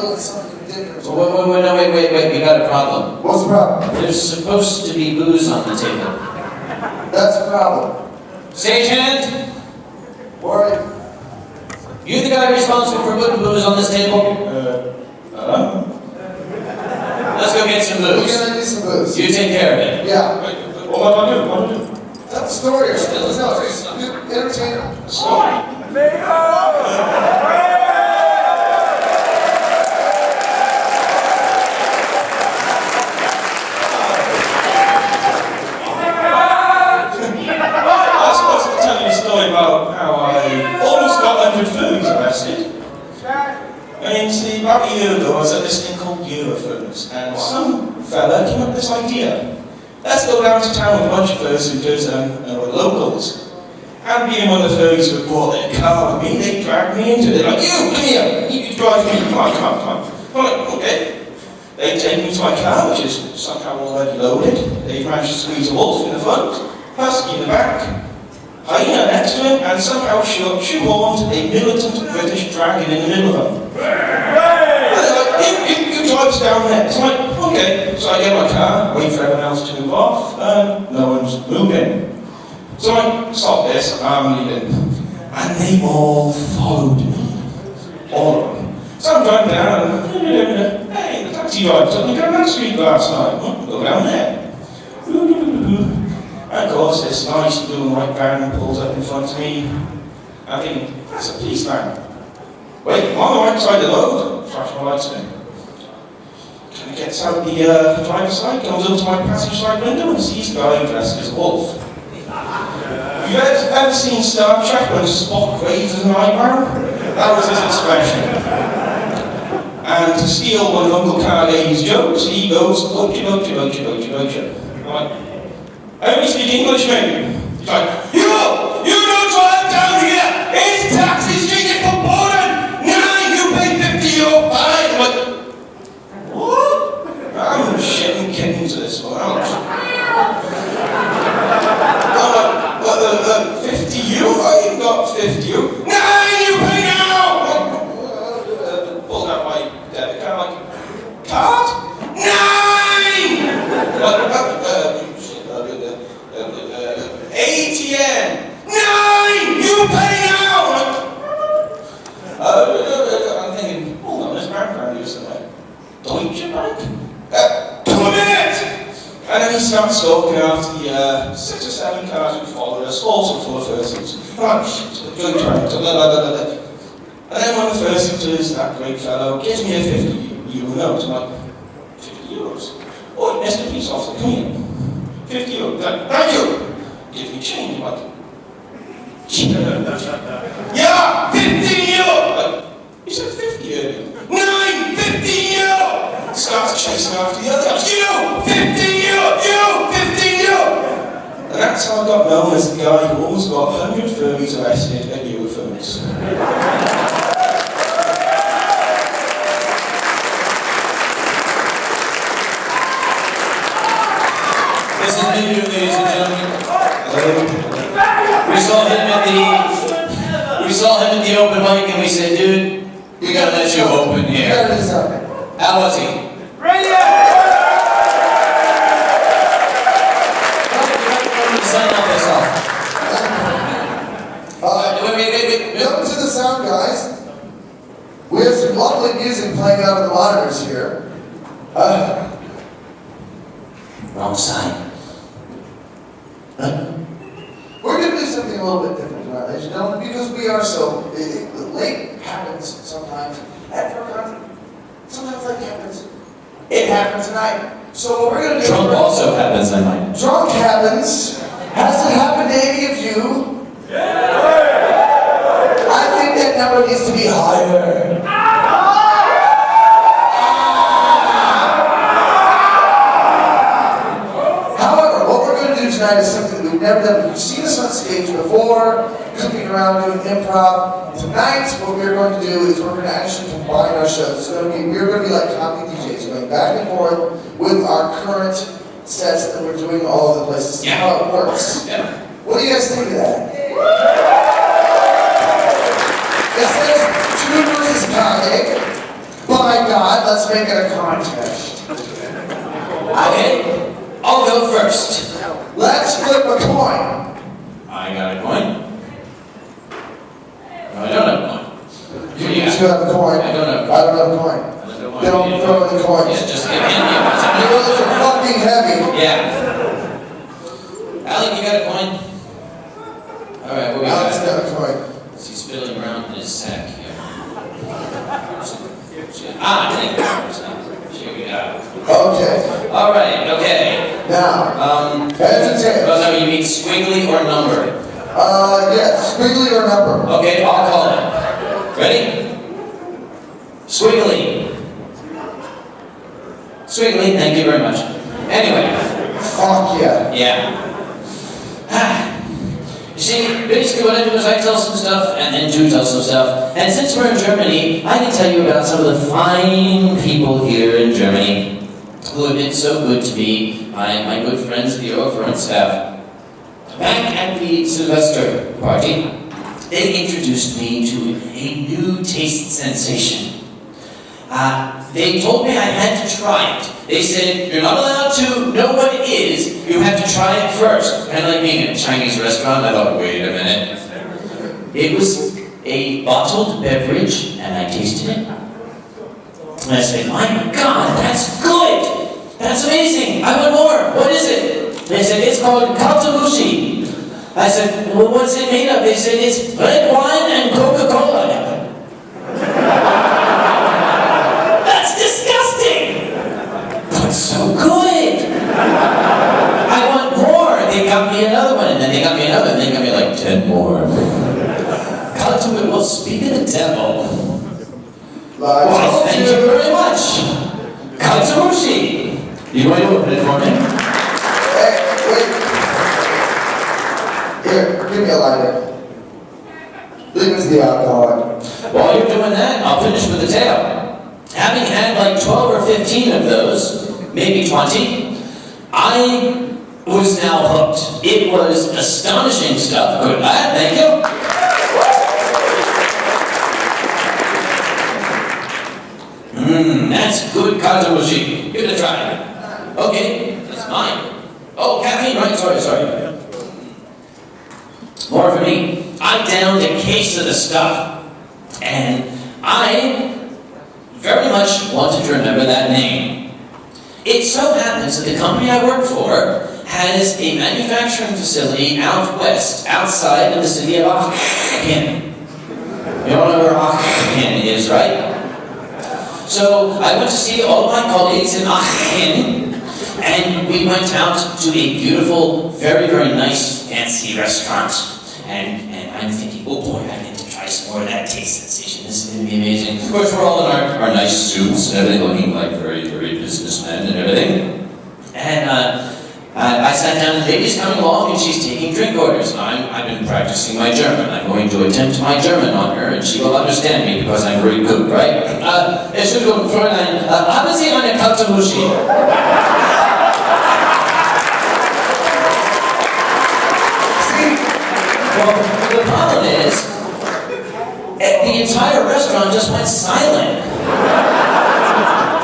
little something different. Wait, we got a problem. What's the problem? There's supposed to be booze on the table. That's the problem. Stagehand, Worry. you the guy responsible for putting booze on this table? Let's go get some We're booze. gonna need some booze. You take care of it. Yeah. What do I do? Tell the story or something. No, just entertain them. Story. About how I almost got 100 foods arrested. And see, about a year ago, I was at this thing called Eurofoods, and some fella came up with this idea. Let's go down to town with a bunch of fursuiters and locals. And being one of the furries who had brought their car with me, they dragged me into it. They're like, you, come here, you drive me, come on. I'm like, okay. They take me to my car, which is somehow already loaded. They managed to squeeze a wolf in the front, husky in the back, hyena next to him, and somehow shoehorned a militant British dragon in the middle of them. You drive us down there. So I'm like, okay. So I get in my car, wait for everyone else to move off, and no one's moving. So I stop this, I'm leaving. And they all followed me. All of them. So I'm driving down, and hey, the taxi driver took me down that street last night. Go down there. And of course, this nice blue and white van pulls up in front of me. I think, that's a police van. Wait, I'm on the right side of the road. Flash my lights in. Kind of gets out the driver's side, comes over to my passenger side window and sees a guy dressed as a wolf. Have you ever seen Star Trek when Spock raises an eyebrow? That was his expression. And to steal one of Uncle Kage's jokes, he goes, ocha. I'm like, I only speak English, mate. He's like, you don't drive down here! It's taxi street for Poland! Nah, you pay 50 euro fine! I'm like, what? I'm shitting kittens at this one. I'm like, what, 50 euro? I ain't got 50 euro. Nah, you pay now! Pulled out my debit card, like, card? Nine! ATM! 9! You pay now! I'm thinking, hold on, there's a bank around here somewhere. Deutsche Bank? 2 minutes! And then he starts stalking after the 6 or 7 cars who followed us, also full of fursuits. Oh shit, Deutsche Bank. And then one of the fursuiters, that great fellow, gives me a 50 euro note. I'm like, 50 euros? Oh, Mr. Police Officer, come here. 50 euros. Thank you! Give me change, like, yeah, 15 euro! You said 50 earlier. 9, 15 euro! Starts chasing after the other guys. You, 15 euro! You, 15 euro! And that's how I got known as the guy who almost got 100 furries arrested at Eurofoods. This is Everio, ladies and gentlemen. We saw him at the open mic and we said, dude, we gotta let you open here. How was he? Sign off this off. Wait. Welcome to the sound, guys. We have some lovely music playing out of the monitors here. Wrong side. We're going to do something a little bit different tonight, ladies and gentlemen, because we are so late happens sometimes. At for a concert, sometimes late happens. It happens tonight. So what we're going to do... Drunk also happens, I might. Drunk happens. Has it happened to any of you? I think that number needs to be higher. However, what we're going to do tonight is something that we've never done. You've seen us on stage before, goofing around doing improv. Tonight, what we're going to do is we're going to actually combine our shows. So we're going to be like comedy DJs, going back and forth with our current sets that we're doing all over the place. This is how it works. Yeah. What do you guys think of that? It says 2 versus Kage. By God. let's make it a contest. Okay, I'll go first. Let's flip a coin. I got a coin. No, I don't have a coin. You two have a coin. I don't have a coin. I don't have a coin. Don't throw in the coins. Yeah, just give me You those are fucking heavy. Yeah. Alec, you got a coin? Alright, what we Alex got? got a coin. He's fiddling around in his sack here. Thank you. Here we go. Okay. Alright, okay. Now, heads and Oh tails. no, you mean squiggly or number? Yes, squiggly or number. Okay, I'll call it. Ready? Squiggly. Squiggly, thank you very much. Anyway. Fuck yeah. Yeah. You see, basically what I do is I tell some stuff, and then Jude tells some stuff. And since we're in Germany, I can tell you about some of the fine people here in Germany who have been so good to me, my good friends, the front staff. Back at the Sylvester party, they introduced me to a new taste sensation. They told me I had to try it. They said, you're not allowed to know what it is, you have to try it first. Kind of like being in a Chinese restaurant. I thought, wait a minute. It was a bottled beverage, and I tasted it. And I said, my God, that's good! That's amazing! I want more! What is it? They said, it's called Kaltamushi. I said, well, what's it made of? They said, it's red wine and Coca-Cola. That's disgusting! But so good! I want more! They got me another one, and then they got me another, and they got me like 10 more. Kaltamushi, well, speak of the devil. Why, thank you very much. Kaltamushi. You want to open it for me? Hey, wait. Here, give me a lighter. Leave us the alcohol. While you're doing that, I'll finish with the tale. Having had like 12 or 15 of those, maybe 20, I was now hooked. It was astonishing stuff. Good lad, thank you. That's good Kaltamushi. Give it a try. Okay, that's mine. Oh, caffeine, right? Sorry. More for me. I downed a case of the stuff, and I very much wanted to remember that name. It so happens that the company I work for has a manufacturing facility out west, outside of the city of Aachen. You all know where Aachen is, right? So I went to see all of my colleagues in Aachen, and we went out to a beautiful, very, very nice, fancy restaurant. And I'm thinking, oh boy, I get to try some more of that taste sensation. This is going to be amazing. Of course, we're all in our nice suits and everything, looking like very, very businessmen and everything. And I sat down, and the lady's coming along, and she's taking drink orders. I've been practicing my German. I'm going to attempt my German on her, and she will understand me because I'm very good, right? Entschuldigung, Fräulein, haben Sie eine Kaltamushi? Well, the problem is, the entire restaurant just went silent.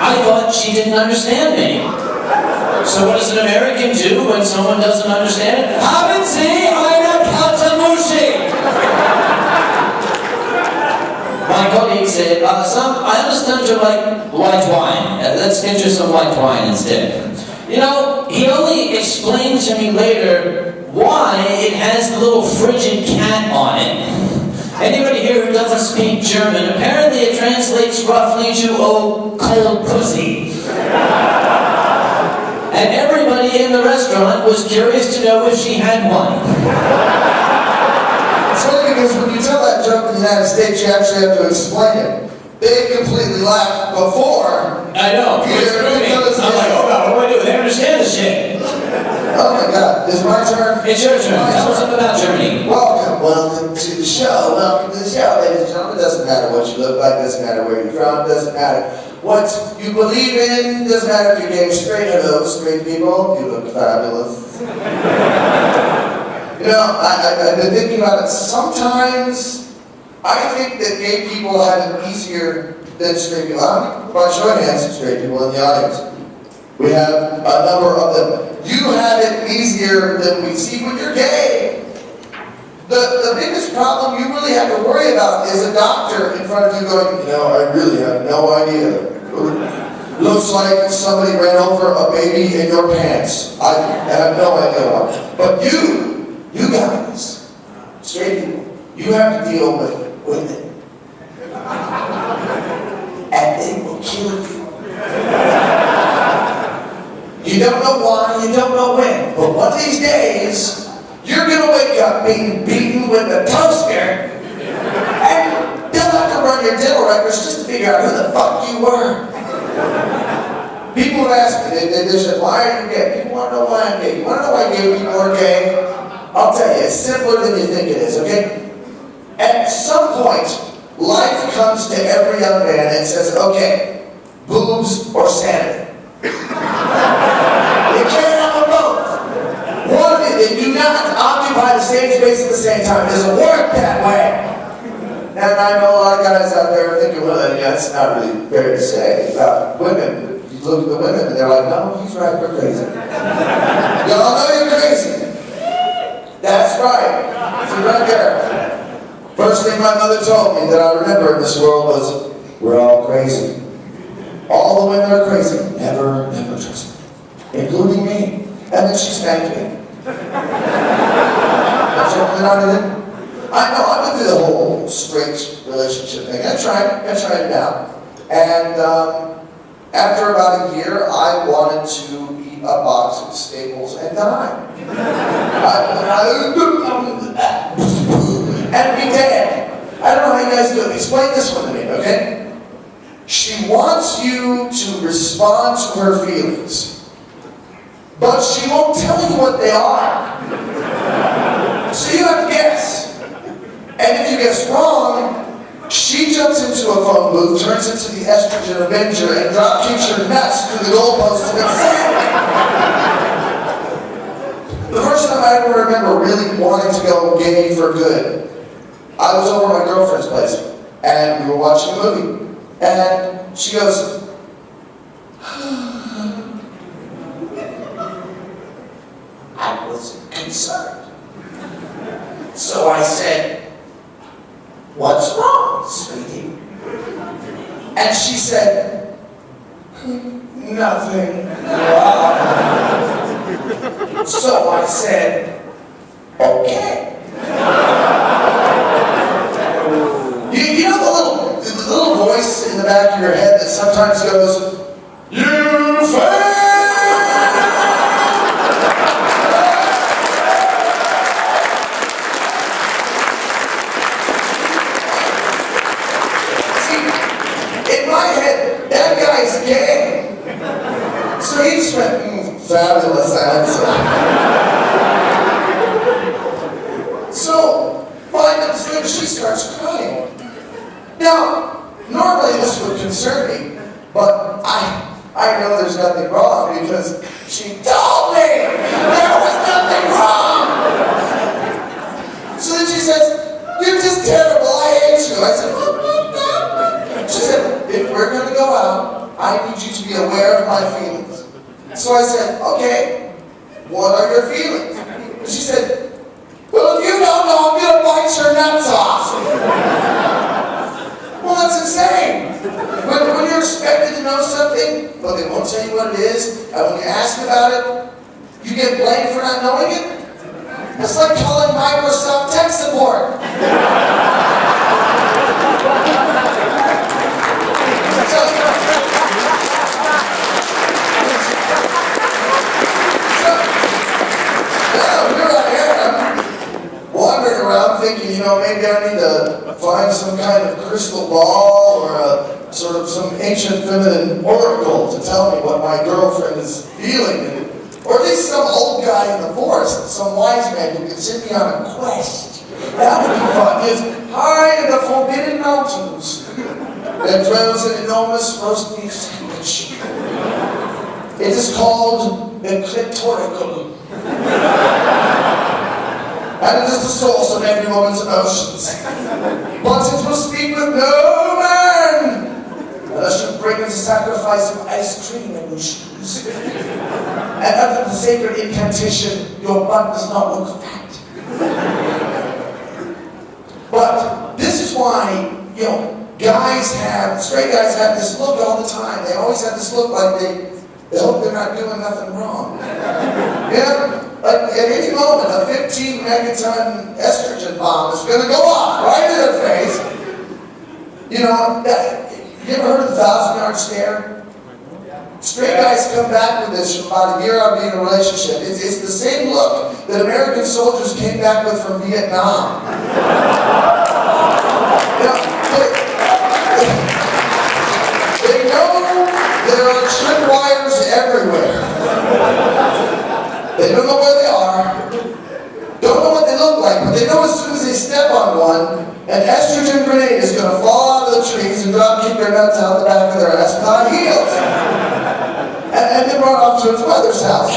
I thought she didn't understand me. So what does an American do when someone doesn't understand? Haben Sie eine Kaltamushi? My colleague said, I understand you like white wine. Let's get you some white wine instead. You know, he only explained to me later why it has the little frigid cat on it. Anybody here who doesn't speak German, apparently it translates roughly to, oh, cold pussy. And everybody in the restaurant was curious to know if she had one. It's funny because when you tell that joke in the United States, you actually have to explain it. They completely laughed before. I know. I'm like, oh God, what do I do? They understand this shit. Oh my God, is it my turn? It's your turn. Tell us something about Germany. Welcome to the show. Welcome to the show, ladies and gentlemen. It doesn't matter what you look like, doesn't matter where you're from, doesn't matter what you believe in, doesn't matter if you're gay or straight. Hello, straight people, you look fabulous. You know, I've been thinking about it. Sometimes I think that gay people have it easier than straight people. By show of hands, straight people in the audience. We have a number of them. You have it easier than we see when you're gay. The biggest problem you really have to worry about is a doctor in front of you going, you know, I really have no idea. Looks like somebody ran over a baby in your pants. I have no idea why. But you guys, straight people, you have to deal with women. And they will kill you. You don't know why, you don't know when, but one of these days, you're gonna wake up being beaten with a toaster, and they'll have to run your dental records just to figure out who the fuck you were. People have asked me, they said, why are you gay? People want to know why I'm gay. You want to know why gay people are gay? I'll tell you, it's simpler than you think it is, okay? At some point, life comes to every young man and says, okay, boobs or sanity. You can't have them both. One of you, they do not occupy the same space at the same time. It doesn't work that way. And I know a lot of guys out there thinking, well, that's not really fair to say about women. You look at the women and they're like, no, he's right, we're crazy. Y'all know you're crazy. That's right. See right there. First thing my mother told me that I remember in this world was, we're all crazy. All the women are crazy. Never trust me. Including me. And then she spanked me. That's something I did. I know, I went through the whole straight relationship thing. I tried it out. And after about a year, I wanted to eat a box of Staples and die. And be dead. I don't know how you guys do it. Explain this one to me, okay? She wants you to respond to her feelings, but she won't tell you what they are. So you have to guess. And if you guess wrong, she jumps into a phone booth, turns into the estrogen avenger, and drop kicks your nuts through the goalposts of insanity. The first time I ever remember really wanting to go gay for good, I was over at my girlfriend's place, and we were watching a movie. And she goes, I was concerned. So I said, what's wrong, sweetie? And she said, nothing. So I said, okay. You know the little voice in the back of your head that sometimes goes, you failed! See, in my head, that guy's gay. So he just went, fabulous answer. So, 5 minutes later, she starts crying. Now, normally this would concern me, but I know there's nothing wrong because she told me there was nothing wrong. So then she says, you're just terrible, I hate you. I said, what? She said, if we're going to go out, I need you to be aware of my feelings. So I said, okay, what are your feelings? And she said, well, if you don't know, I'm going to bite your nuts off. Well, that's insane. When you're expected to know something, but they won't tell you what it is, and when you ask about it, you get blamed for not knowing it. It's like calling Microsoft tech support. Here I am, wandering around thinking, maybe I need to find some kind of crystal ball or sort of some ancient feminine oracle to tell me what my girlfriend is feeling. Or at least some old guy in the forest, some wise man who could send me on a quest. That would be fun. It's high in the forbidden mountains. There dwells an enormous roast beef sandwich. It is called the clitorical. And it is the source of every woman's emotions. But it will speak with no man. sacrifice of ice cream in your shoes. And under the sacred incantation, your butt does not look fat. But this is why, straight guys have this look all the time. They always have this look like they hope they're not doing nothing wrong. Yeah? Like at any moment, a 15 megaton estrogen bomb is going to go off right in their face. You ever heard of the 1,000-yard stare? Straight guys come back with this from about a year out of being in a relationship. It's the same look that American soldiers came back with from Vietnam. They know there are tripwires everywhere. They don't know where they are, don't know what they look like, but they know as soon as they step on one, an estrogen grenade is going to fall out of the trees and drop kick their nuts out the back of their ass with high heels. And then run off to its mother's house.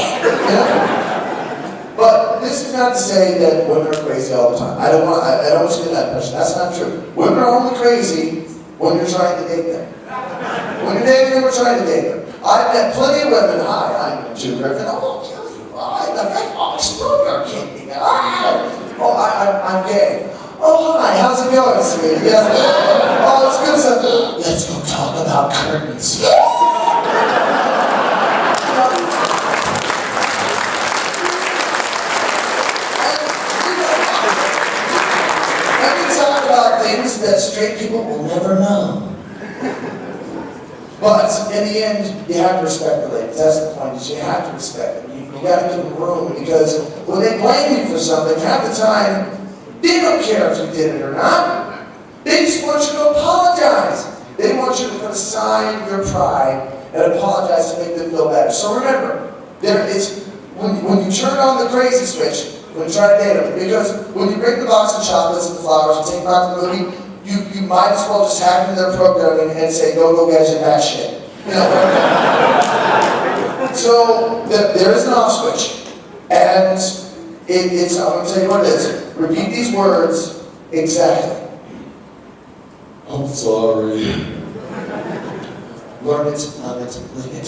But this is not to say that women are crazy all the time. I don't want you to get that impression. That's not true. Women are only crazy when you're trying to date them. When you're dating them, we're trying to date them. I've met plenty of women. Hi, I'm Jim Griffin. Oh, kill you. Oh, explode your kidney. Oh, I'm gay. Oh, hi, how's it going, sweetie? Yes. Oh, it's good. So, let's go talk about curtains. And we talk about things that straight people will never know. But in the end, you have to respect the ladies. That's the point, is you have to respect them. You got to give them room, because when they blame you for something, half the time, they don't care if you did it or not. They just want you to apologize. They want you to put aside your pride and apologize to make them feel better. So remember, when you turn on the crazy switch, when you try to date them, because when you bring the box of chocolates and the flowers and take them out to the movie, you might as well just hack into their programming and say, go get your bad shit. So there is an off switch, and I'm going to tell you what it is. Repeat these words exactly. I'm sorry. Learn it, love it, live it.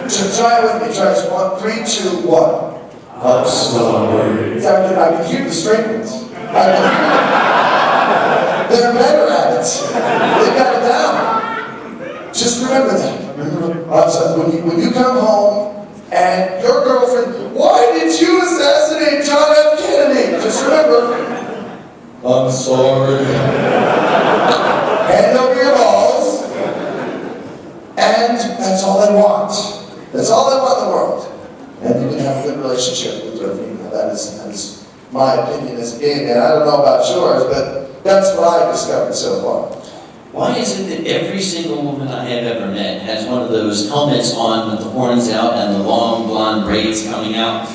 So try it with me. Try this. 1, 3, 2, 1. I'm sorry. Exactly. I can hear the straight ones. They're better at it. They got it down. Just remember that. When you come home and your girlfriend, why did you assassinate John F. Kennedy? Just remember, I'm sorry. Hand over your balls. And that's all they want. That's all they want in the world. And you can have a good relationship with your female. That is my opinion as a gay man. I don't know about yours, but that's what I've discovered so far. Why is it that every single woman I have ever met has one of those helmets on with the horns out and the long blonde braids coming out?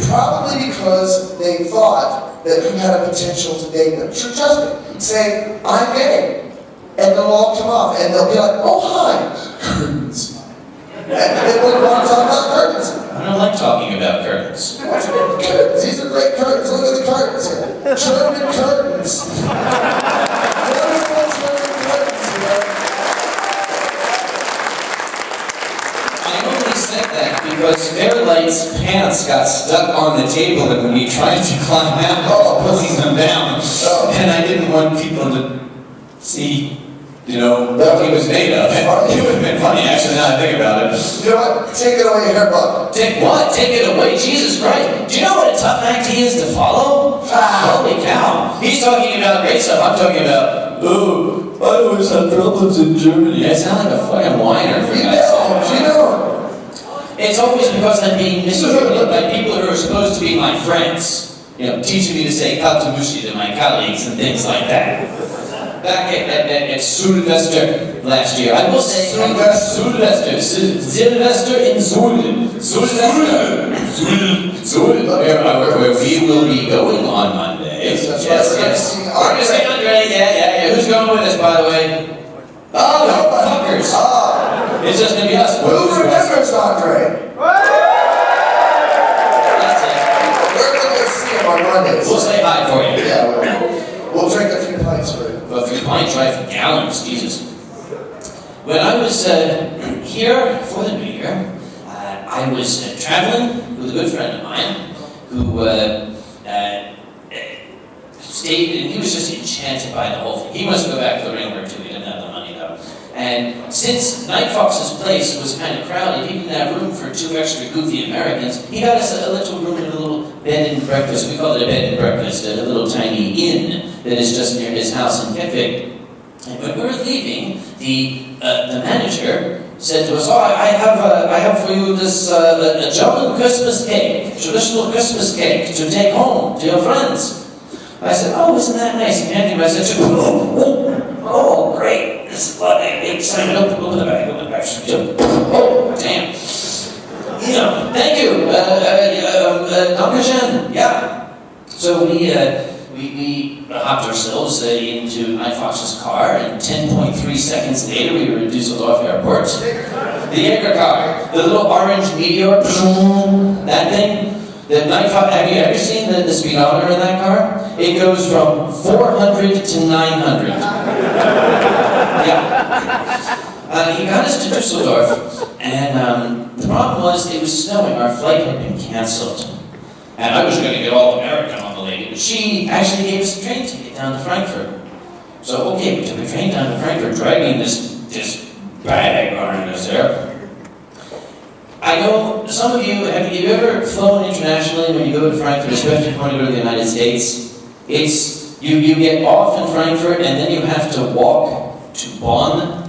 Probably because they thought that you had a potential to date them. Trust me. Say, I'm gay. And they'll all come off. And they'll be like, oh, hi. Curtains. And they wouldn't want to talk about curtains. I don't like talking about curtains. Curtains. These are great curtains. Look at the curtains here. German curtains. Because Fairlight's pants got stuck on the table and when he tried to climb out, pulling them down. And I didn't want people to see, what he was made of. It would have been funny, actually, now I think about it. You know what? Take it away, Hairbuck. Take what? Take it away? Jesus Christ. Do you know what a tough act he is to follow? Holy cow. He's talking about great stuff. I'm talking about, I always had problems in Germany. I sound like a fucking whiner for God's sake. It's always because I'm being mistreated by people who are supposed to be my friends. Teaching me to say Kaltamushi to my colleagues and things like that. Back at Sylvester last year, I will say Sylvester in Zul, where we will be going on Monday. Yes. Organizing Andre, yeah. Who's going with us, by the way? Oh, no, fuckers. It's just going to be us. Who remembers Andre? That's it. We're going to see him on Mondays. We'll say hi for you. Yeah, we'll drink a few pints for you. A few pints, right? For gallons, Jesus. when I was here for the New Year, I was traveling with a good friend of mine who stayed, and he was just enchanted by the whole thing. He must go back to the ringwork too. He didn't have the money though. And since Night Fox's place was kind of crowded, he didn't have room for 2 extra goofy Americans. He got us a little room in a little bed and breakfast. We call it a bed and breakfast, a little tiny inn that is just near his house in Kage. And when we were leaving, the manager said to us, "Oh, I have for you this a German Christmas cake, traditional Christmas cake to take home to your friends." I said, "Oh, isn't that nice?" And handed me, I said, "Oh, great! This is what I'm excited. Open the bag, open the bag. Oh, damn! Thank you, TomTheDragon. Yeah." So we hopped ourselves into Night Fox's car, and 10.3 seconds later, we were in Dusseldorf Airport. The Jaeger car, the little orange meteor, that thing. The Night Fox, have you ever seen the speedometer in that car? It goes from 400 to 900. Yeah. He got us to Dusseldorf, and the problem was it was snowing. Our flight had been canceled. And I was going to get all American on the lady, but she actually gave us a train ticket down to Frankfurt. So, okay, we took a train down to Frankfurt, dragging this bag behind us there. I know some of you, have you ever flown internationally when you go to Frankfurt, especially if you want to go to the United States? It's, you get off in Frankfurt and then you have to walk to Bonn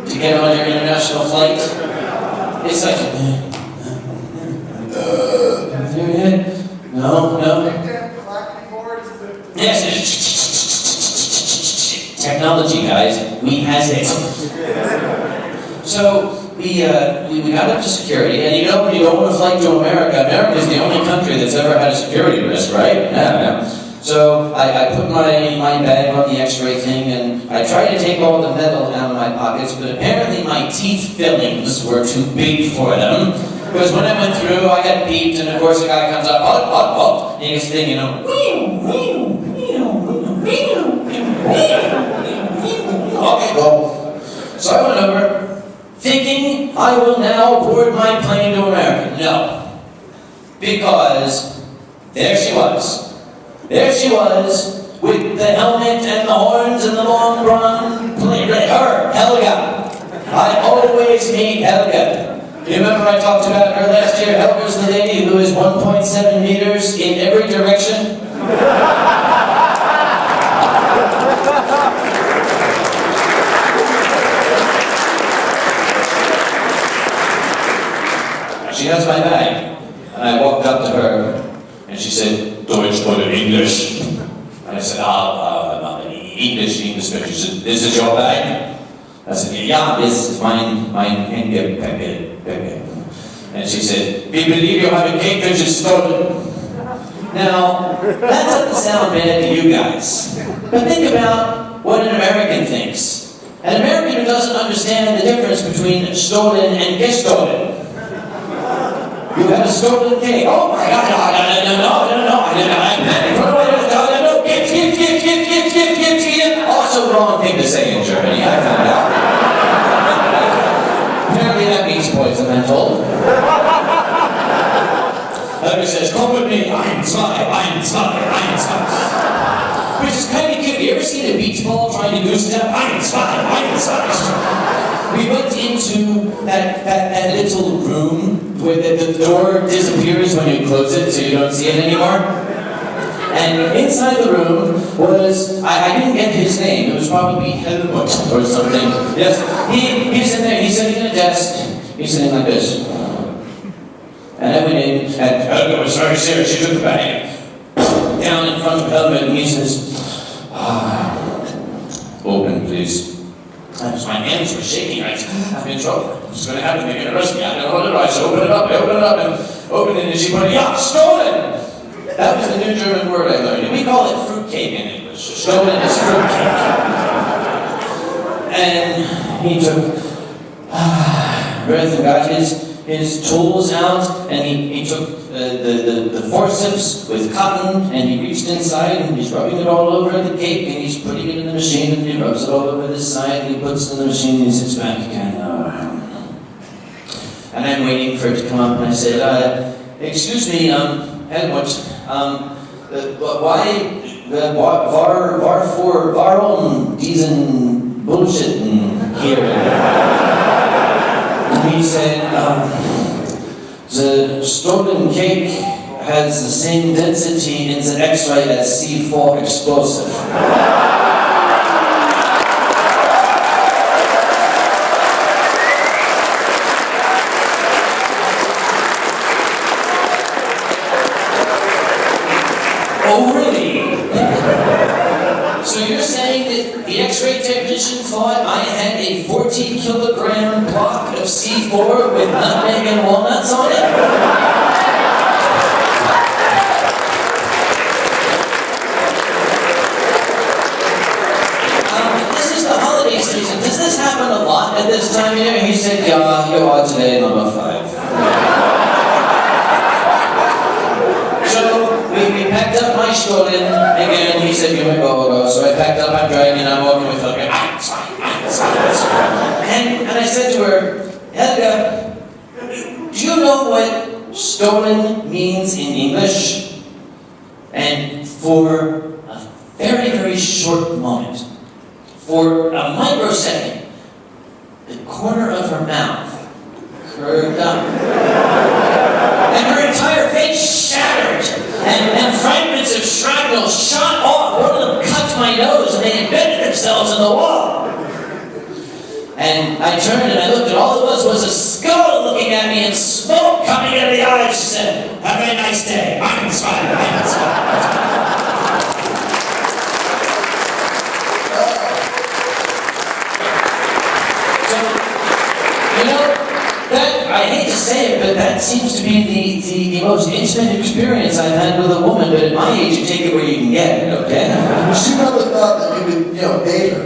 to get on your international flight. It's like, no. Yes, technology, guys, we has it. So, we got up to security, and when you go on a flight to America, America is the only country that's ever had a security risk, right? Yeah. So I put my bag on the x-ray thing, and I tried to take all the metal out of my pockets, but apparently my teeth fillings were too big for them. Because when I went through, I got beeped, and of course the guy comes up, and he gets the thing, Okay, go. So I went over, thinking I will now board my plane to America. No. Because there she was. There she was, with the helmet and the horns and the long blonde plane. Her, Helga. I always meet Helga. You remember I talked about her last year? Helga's the lady who is 1.7 meters in every direction. She has my bag, and I walked up to her, and she said, "Deutsch or English?" And I said, English. She said, "Is it your bag?" I said, "Yeah, this is mine Kage." And she said, "We believe you have a cake which is stolen." Now, that doesn't sound bad to you guys, but think about what an American thinks. An American who doesn't understand the difference between stolen and gestolen. You have a stolen cake. Oh my God, no, gift. Also wrong thing to say in Germany, I found out. Apparently that means poison, I'm told. He says, "Come with me, ein, zwei. Which is kind of cute. You ever seen a beach ball trying to goose step? Ein, zwei. We went into that little room where the door disappears when you close it, so you don't see it anymore. And inside the room was, I didn't get his name, it was probably Helmut or something. Yes, he's in there, he's sitting at a desk, he's sitting like this. And I went in, and Helmut was very serious, she took the bag down in front of Helmut, and he says, "Open, please." My hands were shaking. I'm in trouble. It's going to happen. They're going to arrest me. I don't know what it was. I open it up, and open it, and she put it, "Yeah, stolen!" That was the new German word I learned. We call it fruitcake in English. Stolen is fruitcake. And he took breath and got his his tools out, and he took the forceps with cotton, and he reached inside, and he's rubbing it all over the cake, and he's putting it in the machine, and he rubs it all over this side, and he puts it in the machine, and he sits back again. And I'm waiting for it to come up, and I said, excuse me, Helmut, warum diesen Bullshit here? And he said, the stolen cake has the same density in the X-ray as C4 explosive. Oh, really? So you're saying that the X-ray technician thought I had a 40-kilogram block of C4 with nutmeg and walnuts on it? This is the holiday season. Does this happen a lot at this time of year? He said, yeah, you are today number 5. We packed up my stolen, again, he said, you may go. So I packed up my dragon, and I'm walking with her, and I said to her, Helga, do you know what stolen means in English? And for a very, very short moment, for a microsecond, the corner of her mouth curved up, and her entire face shattered. And fragments of shrapnel shot off. One of them cut my nose, and they embedded themselves in the wall. And I turned and I looked, and all it was a skull looking at me and smoke coming out of the eyes. She said, have a nice day. I'm fine. So, you know, I hate to say it, but that seems to be the most intimate experience I've had with a woman, but at my age, you take it where you can get it, okay? She probably thought that you would, date her.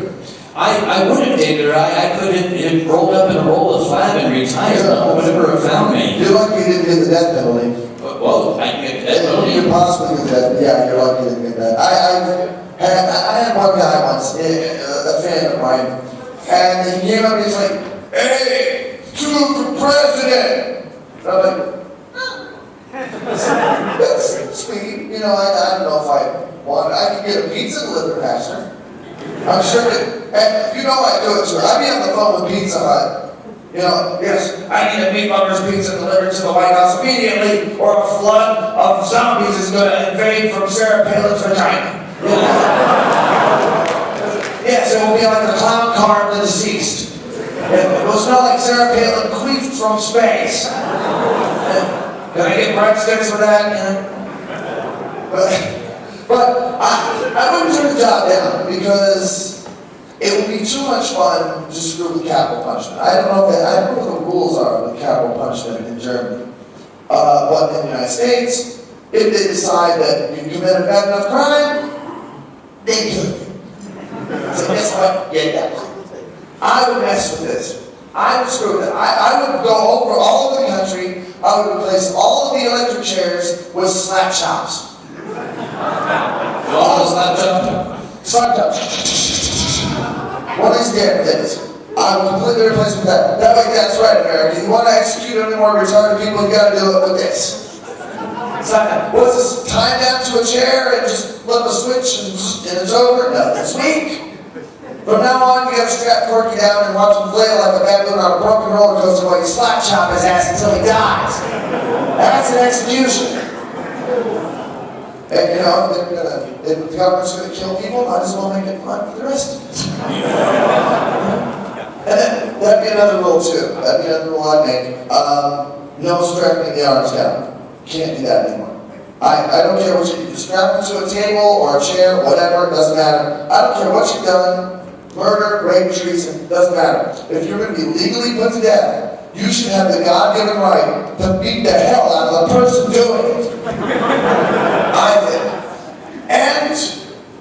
I would have dated her. I could have rolled up in a roll of flab and retired. No one would ever have found me. You're lucky you didn't get the death penalty. Well, I can get the death penalty. You could possibly get that. Yeah, you're lucky you didn't get that. I had one guy once, a fan of mine, and he came up and he's like, hey, two for president. And I'm like, that's sweet. I don't know if I want it. I could get a pizza delivered, Pastor. I'm sure that, and I do it, sir. I'd be on the phone with Pizza Hut. Yes, I need a meat lover's pizza delivered to the White House immediately, or a flood of zombies is going to invade from Sarah Palin's vagina. Yes, it will be like the clown car of the deceased. It will smell like Sarah Palin queefed from space. Can I get breadsticks for that? But I wouldn't turn the job down because it would be too much fun to screw with capital punishment. I don't know what the rules are with capital punishment in Germany. But in the United States, if they decide that you committed a bad enough crime, they kill you. So guess what? Get that. I would mess with this. I would screw with it. I would go over all over the country. I would replace all of the electric chairs with slap chops. All slap chop? Slap chop. One of these damn things. I would completely replace with that. That's right, America. You want to execute any more retarded people, you got to do it with this. What's this? Tie down to a chair and just flip a switch and it's over? No, that's weak. From now on, you got to strap Corky down and watch him flail like a baboon on a broken roller coaster while you slap chop his ass until he dies. That's an execution. And if the government's going to kill people, might as well make it fun for the rest of us. And then, that'd be another rule too. That'd be another rule I'd make. No strapping the arms down. Can't do that anymore. I don't care what you do. Strap them to a table or a chair, whatever, it doesn't matter. I don't care what you've done. Murder, rape, treason, doesn't matter. If you're going to be legally put to death, you should have the God-given right to beat the hell out of the person doing it. I think. And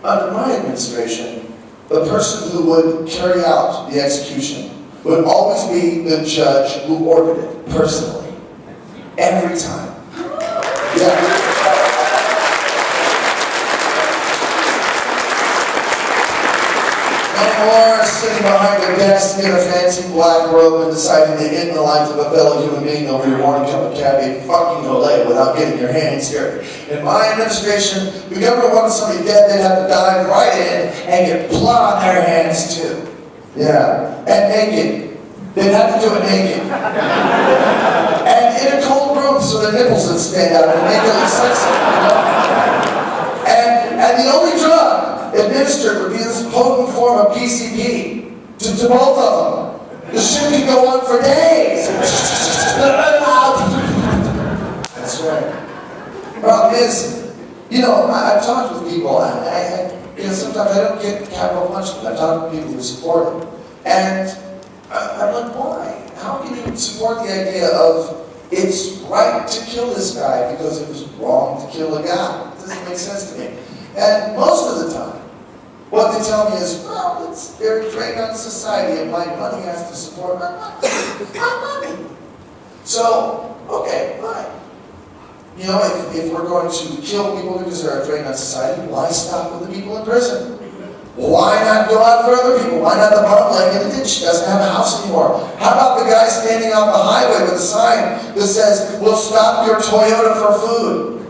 under my administration, the person who would carry out the execution would always be the judge who ordered it personally. Every time. Yeah. No more sitting behind a desk in a fancy black robe and deciding to end the life of a fellow human being over your morning cup of Kage fucking Olay without getting your hands dirty. In my administration, the government wanted somebody dead, they'd have to dive right in and get blood on their hands too. Yeah, and naked. They'd have to do it naked. And in a cold room so their nipples would stand out and make it look sexy, you know? And the only drug administered would be this potent form of PCP to both of them. The shit could go on for days. That's right. Problem is, you know, I've talked with people, and you know, sometimes I don't get capital punishment. I've talked with people who support it. And I'm like, why? How can you support the idea of it's right to kill this guy because it was wrong to kill a guy? It doesn't make sense to me. And most of the time, what they tell me is, well, they're drained on society and my money has to support my money. So, okay, fine. You know, if we're going to kill people because they're drained on society, why stop with the people in prison? Why not go out for other people? Why not the bum leg in the ditch? She doesn't have a house anymore. How about the guy standing on the highway with a sign that says, we'll stop your Toyota for food?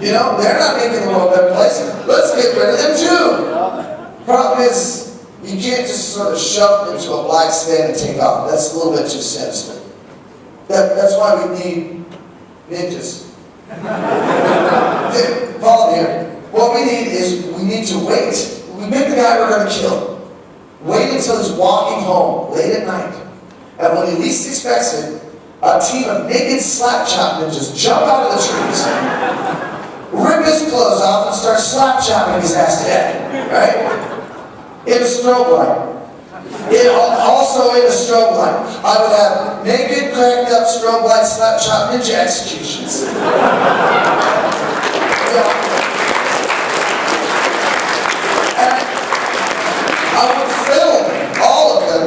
You know, they're not making the world a better place. Let's get rid of them too. Problem is, you can't just sort of shove them into a black sedan and take off. That's a little bit too sinister. That's why we need ninjas. Follow me here. What we need is, we need to wait. We pick the guy we're going to kill. Wait until he's walking home late at night. And when he least expects it, a team of naked slap chop ninjas jump out of the trees, rip his clothes off, and start slap chopping his ass to death. Right? In a strobe light. Also in a strobe light. I would have naked, cracked up strobe light slap chop ninja executions. Yeah. I would film all of them,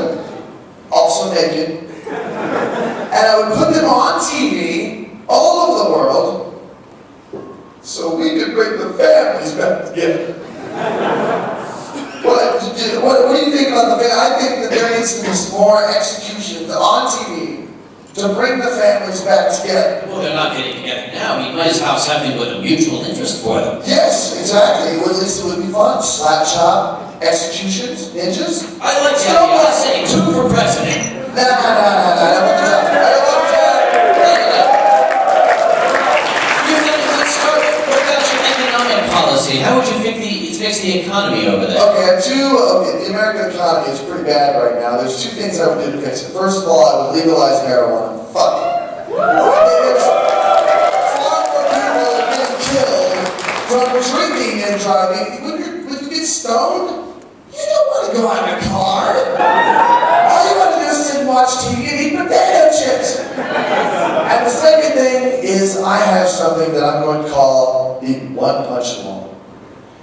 also naked, and I would put them on TV all over the world so we could bring the families back together. What do you think about the family? I think that there needs to be some more executions on TV to bring the families back together. Well, they're not getting together now. You might as well have something with a mutual interest for them. Yes, exactly. Well, at least it would be fun. Slap chop, executions, ninjas. I like the idea of saying 2 for president. No, I don't want the job. I don't want the job. You've got a good start. What about your economic policy? How would you fix the economy over there? Okay, the American economy is pretty bad right now. There's 2 things I would do to fix it. First of all, I would legalize marijuana. Fuck it. There's far more people getting killed from drinking and driving. When you get stoned, you don't want to go out in a car. All you want to do is sit and watch TV and eat potato chips. And the second thing is I have something that I'm going to call the one-punch law.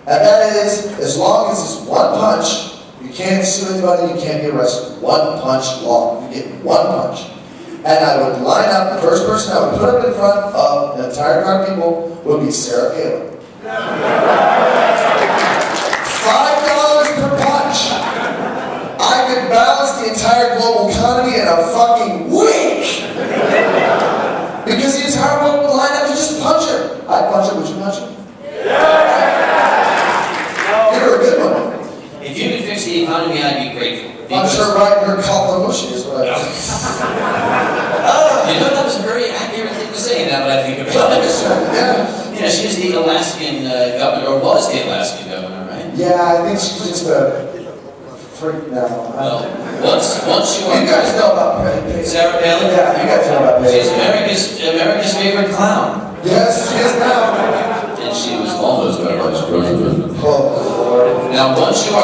And that is, as long as it's one punch, you can't sue anybody, you can't be arrested. One punch law. You get one punch. And I would line up, the first person I would put up in front of an entire crowd of people would be Sarah Palin. $5 per punch. I could balance the entire global economy in a fucking week. Because the entire world would line up to just punch her. I'd punch her, would you punch her? You're a good one. If you could fix the economy, I'd be grateful. I'm sure right in her cult is what I You know, that was a very accurate thing to say now that I think about it. Yeah. You know, she was the Alaskan governor, or was the Alaskan governor, right? Yeah, I think she's just a freak now. Well, once you are... You guys know about Patty. Sarah Palin? Yeah, you guys know about Patty. She's America's favorite clown. Yes, she is now. And she was almost our vice president. Oh, Now, once you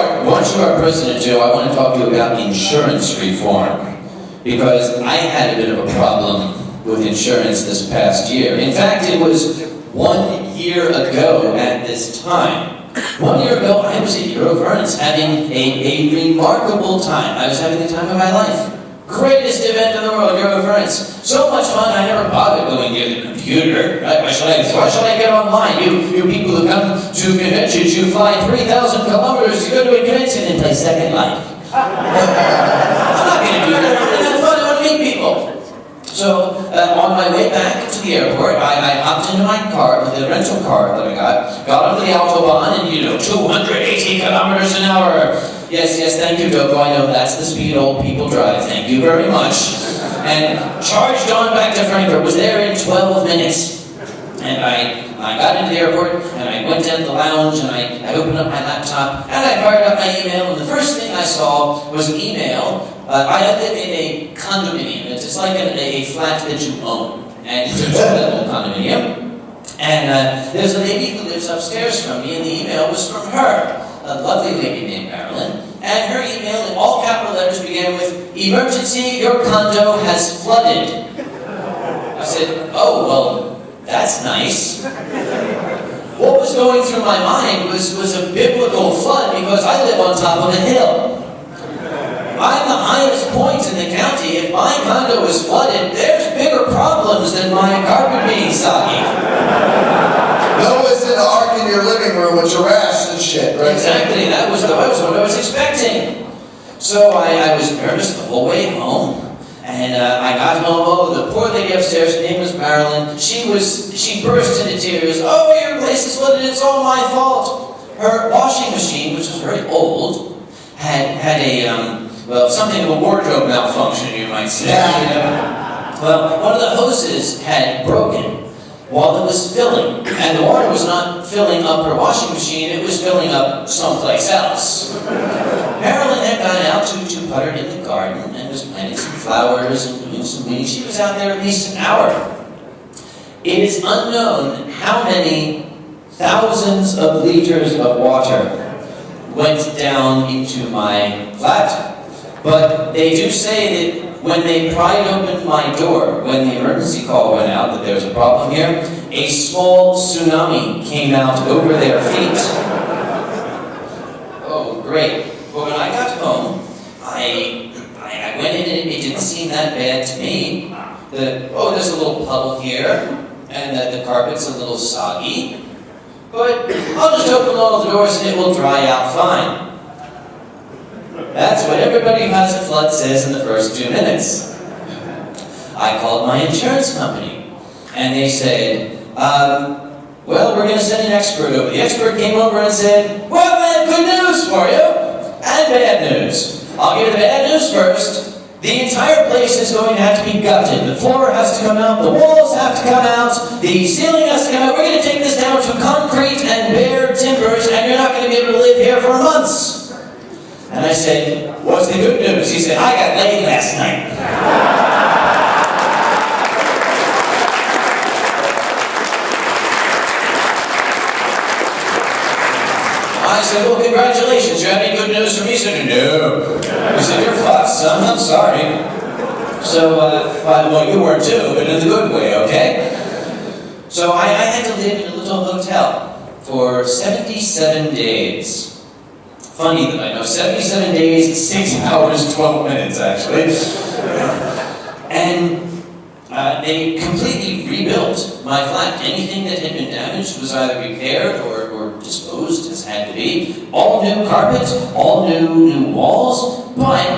are president, Joe, I want to talk to you about insurance reform, because I had a bit of a problem with insurance this past year. In fact, it was 1 year ago at this time. 1 year ago, I was at Eurovernance having a remarkable time. I was having the time of my life. Greatest event in the world, your occurrence. So much fun, I never bothered going near the computer. Right? Why should I get online? You people who come to conventions, you fly 3,000 kilometers to go to a convention and play Second Life. I'm not going to do that. I'm going to have fun. I want to meet people. So, on my way back to the airport, I hopped into my car, the rental car that I got onto the Autobahn, and 280 kilometers an hour. Yes, thank you, Gogo. I know that's the speed old people drive. Thank you very much. And charged on back to Frankfurt. Was there in 12 minutes. And I got into the airport, and I went down to the lounge, and I opened up my laptop, and I fired up my email, and the first thing I saw was an email. I live in a condominium. It's like a flat that you own, and it's a two-level condominium. And there's a lady who lives upstairs from me, and the email was from her. A lovely lady named Marilyn, and her email in all capital letters began with, "Emergency, your condo has flooded." I said, "Oh, well, that's nice." What was going through my mind was a biblical flood because I live on top of a hill. I'm the highest point in the county. If my condo is flooded, there's bigger problems than my carpet being soggy. Noah's in the ark in your living room with giraffes and shit, right? Exactly, that was what I was expecting. So I was nervous the whole way home. And I got home, the poor lady upstairs, her name was Marilyn, she burst into tears. "Oh, your place is flooded, it's all my fault." Her washing machine, which was very old, had something of a wardrobe malfunction, you might say. Well, one of the hoses had broken while it was filling, and the water was not filling up her washing machine, it was filling up someplace else. Marilyn had gone out to putter in the garden and was planting some flowers and doing some weeding. She was out there at least an hour. It is unknown how many thousands of liters of water went down into my flat. But they do say that when they pried open my door, when the emergency call went out that there's a problem here, a small tsunami came out over their feet. Oh, great. But when I got home, I went in and it didn't seem that bad to me. There's a little puddle here, and the carpet's a little soggy. But I'll just open all the doors and it will dry out fine. That's what everybody who has a flood says in the first 2 minutes. I called my insurance company, and they said, "Well, we're going to send an expert over." The expert came over and said, "Well, I have good news for you, and bad news. I'll give you the bad news first. The entire place is going to have to be gutted. The floor has to come out, the walls have to come out, the ceiling has to come out. We're going to take this down to concrete and bare timbers, and you're not going to be able to live here for months." And I said, "What's the good news?" He said, "I got laid last night." I said, "Well, congratulations. You have any good news for me?" He said, "No." He said, "You're fucked, son. I'm sorry." So, well, you were too, but in the good way, okay? So I had to live in a little hotel for 77 days. Funny that I know, 77 days, 6 hours, 12 minutes, actually. And they completely rebuilt my flat. Anything that had been damaged was either repaired or disposed as had to be. All new carpets, all new walls, but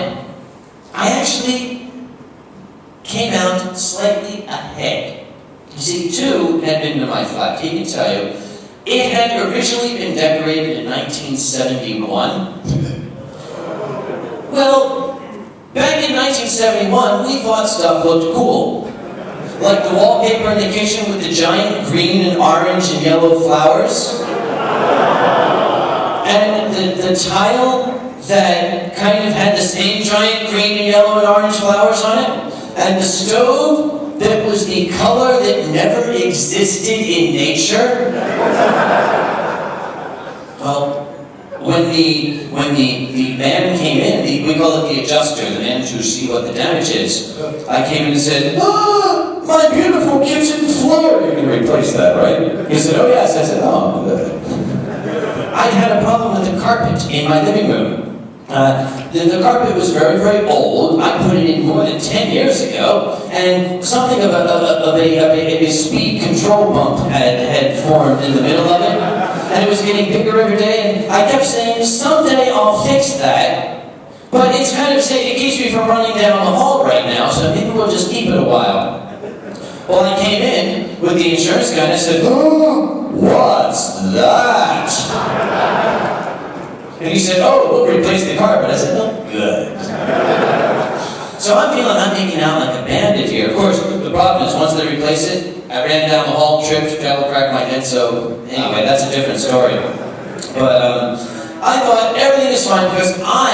I actually came out slightly ahead. You see, 2 had been to my flat, he can tell you. It had originally been decorated in 1971. Well, back in 1971, we thought stuff looked cool. Like the wallpaper in the kitchen with the giant green and orange and yellow flowers. And the tile that kind of had the same giant green and yellow and orange flowers on it. And the stove that was the color that never existed in nature. Well, when the man came in, we call it the adjuster, the man to see what the damage is. I came in and said, "Ah, my beautiful kitchen floor." "You can replace that, right?" He said, "Oh yes." I said, "Oh." I had a problem with the carpet in my living room. The carpet was very, very old. I put it in more than 10 years ago, and something of a speed control bump had formed in the middle of it, and it was getting bigger every day, and I kept saying, someday I'll fix that, but it's kind of saying, it keeps me from running down the hall right now, so maybe we'll just keep it a while. Well, I came in with the insurance guy, and I said, oh, what's that? And he said, oh, we'll replace the carpet. I said, oh, good. So I'm feeling I'm making out like a bandit here. Of course, the problem is once they replace it, I ran down the hall, tripped, fell, cracked my head, so anyway, that's a different story. But I thought everything is fine because I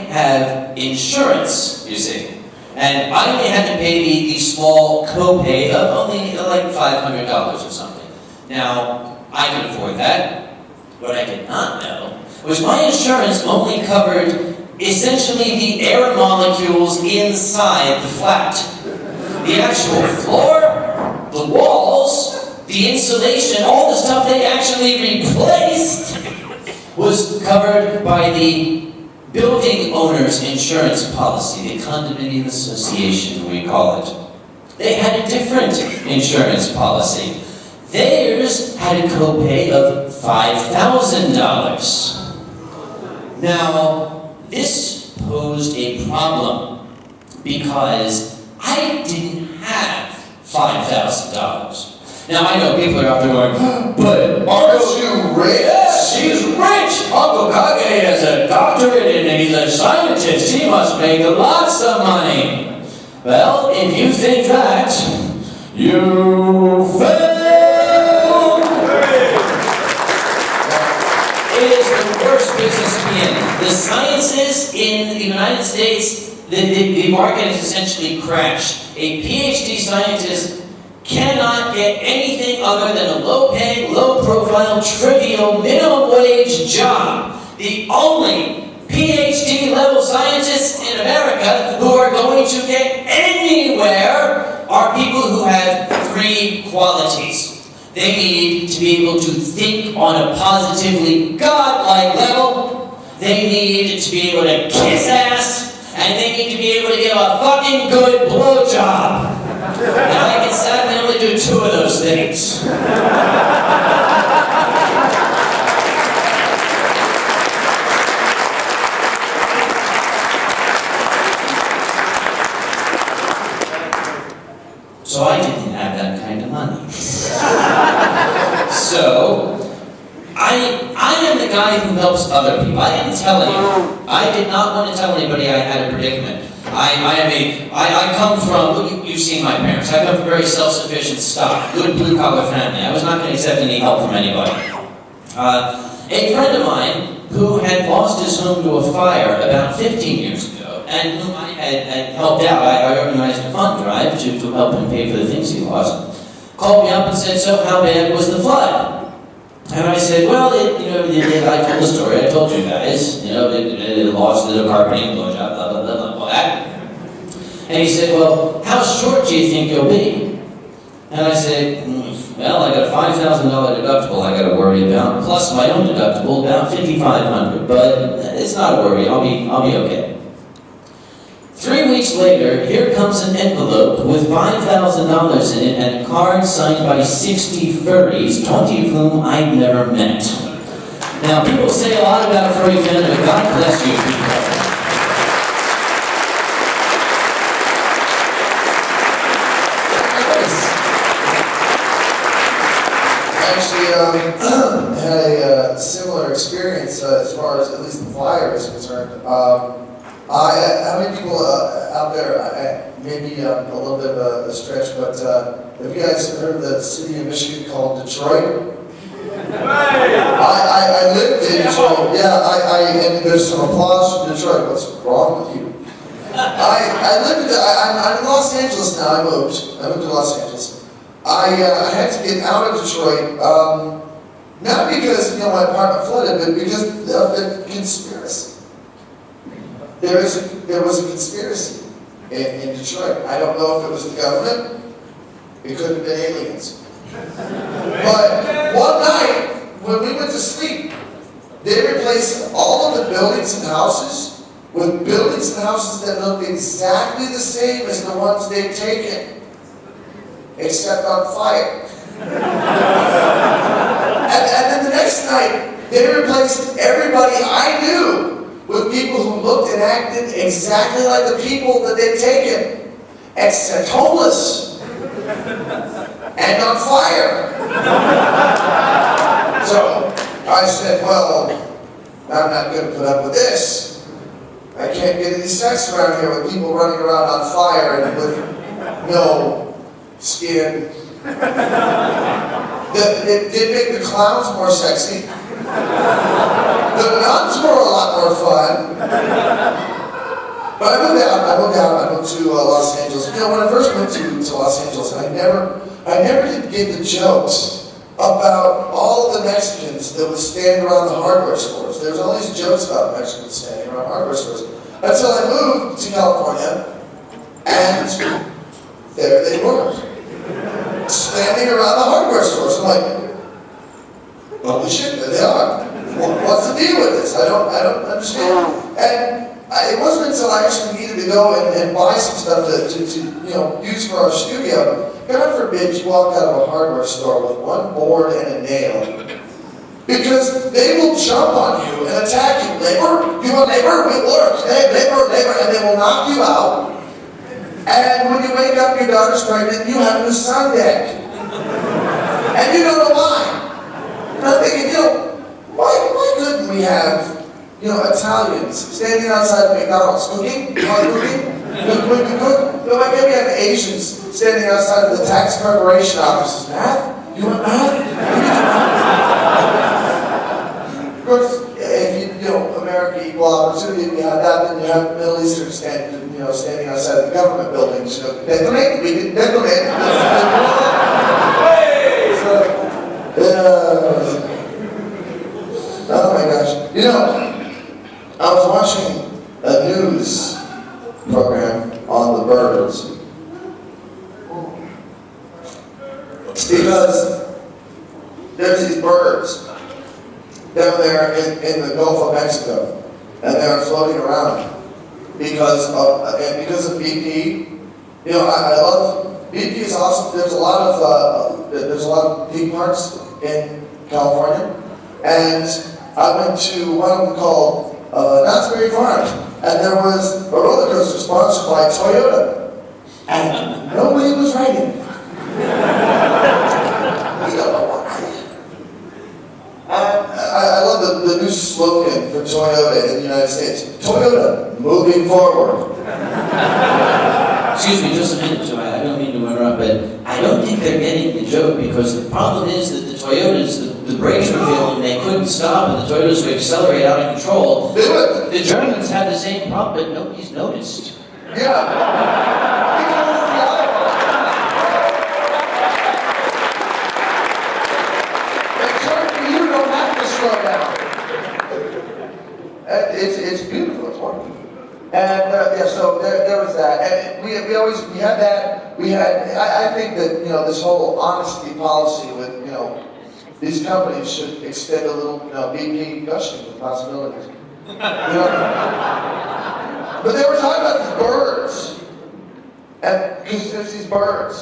have insurance, you see. And I only had to pay the small copay of only like $500 or something. Now, I can afford that. What I did not know was my insurance only covered essentially the air molecules inside the flat. The actual floor, the walls, the insulation, all the stuff they actually replaced was covered by the building owner's insurance policy, the condominium association, we call it. They had a different insurance policy. Theirs had a copay of $5,000. Now, this posed a problem because I didn't have $5,000. Now, I know people are out there going, but Aren't you rich? yeah, she's rich. Uncle Kage has a doctorate and he's a scientist. He must make lots of money. Well, if you think that, you fail. It is the worst business to be in. The sciences in the United States, the market has essentially crashed. A PhD scientist cannot get anything other than a low-paying, low-profile, trivial, minimum-wage job. The only PhD-level scientists in America who are going to get anywhere are people who have three qualities. They need to be able to think on a positively godlike level. They need to be able to kiss ass. And they need to be able to give a fucking good blowjob. And I can sadly only do two of those things. So I didn't have that kind of money. So, I am the guy who helps other people. I didn't tell anyone. I did not want to tell anybody I had a predicament. I come from, you've seen my parents, I come from very self-sufficient stock, good blue-collar family. I was not going to accept any help from anybody. A friend of mine who had lost his home to a fire about 15 years ago, and whom I had helped out, I organized a fund drive to help him pay for the things he lost, called me up and said, so how bad was the flood? And I said, well, I told the story, I told you guys, it lost the carpeting, blowjob, blah, blah, blah, blah, all that. And he said, well, how short do you think you'll be? And I said, well, I got a $5,000 deductible I got to worry about, plus my own deductible, about $5,500, but it's not a worry, I'll be okay. 3 weeks later, here comes an envelope with $5,000 in it and a card signed by 60 furries, 20 of whom I'd never met. Now, people say a lot about furry fandom, but God bless you people. Actually, had a similar experience as far as at least the flyer is concerned. How many people out there, maybe a little bit of a stretch, but have you guys heard of the city of Michigan called Detroit? I lived in Detroit. Yeah, and there's some applause from Detroit. What's wrong with you? I lived in, I'm in Los Angeles now. I moved to Los Angeles. I had to get out of Detroit, not because my apartment flooded, but because of the conspiracy. There was a conspiracy in Detroit. I don't know if it was the government. It could have been aliens. But one night, when we went to sleep, they replaced all of the buildings and houses with buildings and houses that look exactly the same as the ones they've taken, except on fire. And then the next night, they replaced everybody I knew with people who looked and acted exactly like the people that they'd taken, except homeless and on fire. So I said, well, I'm not going to put up with this. I can't get any sex around here with people running around on fire and with no skin. It did make the clowns more sexy. The nuns were a lot more fun. But I moved out. I moved to Los Angeles. You know, when I first went to Los Angeles, I never did get the jokes about all the Mexicans that would stand around the hardware stores. There's all these jokes about Mexicans standing around hardware stores. Until I moved to California, and there they were, standing around the hardware stores. I'm like, holy shit, there they are. What's the deal with this? I don't understand. And it wasn't until I actually needed to go and buy some stuff to use for our studio. God forbid you walk out of a hardware store with one board and a nail. Because they will jump on you and attack you. Labor? You want labor? We work. Hey, labor. And they will knock you out. And when you wake up, your daughter's pregnant, you have a new sun deck. And you don't know why. And I'm thinking, why couldn't we have, Italians standing outside of McDonald's cooking? You want cooking? Why can't we have Asians standing outside of the tax preparation offices? Math? You want math? Of course, if America equal opportunity, if you have that, then you have Middle Eastern standing outside of the government buildings. Detonate, we can detonate. Oh my gosh. I was watching a news program on the birds. Because there's these birds down there in the Gulf of Mexico, and they're floating around because of BP. I love BP is awesome. There's a lot of theme parks in California, and I went to one of them called Knott's Berry Farm, and there was a roller coaster sponsored by Toyota, and nobody was riding. We don't know why. I love the new slogan for Toyota in the United States. Toyota, moving forward. Excuse me, just a minute, Joe. I don't mean to interrupt, but I don't think they're getting the joke, because the problem is that the Toyotas, the brakes were failing, they couldn't stop, and the Toyotas would accelerate out of control. They would. The Germans had the same problem, but nobody's noticed. Yeah. You don't have to slow down. It's beautiful. It's wonderful. And so there was that. And we had that. I think that this whole honesty policy with these companies should extend a little BP gushing for possibilities. But they were talking about these birds, and because there's these birds,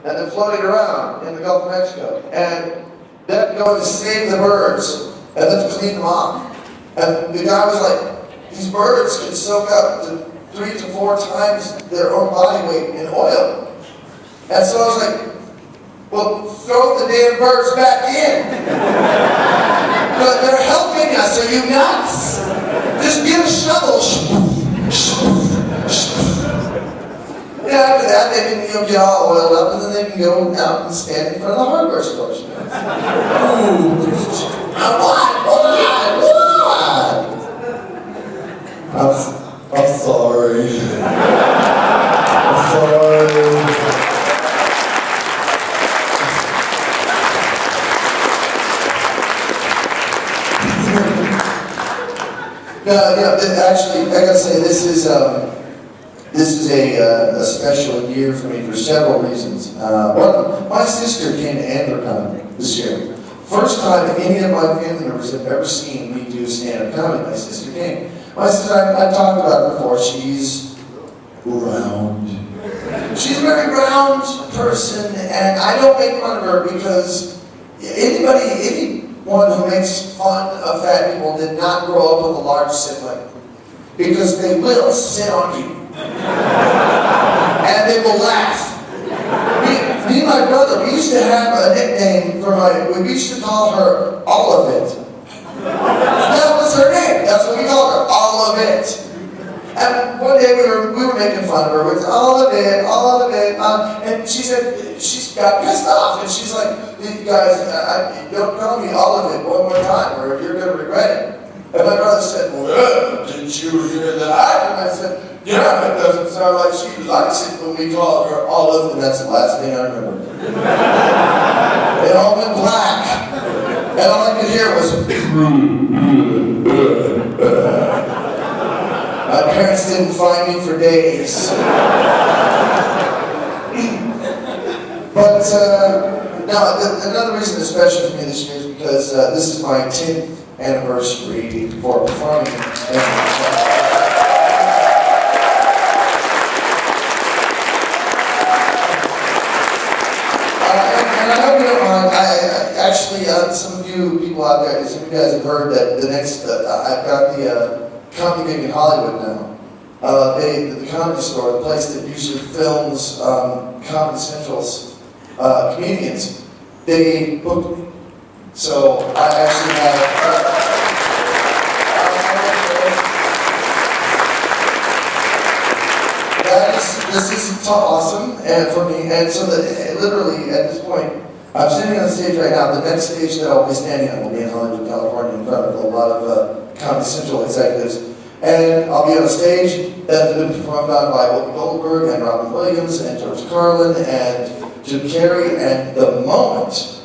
and they're floating around in the Gulf of Mexico, and they're going to save the birds and then clean them off. And the guy was like, these birds can soak up to 3 to 4 times their own body weight in oil. And so I was like, well, throw the damn birds back in. But they're helping us, are you nuts? Just get a shovel. After that, they can get all oiled up, and then they can go out and stand in front of the hardware stores. What? I'm sorry. I'm sorry. Actually, I gotta say, this is a special year for me for several reasons. My sister came to Anthrocon this year. First time any of my family members have ever seen me do stand-up comedy. My sister came. My sister, I've talked about her before, she's round. She's a very round person, and I don't make fun of her because anyone who makes fun of fat people did not grow up with a large sibling. Because they will sit on you. And they will laugh. Me and my brother, we used to have a nickname we used to call her All of It. That was her name. That's what we called her, All of It. And one day we were making fun of her with all of it, and she said, she got pissed off, and she's like, you guys, don't call me all of it one more time, or you're going to regret it. And my brother said, well, didn't you hear that? And I said, yeah, it doesn't sound like she likes it when we call her all of it, and that's the last thing I remember. It all went black, and all I could hear was, my parents didn't find me for days. But another reason it's special for me this year is because this is my 10th anniversary for performing. And I hope you don't mind. Actually, some of you people out there, some of you guys have heard that the next, I've got the comedy gig in Hollywood now. The Comedy Store, the place that usually films Comedy Central's comedians, they booked me. So I actually have. This is awesome, and for me, and so that literally at this point, I'm sitting on the stage right now. The next stage that I'll be standing on will be in Hollywood, California, in front of a lot of Comedy Central executives. And I'll be on a stage that's been performed on by Whoopi Goldberg and Robin Williams and George Carlin and Jim Carrey. And the moment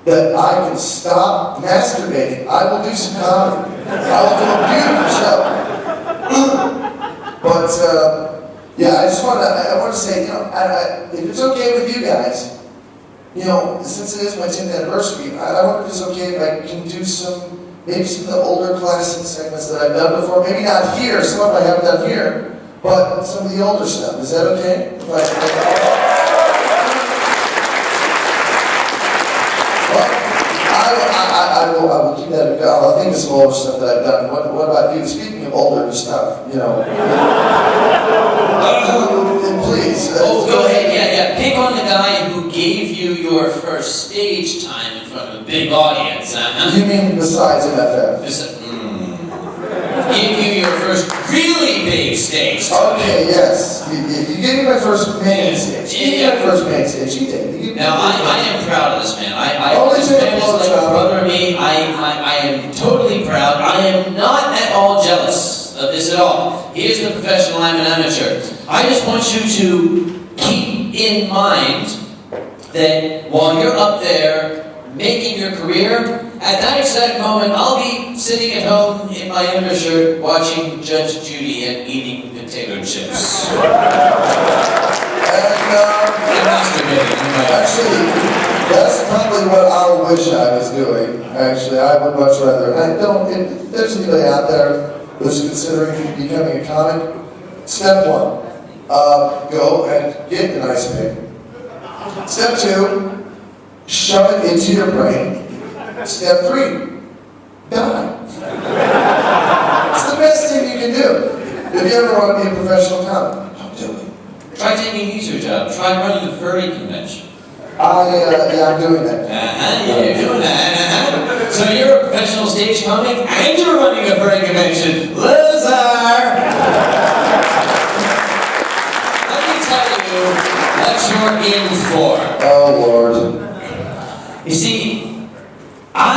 that I can stop masturbating, I will do some comedy. I will do a beautiful show. But yeah, I want to say, if it's okay with you guys, since it is my 10th anniversary, I wonder if it's okay if I can do maybe some of the older classic segments that I've done before. Maybe not here, some of them I haven't done here, but some of the older stuff. Is that okay? I will keep that. I'll think of some older stuff that I've done. What about you? Speaking of older stuff, please. Go ahead. Yeah. Pick on the guy who gave you your first stage time in front of a big audience. You mean besides MFF? Gave you your first really big stage time. Okay, yes. You gave me my first main stage. You gave me my first main stage. You did. Now, I am proud of this man. This man is like a brother to me. I am totally proud. I am not at all jealous of this at all. He is a professional, I'm an amateur. I just want you to keep in mind that while you're up there making your career, at that exact moment, I'll be sitting at home in my undershirt watching Judge Judy and eating potato chips. Actually, that's probably what I wish I was doing. Actually, I would much rather. If there's anybody out there who's considering becoming a comic, step 1, go and get an ice pick. Step 2, shove it into your brain. Step 3, die. It's the best thing you can do. If you ever want to be a professional comic, don't do it. Try taking an easier job. Try running the furry convention. I'm doing that. You're doing that. So you're a professional stage comic and you're running a furry convention. Loser! Let me tell you what you're in for. Oh, Lord. You see, I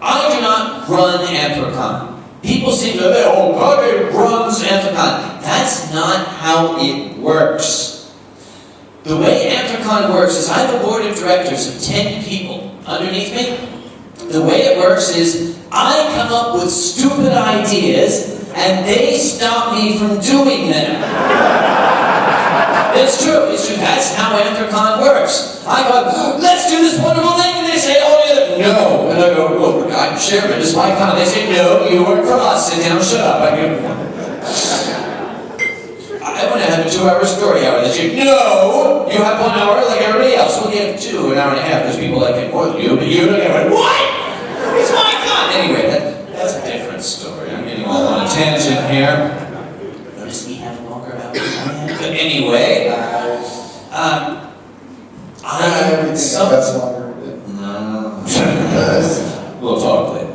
do not run Anthrocon. People seem to say, oh, Kage runs Anthrocon. That's not how it works. The way Anthrocon works is I have a board of directors of 10 people underneath me. The way it works is I come up with stupid ideas and they stop me from doing them. It's true, it's true. That's how Anthrocon works. I go, let's do this wonderful thing, and they say, oh, yeah, no. And I go, oh, I'm chairman, it's my con. They say, no, you work for us. Sit down, shut up. I go, I want to have a 2-hour story hour. They say, no, you have 1 hour like everybody else. Well, you have 2, an hour and a half, because people like it more than you, but you don't have it. What? It's my con. Anyway, that's a different story. I'm getting all on a tangent here. Notice we have longer about but anyway, That's longer. No. We'll talk later.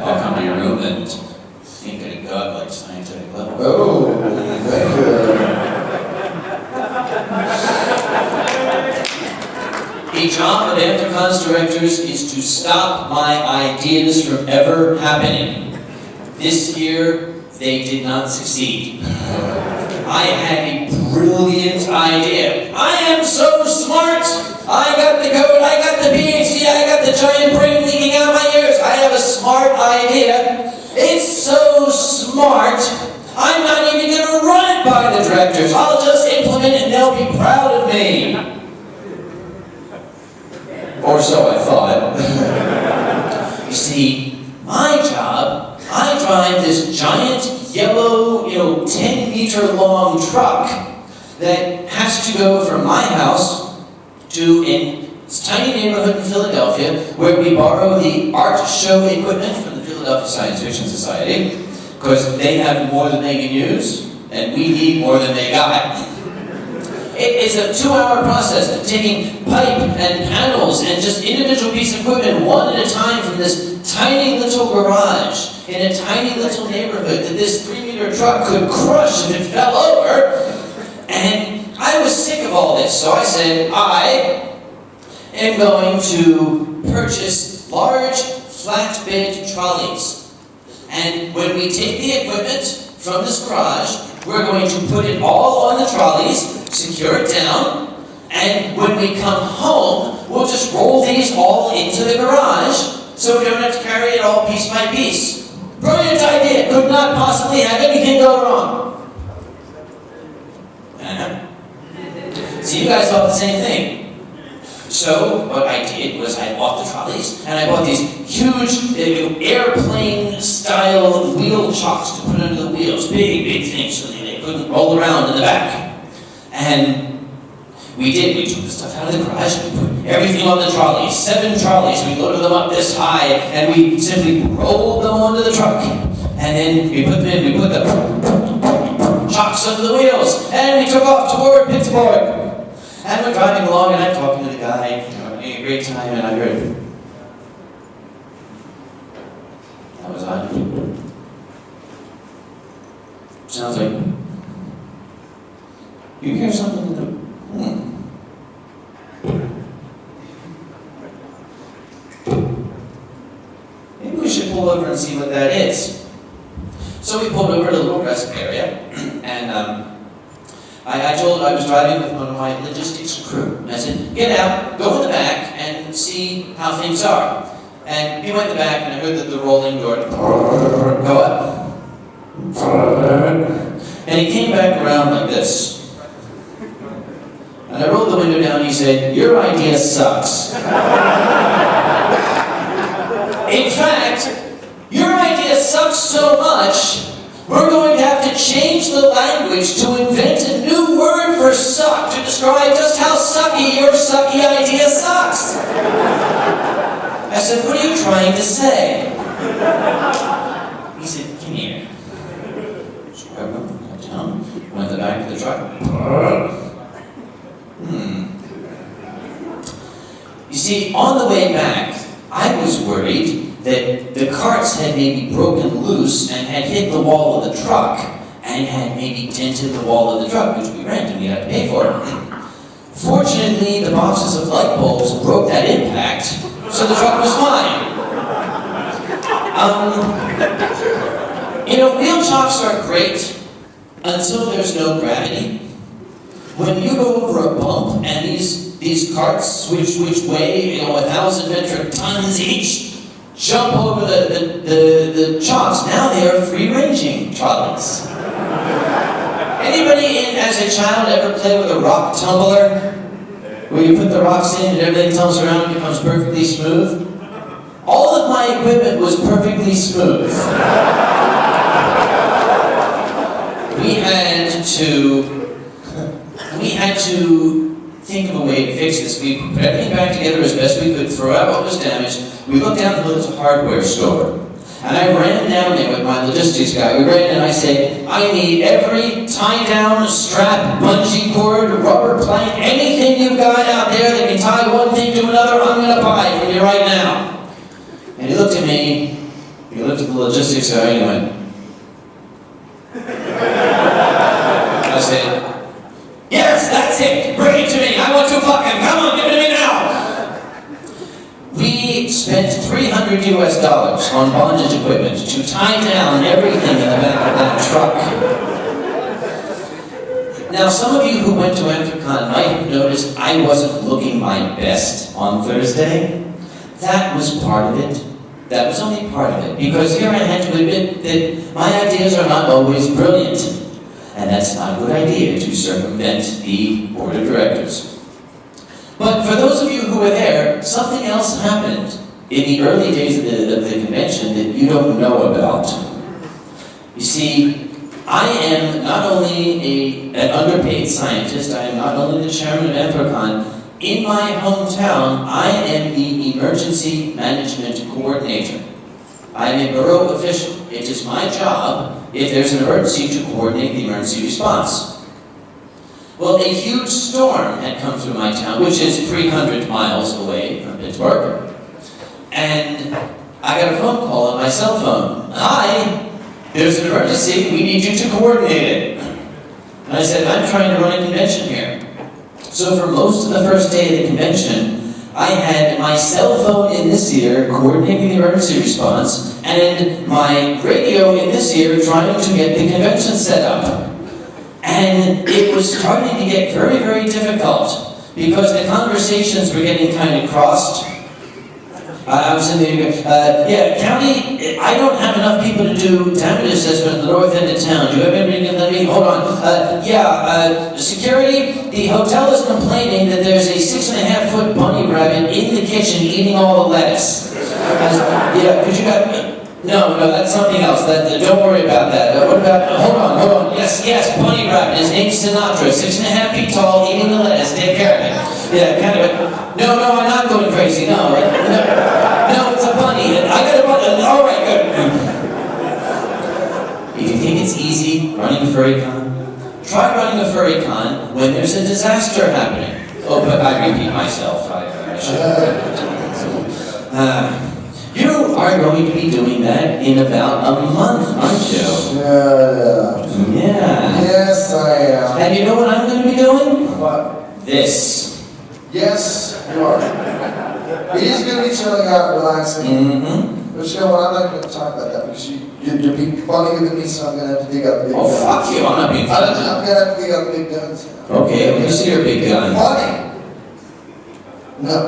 I'll come to your room and think at a god like scientific level. Oh, thank you. The job of Anthrocon's directors is to stop my ideas from ever happening. This year, they did not succeed. I had a brilliant idea. I am so smart! I got the code, I got the PhD, I got the giant brain leaking out my ears. I have a smart idea. It's so smart, I'm not even going to run it by the directors. I'll just implement it and they'll be proud of me. Or so I thought. You see, my job, I drive this giant yellow, 10-meter long truck that has to go from my house to a tiny neighborhood in Philadelphia where we borrow the art show equipment from the Philadelphia Science Fiction Society because they have more than they can use and we need more than they got. It is a 2-hour process of taking pipe and panels and just individual piece of equipment one at a time from this tiny little garage in a tiny little neighborhood that this 3-meter truck could crush if it fell over. And I was sick of all this, so I said, I am going to purchase large flatbed trolleys. And when we take the equipment from this garage, we're going to put it all on the trolleys, secure it down, and when we come home, we'll just roll these all into the garage so we don't have to carry it all piece by piece. Brilliant idea! Could not possibly have anything go wrong. So you guys thought the same thing. So what I did was I bought the trolleys, and I bought these huge airplane-style wheel chocks to put under the wheels. Big things so they couldn't roll around in the back. And we took the stuff out of the garage, we put everything on the trolleys, 7 trolleys, we loaded them up this high, and we simply rolled them onto the truck. And then we put the chocks under the wheels, and we took off toward Pittsburgh. And we're driving along, and I'm talking to the guy, having a great time, and I heard, that was odd. Sounds like, you hear something in the, Maybe we should pull over and see what that is. So we pulled over to a little rest area, and I was driving with one of my logistics crew, and I said, get out, go in the back, and see how things are. And he went in the back, and I heard that the rolling door go up. And he came back around like this. And I rolled the window down, and he said, your idea sucks. In fact, your idea sucks so much, we're going to have to change the language to invent a new word for suck to describe just how sucky your sucky idea sucks. I said, what are you trying to say? He said, come here. So I went down, went to the back of the truck. You see, on the way back, I was worried that the carts had maybe broken loose and had hit the wall of the truck and had maybe dented the wall of the truck, which we rent and we had to pay for it. Fortunately, the boxes of light bulbs broke that impact, so the truck was fine. Wheel chocks are great until there's no gravity. When you go over a bump and these carts, which weigh 1,000 metric tons each, jump over the chocks, now they are free-ranging trolleys. Anybody as a child, ever play with a rock tumbler? Where you put the rocks in and everything tumbles around and becomes perfectly smooth? All of my equipment was perfectly smooth. We had to think of a way to fix this. We put everything back together as best we could, throw out what was damaged. We looked down the village hardware store. And I ran down there with my logistics guy. We ran and I said, I need every tie-down, strap, bungee cord, rubber plank, anything you've got out there that can tie one thing to another, I'm going to buy from you right now. And he looked at me, he looked at the logistics guy and he went, I said, yes, that's it, bring it to me, I want to fuck him, come on, give it to me now. We spent $300 on bondage equipment to tie down everything in the back of that truck. Now, some of you who went to Anthrocon might have noticed I wasn't looking my best on Thursday. That was part of it. That was only part of it, because here I had to admit that my ideas are not always brilliant, and that's not a good idea to circumvent the board of directors. But for those of you who were there, something else happened in the early days of the convention that you don't know about. You see, I am not only an underpaid scientist, I am not only the chairman of Anthrocon. In my hometown, I am the emergency management coordinator. I am a borough official. It is my job, if there's an emergency, to coordinate the emergency response. Well, a huge storm had come through my town, which is 300 miles away from Pittsburgh. And I got a phone call on my cell phone. Hi, there's an emergency, we need you to coordinate it. And I said, I'm trying to run a convention here. So for most of the first day of the convention, I had my cell phone in this ear coordinating the emergency response, and my radio in this ear trying to get the convention set up. And it was starting to get very, very difficult because the conversations were getting kind of crossed. I was in the, county, I don't have enough people to do damage assessment in the north end of town. Do you have anybody to let me, hold on. Security, the hotel is complaining that there's a 6.5-foot bunny rabbit in the kitchen eating all the lettuce. Could you guys, no, that's something else. Don't worry about that. What about, hold on. Yes, bunny rabbit. His name's Sinatra, 6.5 feet tall, eating the lettuce. Take care of it. Yeah, kind of. No, I'm not going crazy. No, it's a bunny. I got a bunny. All right, good. If you think it's easy running a furry con, try running a furry con when there's a disaster happening. Oh, but I repeat myself. I should. You are going to be doing that in about a month, aren't you? Yeah. Yes, I am. And you know what I'm going to be doing? What? This. Yes, you are. It is going to be chilling out, relaxing. Mm-hmm. But you know what? I'm not going to talk about that because you're being funnier than me, so I'm going to have to dig up the big guns. Fuck you, I'm not being funny. I'm going to have to dig up the big guns. Okay, let me see your big gun. Funny? No.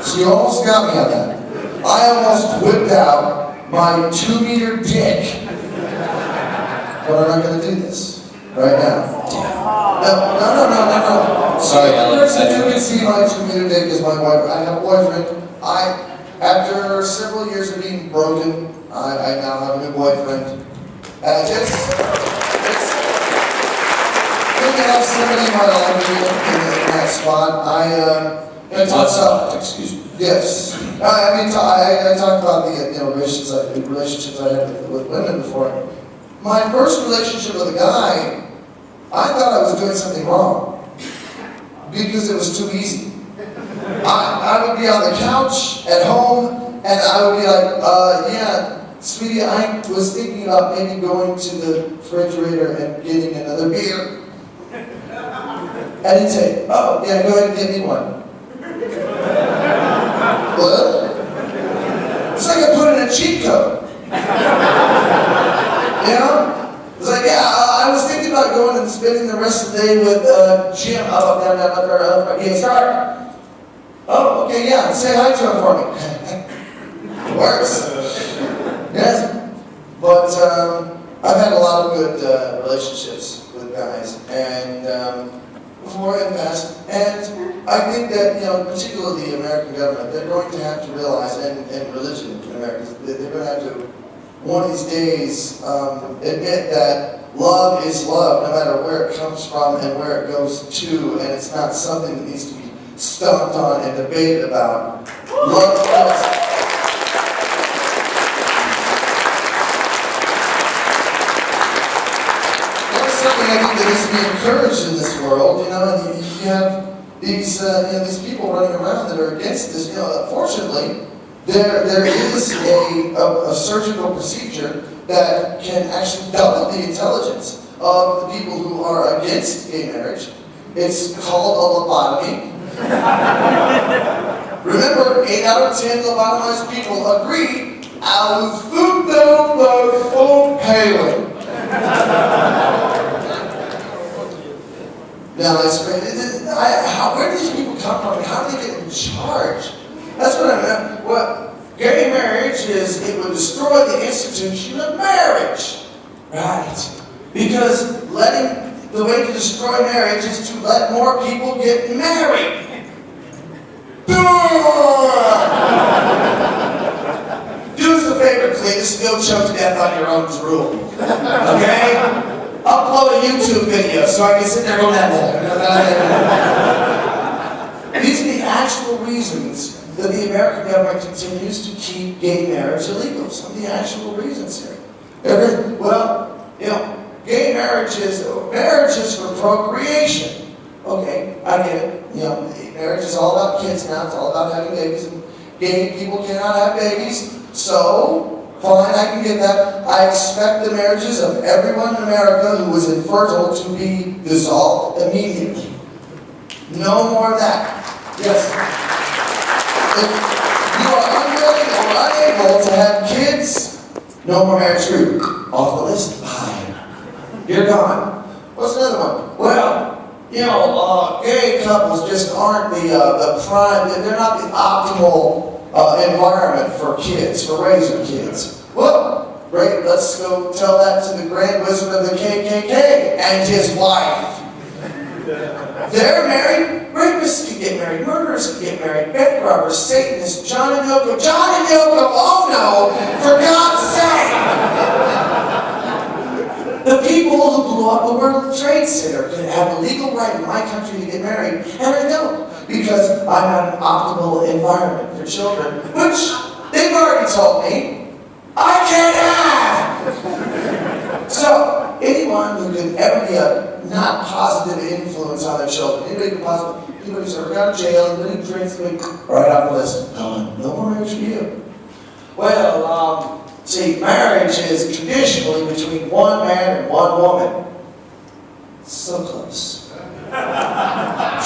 So you almost got me on that. I almost whipped out my 2-meter dick. But I'm not going to do this right now. No. Sorry, Alex. You can see my 2-meter dick is my boyfriend. I have a boyfriend. After several years of being broken, I now have a new boyfriend. It's good to have somebody in my life in that spot. Excuse me. Yes. I talked about the relationships I had with women before. My first relationship with a guy, I thought I was doing something wrong because it was too easy. I would be on the couch at home and I would be like, sweetie, I was thinking about maybe going to the refrigerator and getting another beer. And he'd say, oh, yeah, go ahead and get me one. What? It's like I put in a cheat code. You know? It's like, I was thinking about going and spending the rest of the day with Jim. Okay, start. Oh, okay, yeah, say hi to him for me. Works. Yes. But I've had a lot of good relationships with guys, and before and past, and I think that, particularly the American government, they're going to have to realize, and religion in America, they're going to have to, one of these days, admit that love is love, no matter where it comes from and where it goes to, and it's not something that needs to be stomped on and debated about. Love is. Something I think that needs to be encouraged in this world, and you have these people running around that are against this. Fortunately, there is a surgical procedure that can actually double the intelligence of the people who are against gay marriage. It's called a lobotomy. Remember, 8 out of 10 lobotomized people agree, Now, where do these people come from? How do they get in charge? That's what I meant. What gay marriage is, it would destroy the institution of marriage. Right. Because the way to destroy marriage is to let more people get married. Do us a favor, please. Go choke to death on your own drool. Okay? Upload a YouTube video so I can sit there going that way. These are the actual reasons that the American government continues to keep gay marriage illegal. Some of the actual reasons here. Gay marriage is for procreation. Okay, I get it. Marriage is all about kids now. It's all about having babies, and gay people cannot have babies. So, fine, I can get that. I expect the marriages of everyone in America who was infertile to be dissolved immediately. No more of that. Yes. If you are unwilling or unable to have kids, no more marriage group. Off the list. Bye. You're gone. What's another one? Well, gay couples just aren't the prime, they're not the optimal environment for kids, for raising kids. Well, great, let's go tell that to the Grand Wizard of the KKK and his wife. They're married, rapists can get married, murderers can get married, bank robbers, Satanists, John and Yoko, oh no, for God's sake! The people who blew up the World Trade Center can have a legal right in my country to get married, and I don't, because I'm not an optimal environment for children, which they've already told me I can't have! So, anyone who can ever be a not positive influence on their children, anybody who's ever gone to jail, anybody who drinks, right off the list, no more marriage for you. Well, see, marriage is traditionally between one man and one woman. So close.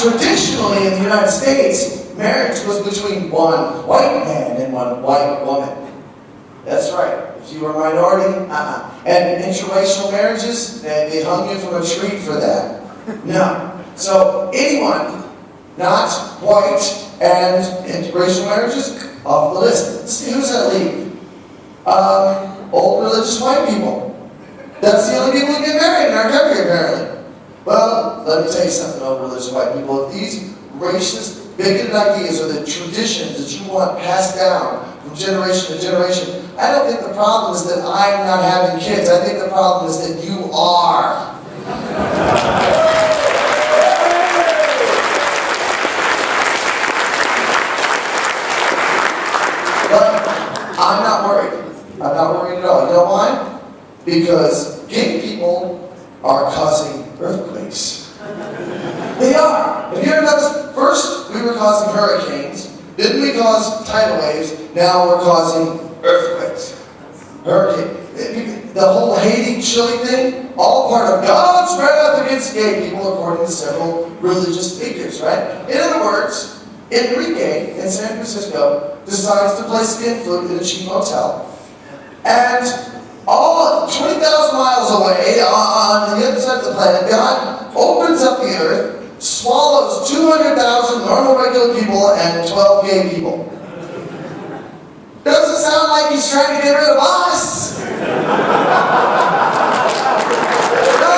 Traditionally in the United States, marriage was between one white man and one white woman. That's right. If you were a minority, And interracial marriages, they hung you from a tree for that. No. So anyone not white and interracial marriages, off the list. Let's see, who's that leave? Old religious white people. That's the only people who get married in our country, apparently. Well, let me tell you something, old religious white people. If these racist, bigoted ideas are the traditions that you want passed down from generation to generation, I don't think the problem is that I'm not having kids. I think the problem is that you are. But I'm not worried. I'm not worried at all. You know why? Because gay people are causing earthquakes. They are. Have you heard about this? First, we were causing hurricanes. Then we caused tidal waves. Now we're causing earthquakes. The whole hating, chilly thing, all part of God's wrath against gay people, according to several religious figures, right? In other words, Enrique in San Francisco decides to play skin flute in a cheap hotel. And all 20,000 miles away, on the other side of the planet, God opens up the earth, swallows 200,000 normal regular people and 12 gay people. Doesn't sound like he's trying to get rid of us. No.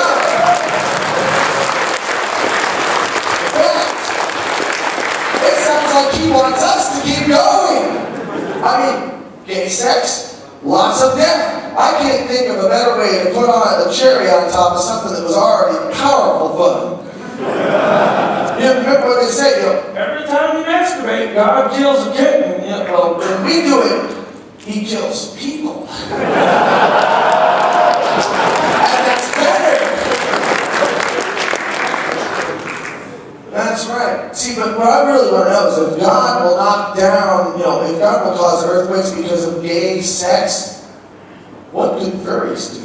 better way to put on a cherry on top of something that was already powerful fun. You remember what they say, Every time you masturbate, God kills a kitten. Yeah, well, when we do it, he kills people. And that's better. That's right. See, but what I really want to know is if God will knock down, if God will cause earthquakes because of gay sex, what do furries do?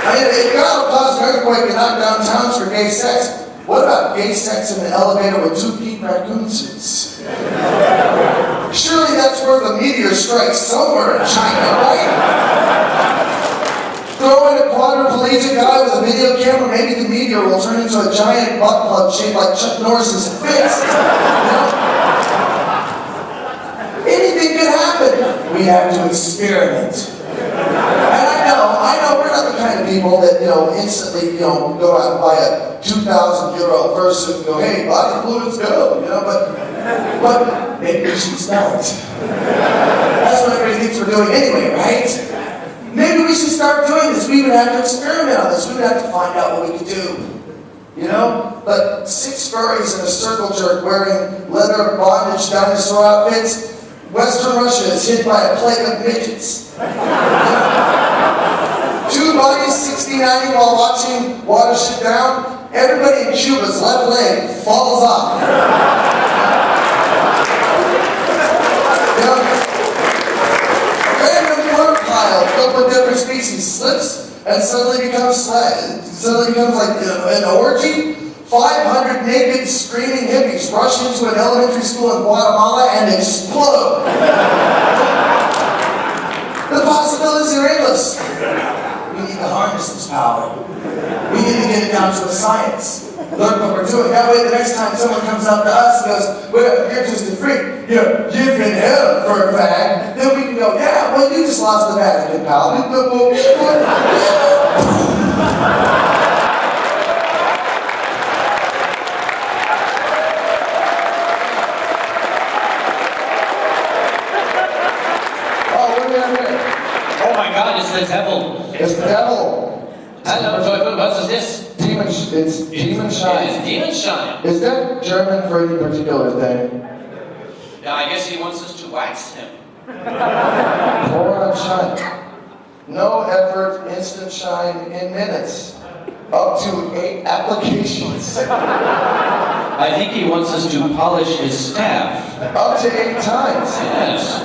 I mean, if God will cause an earthquake and knock down towns for gay sex, what about gay sex in an elevator with 2 pink raccoon suits? Surely that's where the meteor strikes, somewhere in China, right? Throw in a quadriplegic guy with a video camera, maybe the meteor will turn into a giant butt plug shaped like Chuck Norris's fist. Anything could happen. We have to experiment. And I know we're not the kind of people that, instantly, go out and buy a 2,000-euro fursuit and go, hey, body fluids go, but maybe we should smell it. That's what everybody thinks we're doing anyway, right? Maybe we should start doing this. We would have to experiment on this. We would have to find out what we could do. But 6 furries in a circle jerk wearing leather bondage dinosaur outfits, Western Russia is hit by a plague of midgets. 2 bodies 60-90 while watching water shit down. Everybody in Cuba's left leg falls off. Random worm pile filled with different species slips and suddenly becomes like an orgy. 500 naked, screaming hippies rush into an elementary school in Guatemala and explode. The possibilities are endless. We need to harness this power. We need to get it down to a science. Learn what we're doing. That way, the next time someone comes up to us and goes, well, you're just a freak. You've been held for a fag. Then we can go, yeah, well, you just lost the Vatican, pal. Oh my God, it's the devil. It's the devil. Hello, what's this? It's demon shine. It's demon shine. Is that German for any particular thing? Yeah, I guess he wants us to wax him. Pour on shine. No effort, instant shine in minutes. Up to 8 applications. I think he wants us to polish his staff. Up to 8 times. Yes.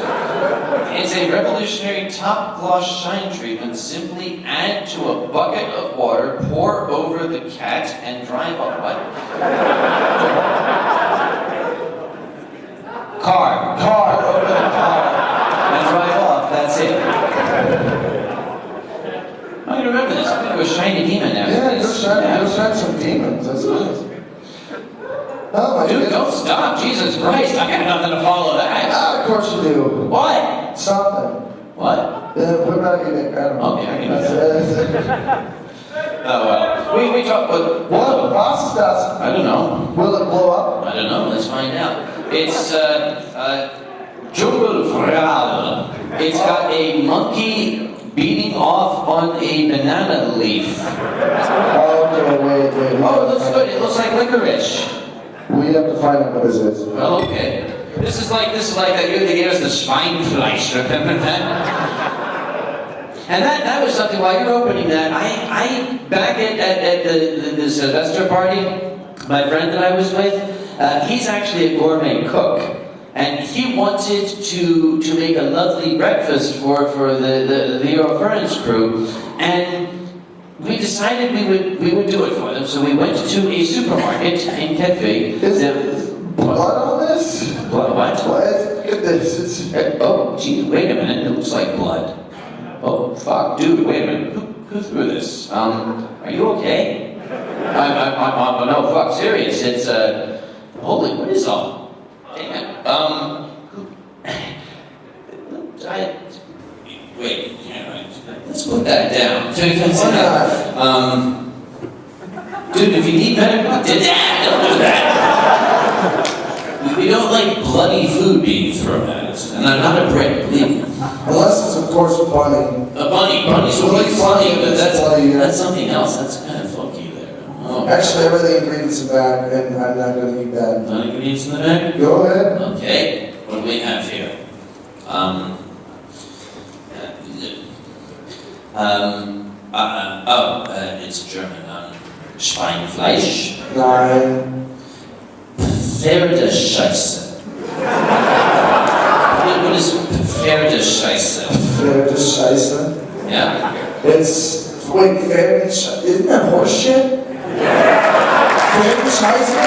It's a revolutionary top gloss shine treatment. Simply add to a bucket of water, pour over the cat, and drive off. What? Car over the car, and drive off. That's it. I remember this. I think it was Shiny Demon now. Yeah, you'll shine some demons. That's nice. Oh my Dude, goodness. don't stop. Jesus Christ. I got nothing to follow that. Of course you do. What? Something. What? Put it back in there. I don't know. Okay, I can do that. Oh, well. We talked about... What? The process does. I don't know. Will it blow up? I don't know. Let's find out. It's, Jungle Fral. It's got a monkey beating off on a banana leaf. Okay, wait. Oh, it looks good. It looks like licorice. We have to find out what this is. Well, okay. This is like that you gave us the Schweinfleisch, remember that? And that was something, while you're opening that, I back at the Sylvester party, my friend that I was with, he's actually a gourmet cook. And he wanted to make a lovely breakfast for the Eurofurence crew. And we decided we would do it for them. So we went to a supermarket in Kage. Is blood on this? What? Look at this. Oh, geez, wait a minute. It looks like blood. Oh, fuck, dude, wait a minute. Who threw this? Are you okay? I'm no, fuck, serious. It's, holy, what is all? Damn it. Wait, let's put that down. Dude, if you need medical, don't do that. We don't like bloody food being thrown at us. And I'm not a Brit, believe me. Unless it's, of course, bunny. A bunny. Bunnies will be funny, but Bloody, that's something else. That's kind of funky there. Oh. Actually, I read the ingredients in back, and I'm not going to eat that. No ingredients in the bag? Go ahead. Okay. What do we have here? It's German. Schweinfleisch. Nein. Pferdescheiße. What is Pferdescheiße? Pferdescheiße. Yeah? It's, wait, Pferdescheiße, isn't that horse shit? Pferdescheiße?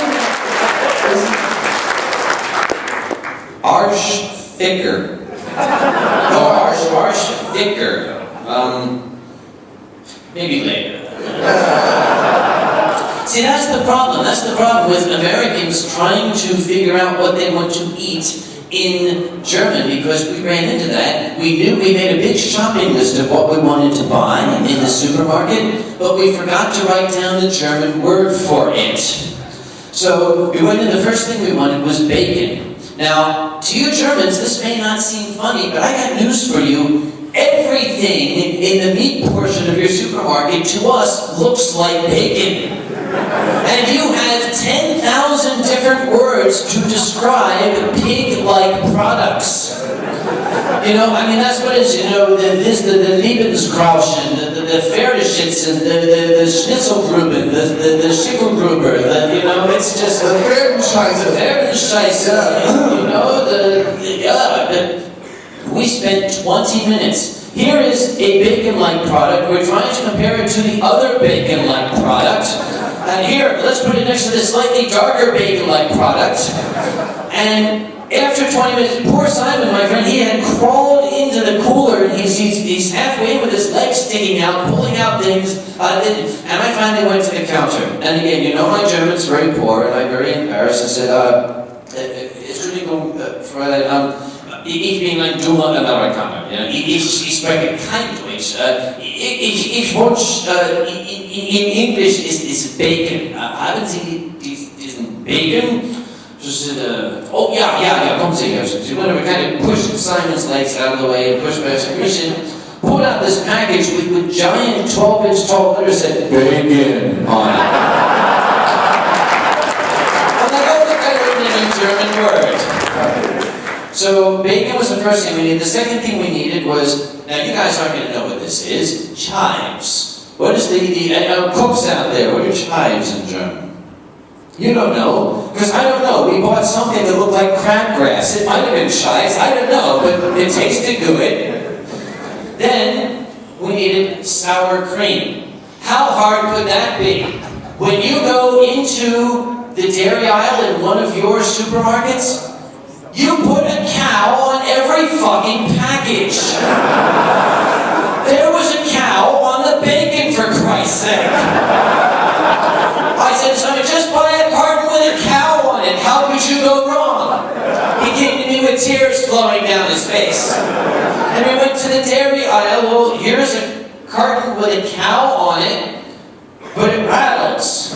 Arschficker. Oh, Arschficker. Maybe later. See, that's the problem. That's the problem with Americans trying to figure out what they want to eat in German, because we ran into that. We made a big shopping list of what we wanted to buy in the supermarket, but we forgot to write down the German word for it. So we went in, the first thing we wanted was bacon. Now, to you Germans, this may not seem funny, but I got news for you. Everything in the meat portion of your supermarket to us looks like bacon. And you have 10,000 different words to describe pig-like products. You know, I mean, that's what it is, you know, the Lebenskrauschen, the Pferdeschützen, the Schnitzelgruben, the Schickelgruber, you know, it's just... The Pferdescheiße. Pferdescheiße, you know, we spent 20 minutes. Here is a bacon-like product. We're trying to compare it to the other bacon-like product. And here, let's put it next to the slightly darker bacon-like product. And after 20 minutes, poor Simon, my friend, he had crawled into the cooler, and he's halfway with his legs sticking out, pulling out things. And I finally went to the counter. And again, you know my German's very poor, and I'm very embarrassed. I said, Entschuldigung, Fräulein, ich bin ein dummer Amerikaner. Ja? Ich spreche kein Deutsch. Ich wünsche, in English is bacon. Haben Sie diesen Bacon? She said, oh yeah, kommen Sie here. She went over, kind of pushed Simon's legs out of the way and pushed back. She pulled out this package with giant 12-inch tall letters that said bacon on it. I'm like, oh, look, I learned a new German word. So bacon was the first thing we needed. The second thing we needed was, now you guys aren't going to know what this is, chives. What is the cooks out there, what are chives in German? You don't know, because I don't know. We bought something that looked like crabgrass. It might have been chives, I don't know, but it tasted good. Then we needed sour cream. How hard could that be? When you go into the dairy aisle in one of your supermarkets, you put a cow on every fucking package. There was a cow on the bacon, for Christ's sake. I said, "Son, just buy a carton with a cow on it. How could you go wrong?" He came to me with tears flowing down his face. And we went to the dairy aisle. Well, here's a carton with a cow on it, but it rattles.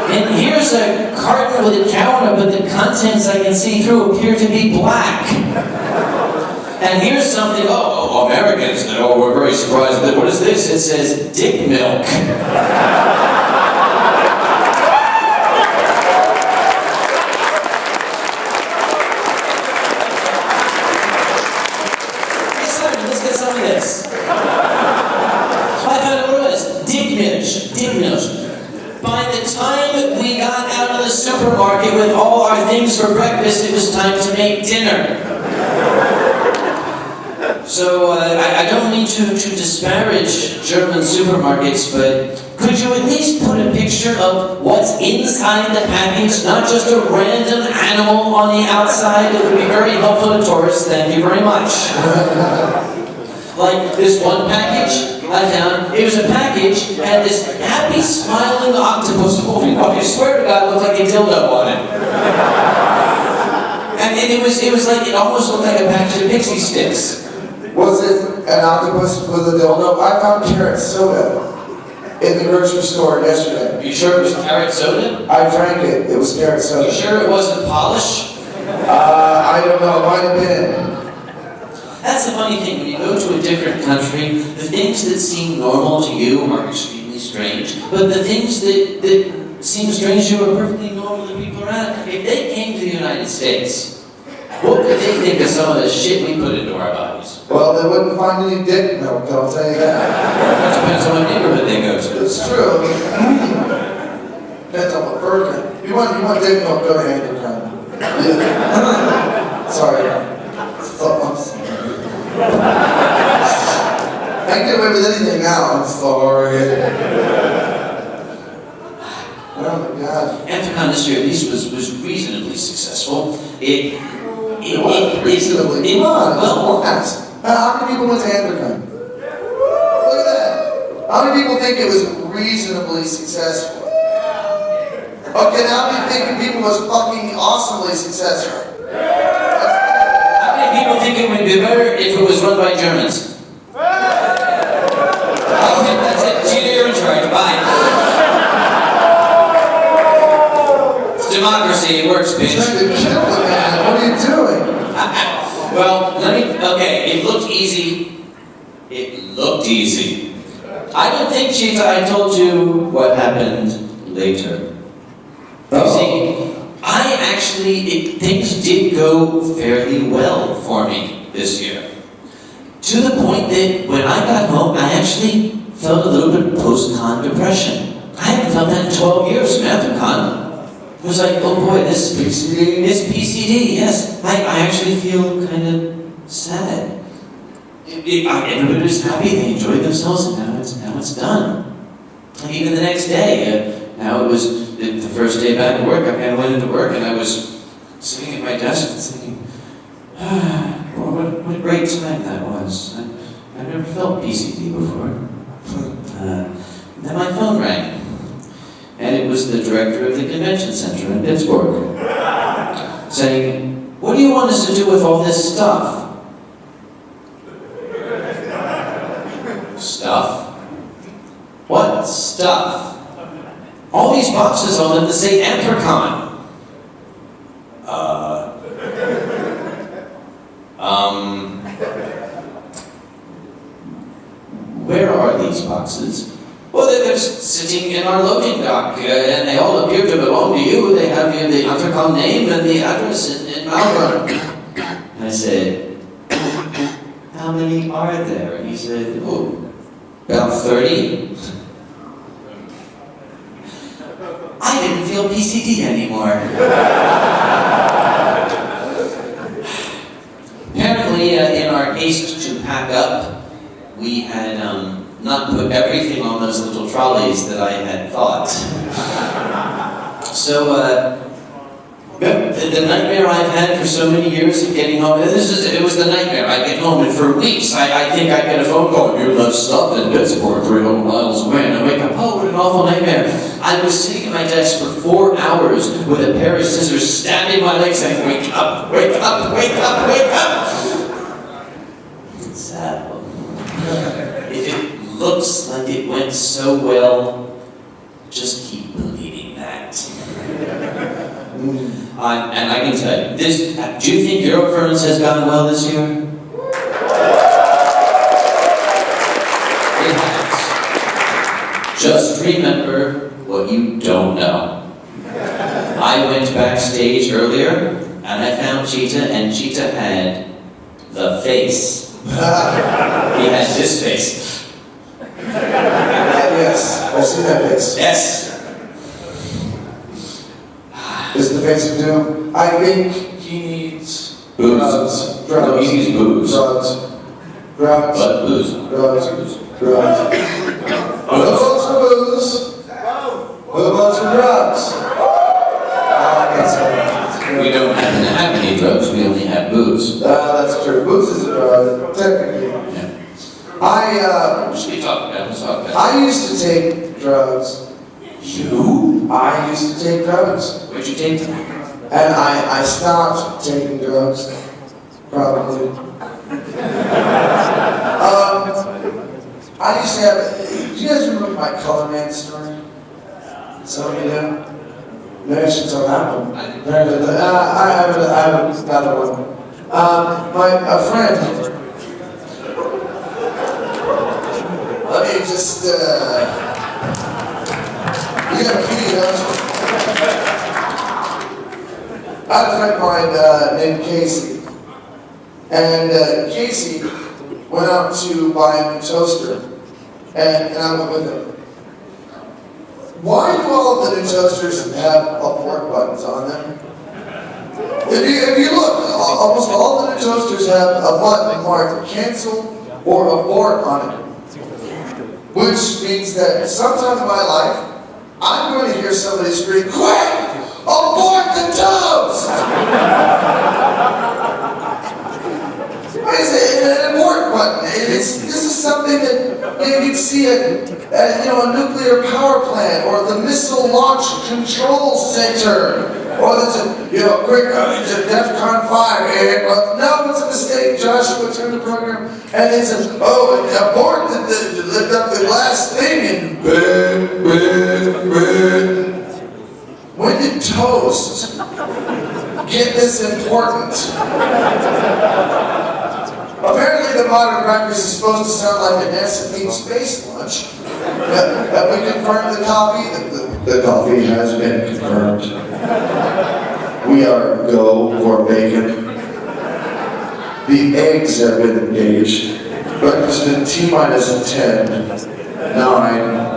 And here's a carton with a cow on it, but the contents I can see through appear to be black. And here's something, Americans, we're very surprised. What is this? It says dick milk. Hey Simon, let's get some of this. So I found out what it was. Dick milk. By the time we got out of the supermarket with all our things for breakfast, it was time to make dinner. So I don't mean to disparage German supermarkets, but could you at least put a picture of what's inside the package, not just a random animal on the outside? It would be very helpful to tourists. Thank you very much. Like this one package I found, it was a package that had this happy, smiling octopus holding up. I swear to God, it looked like a dildo on it. And it was like, it almost looked like a package of pixie sticks. Was it an octopus with a dildo? I found carrot soda in the grocery store yesterday. Are you sure it was carrot soda? I drank it. It was carrot Are soda. you sure it wasn't polish? I don't know. It might have been. That's the funny thing, when you go to a different country, the things that seem normal to you are extremely strange, but the things that seem strange to you are perfectly normal to people around. If they came to the United States, what would they think of some of the shit we put into our bodies? Well, they wouldn't find any dick milk, I'll tell you that. It depends on what neighborhood they go to. It's true. Depends on what version. You want dick milk, go to Andrew County. Sorry. I'm sorry. I can get away with anything now, I'm sorry. Oh my God. Anthropon this year at least was reasonably successful. It Reasonably. Come on, well, relax. How many people went to Anthropon? Look at that. How many people think it was reasonably successful? Okay, now how many people was fucking awesomely successful? how many people think it would be better if it was run by Germans? Okay, that's it. Gina, you're in charge. Bye. It's democracy. It works, You're bitch. trying to kill the man. What are you doing? Well, okay, it looked easy. It looked easy. I don't think, Cheetah, I told you what happened later. You see, things did go fairly well for me this year. To the point that when I got home, I actually felt a little bit of post-con depression. I haven't felt that in 12 years from Anthropon. It was like, oh boy, this PCD? It's PCD, yes. I actually feel kind of sad. Everybody was happy, they enjoyed themselves, and now it's done. And even the next day, now it was the first day back at work, I kind of went into work and I was sitting at my desk and thinking, what a great time that was. I've never felt PCD before. Then my phone rang. And it was the director of the convention center in Pittsburgh, saying, what do you want us to do with all this stuff? Stuff? What stuff? All these boxes on them that say Anthropon. Where are these boxes? Well, they're sitting in our loading dock, and they all appear to belong to you. They have the Anthropon name and the address in Malvern. I said, how many are there? And he said, oh, about 30. I didn't feel PCD anymore. Apparently, in our haste to pack up, we had not put everything on those little trolleys that I had thought. So, the nightmare I've had for so many years of getting home, it was the nightmare. I'd get home and for weeks, I think I'd get a phone call, you left stuff in Pittsburgh 300 miles away, and I wake up, oh, what an awful nightmare. I was sitting at my desk for 4 hours with a pair of scissors stabbing my legs saying, wake up, wake up, wake up, wake up. It's sad. If it looks like it went so well, just keep believing that. And I can tell you, do you think Eurofurnace has gone well this year? It has. Just remember what you don't know. I went backstage earlier, and I found Cheetah, and Cheetah had the face. He had this face. Yes, I've seen that face. Yes. This is the face of doom. I think he needs Booze. drugs. No, he needs booze. Drugs. Drugs. But booze. Drugs. Drugs. With a bunch of booze. With a bunch of drugs. We don't happen to have any drugs, we only have booze. That's true. Booze is a drug, technically. Yeah. I Should we talk about it? Let's talk about it. I used to take drugs. You? I used to take drugs. Where'd you take them? And I stopped taking drugs. Probably. I used to have. Do you guys remember my Color Man story? Some of you do? Maybe I should tell that one. Apparently, I haven't got that one. A friend. Let me just, you got a key, don't you? I had a friend of mine named Casey. And Casey went out to buy a new toaster. And I went with him. Why do all of the new toasters have abort buttons on them? If you look, almost all the new toasters have a button marked cancel or abort on it. Which means that sometime in my life, I'm going to hear somebody scream, "Quick! Abort the toast!" It's an abort button. This is something that you'd see at a nuclear power plant or the missile launch control center, or there's a quick DEFCON 5. No, it's a mistake. Joshua turned the program, and it says, abort lift up the glass thing and when did toast get this important? Apparently the modern breakfast is supposed to sound like an NASA space lunch. Have we confirmed the coffee? The coffee has been confirmed. We are go for bacon. The eggs have been engaged. Breakfast in T-minus 10, 9.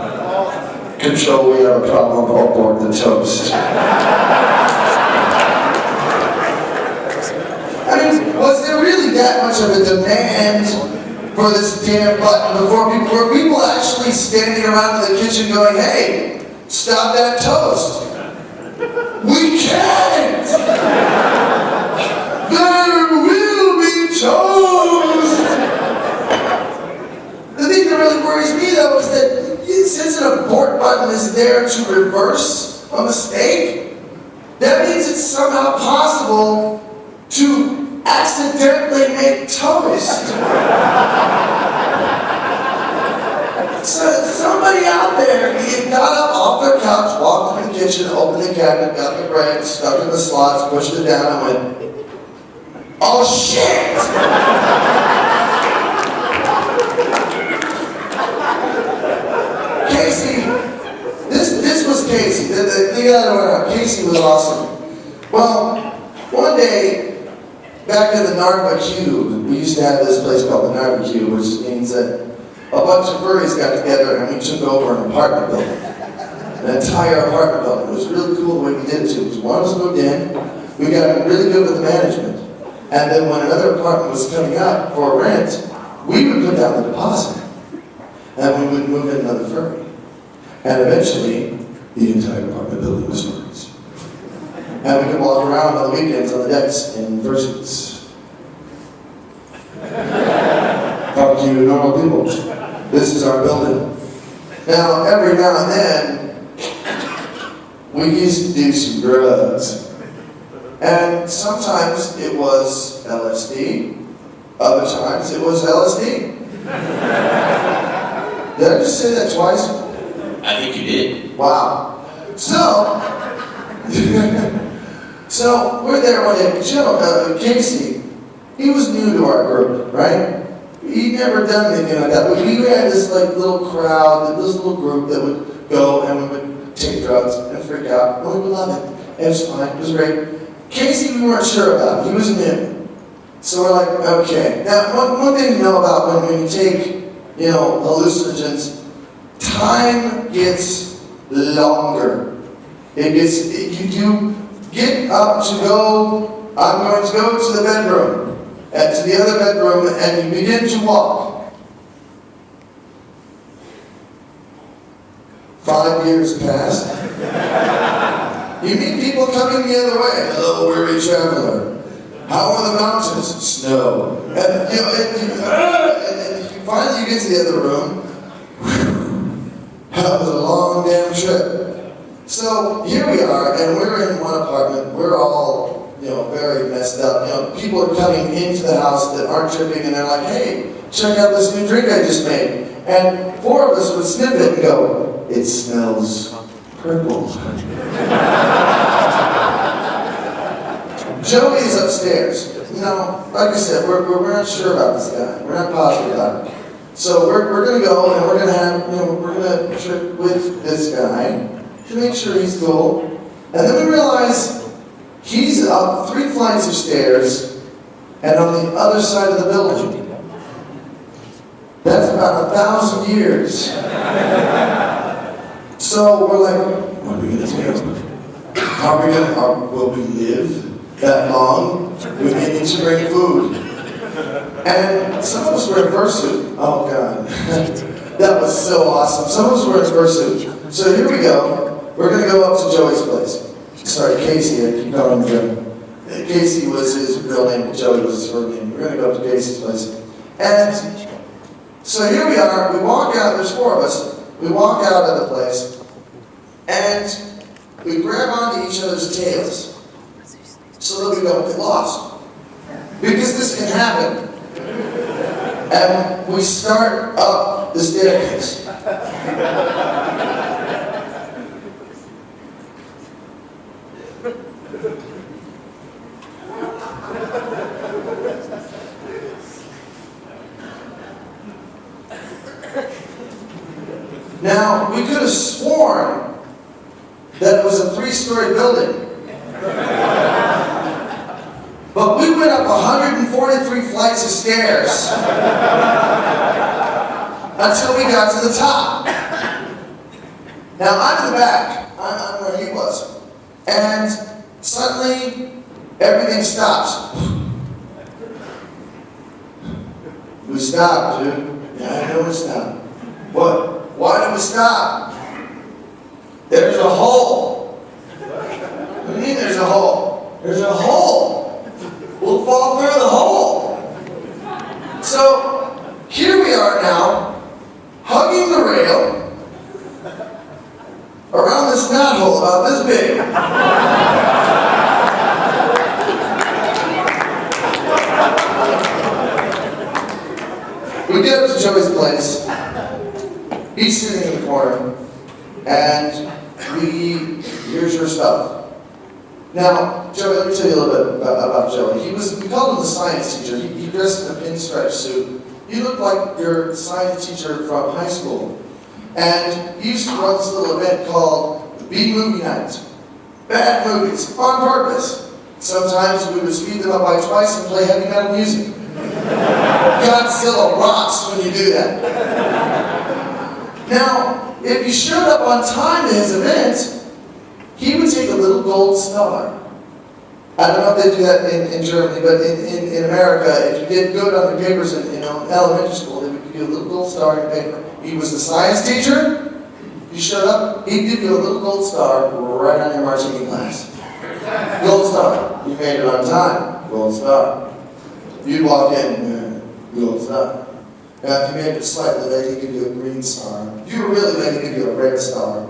Control, we have a problem aboard the toast. I mean, was there really that much of a demand for this damn button before people, were people actually standing around in the kitchen going, "Hey, stop that toast"? We can't! There will be toast! The thing that really worries me though is that since an abort button is there to reverse a mistake, that means it's somehow possible to accidentally make toast. So somebody out there, he got up off their couch, walked in the kitchen, opened the cabinet, got the bread, stuck in the slots, pushed it down, and went, "Oh shit!" Casey, this was Casey. The other one, Casey was awesome. Well, one day, back in the Narva Cube, we used to have this place called the Narva Cube, which means that a bunch of furries got together and we took over an apartment building. An entire apartment building. It was really cool the way we did it too, because one of us moved in, we got really good with the management, and then when another apartment was coming up for rent, we would put down the deposit, and we would move in another furry. And eventually, the entire apartment building was furries. And we could walk around on the weekends on the decks in fursuits. Fuck you, normal people. This is our building. Now, every now and then, we used to do some drugs. And sometimes it was LSD. Other times it was LSD. Did I just say that twice? I think you did. Wow. So, so we're there one day. Casey, he was new to our group, right? He'd never done anything like that. But we had this little crowd, this little group that would go and we would take drugs and freak out. And we would love it. It was fine. It was great. Casey, we weren't sure about. He was new. So we're like, okay. Now, one thing to know about when you take, hallucinogens, time gets longer. You get up to go, I'm going to go to the bedroom, and to the other bedroom, and you begin to walk. 5 years passed. You meet people coming the other way. Hello, weary traveler. How are the mountains? Snow. And finally you get to the other room. That was a long damn trip. So here we are, and we're in one apartment. We're all, very messed up. People are coming into the house that aren't tripping, and they're like, "Hey, check out this new drink I just made." And 4 of us would sniff it and go, "It smells crippled. Joey is upstairs. Now, like I said, we're not sure about this guy. We're not positive about it. So we're gonna go and we're gonna have, we're gonna trip with this guy to make sure he's cool. And then we realize he's up 3 flights of stairs and on the other side of the building. That's about 1,000 years. So we're like, what are we gonna do? Will we live that long? We may need to bring food. And some of us were in fursuit. Oh God. That was so awesome. Some of us were in fursuit. So here we go. We're gonna go up to Joey's place. Sorry, Casey, I keep calling him Joey. Casey was his real name, Joey was his first name. We're gonna go up to Casey's place. And so here we are, we walk out, there's 4 of us. We walk out of the place, and we grab onto each other's tails so that we don't get lost. Because this can happen. And we start up the staircase. Now, we could have sworn that it was a 3-story building. But we went up 143 flights of stairs until we got to the top. Now, I'm in the back. I'm where he was. And suddenly, everything stops. We stopped, dude. Yeah, I know we stopped. What? Why did we stop? There's a hole. What do you mean there's a hole? There's a hole. We'll fall through the hole. So here we are now, hugging the rail around this knot hole about this big. We get up to Joey's place. He's sitting in the corner, and here's your stuff. Now, Joey, let me tell you a little bit about Joey. We called him the science teacher. He dressed in a pinstripe suit. He looked like your science teacher from high school. And he used to run this little event called B-Movie Night. Bad movies, on purpose. Sometimes we would speed them up by twice and play heavy metal music. Godzilla rocks when you do that. Now, if you showed up on time to his event, he would take a little gold star. I don't know if they do that in Germany, but in America, if you did good on your papers in elementary school, they would give you a little gold star in your paper. He was the science teacher. You showed up, he'd give you a little gold star right on your martini glass. Gold star. You made it on time. Gold star. You'd walk in, gold star. Now, if you made it slightly late, he'd give you a green star. If you were really late, he'd give you a red star.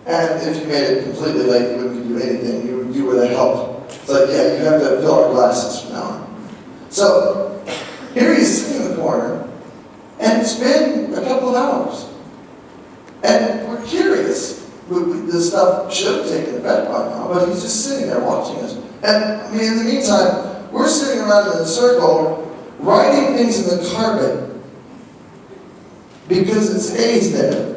And if you made it completely late, he wouldn't give you anything. You were the help. It's like, yeah, you have to fill our glasses from now on. So, here he's sitting in the corner, and it's been a couple of hours. And we're curious. The stuff should have taken effect by now, but he's just sitting there watching us. And, I mean, in the meantime, we're sitting around in a circle, writing things in the carpet, because it stays there.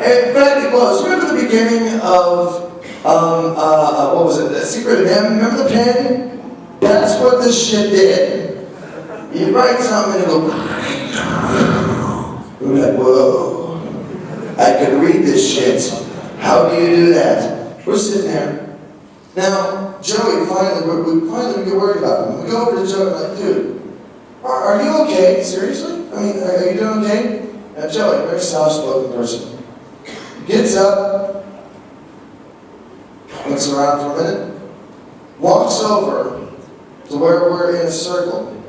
In fact, it was. Remember the beginning of, what was it, Secret of M? Remember the pen? That's what this shit did. You write something and it'll go, we're like, whoa, I can read this shit. How do you do that? We're sitting there. Now, Joey, we finally get worried about him. We go over to Joey and like, dude, are you okay? Seriously? I mean, are you doing okay? Now, Joey, very soft-spoken person. Gets up, looks around for a minute, walks over to where we're in a circle,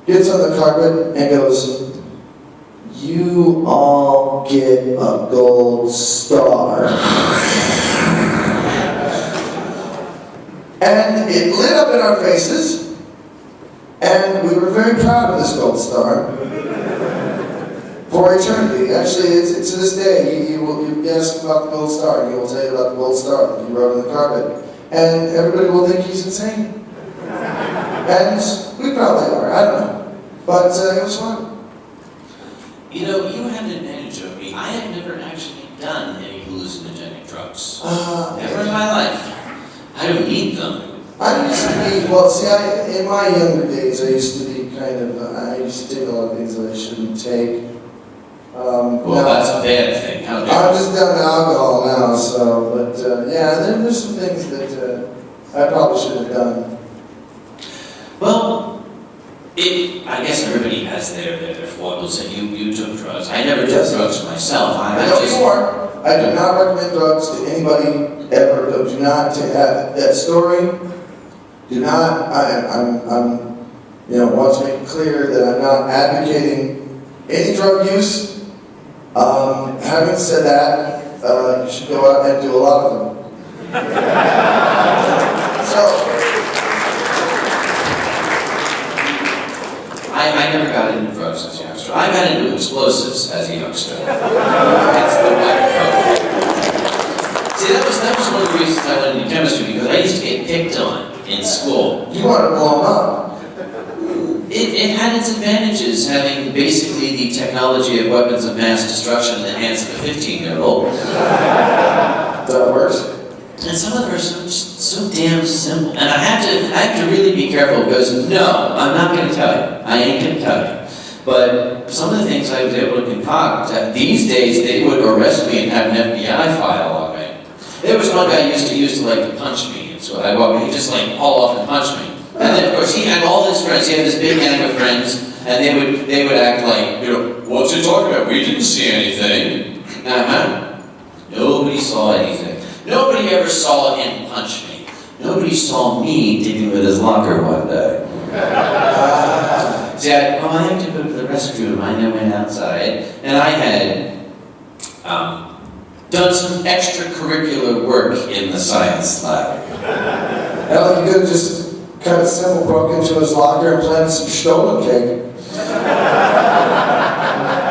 gets on the carpet and goes, you all get a gold star. And it lit up in our faces, and we were very proud of this gold star. For eternity. Actually, it's to this day. You ask him about the gold star, and he will tell you about the gold star that he wrote on the carpet. And everybody will think he's insane. And we probably are, I don't know. But it was fun. You know, you have an advantage over me. I have never actually done any hallucinogenic drugs. Never in my life. I don't need them. I used to be, well, see, in my younger days, I used to be kind of, I used to take a lot of things that I shouldn't take. Well, now, that's a bad thing. How dare I'm just down to alcohol now, so, but yeah, there's some things that I probably should have done. Well, I guess everybody has their foibles, and you took drugs. I never took drugs myself. I know you are. I do not recommend drugs to anybody ever. Do not take that story. Do not. I'm want to make it clear that I'm not advocating any drug use. Having said that, you should go out and do a lot of them. So. I never got into drugs as a youngster. I got into explosives as a youngster. That's the way. See, that was one of the reasons I went into chemistry, because I used to get picked on in school. You wanted to blow them up. It had its advantages, having basically the technology of weapons of mass destruction in the hands of a 15-year-old. That works. And some of them are so damn simple. And I have to really be careful, because no, I'm not going to tell you. I ain't going to tell you. But some of the things I was able to concoct, these days they would arrest me and have an FBI file on me. There was one guy who used to like to punch me, and so I walked in, he'd just like haul off and punch me. And then of course he had all his friends, he had this big gang of friends, and they would act like, what's he talking about? We didn't see anything. Nobody saw anything. Nobody ever saw him punch me. Nobody saw me digging with his locker one day. See, I had to go to the restroom. I went outside, and I had done some extracurricular work in the science lab. Hell, you could have just kind of simple broke into his locker and planted some stolen cake.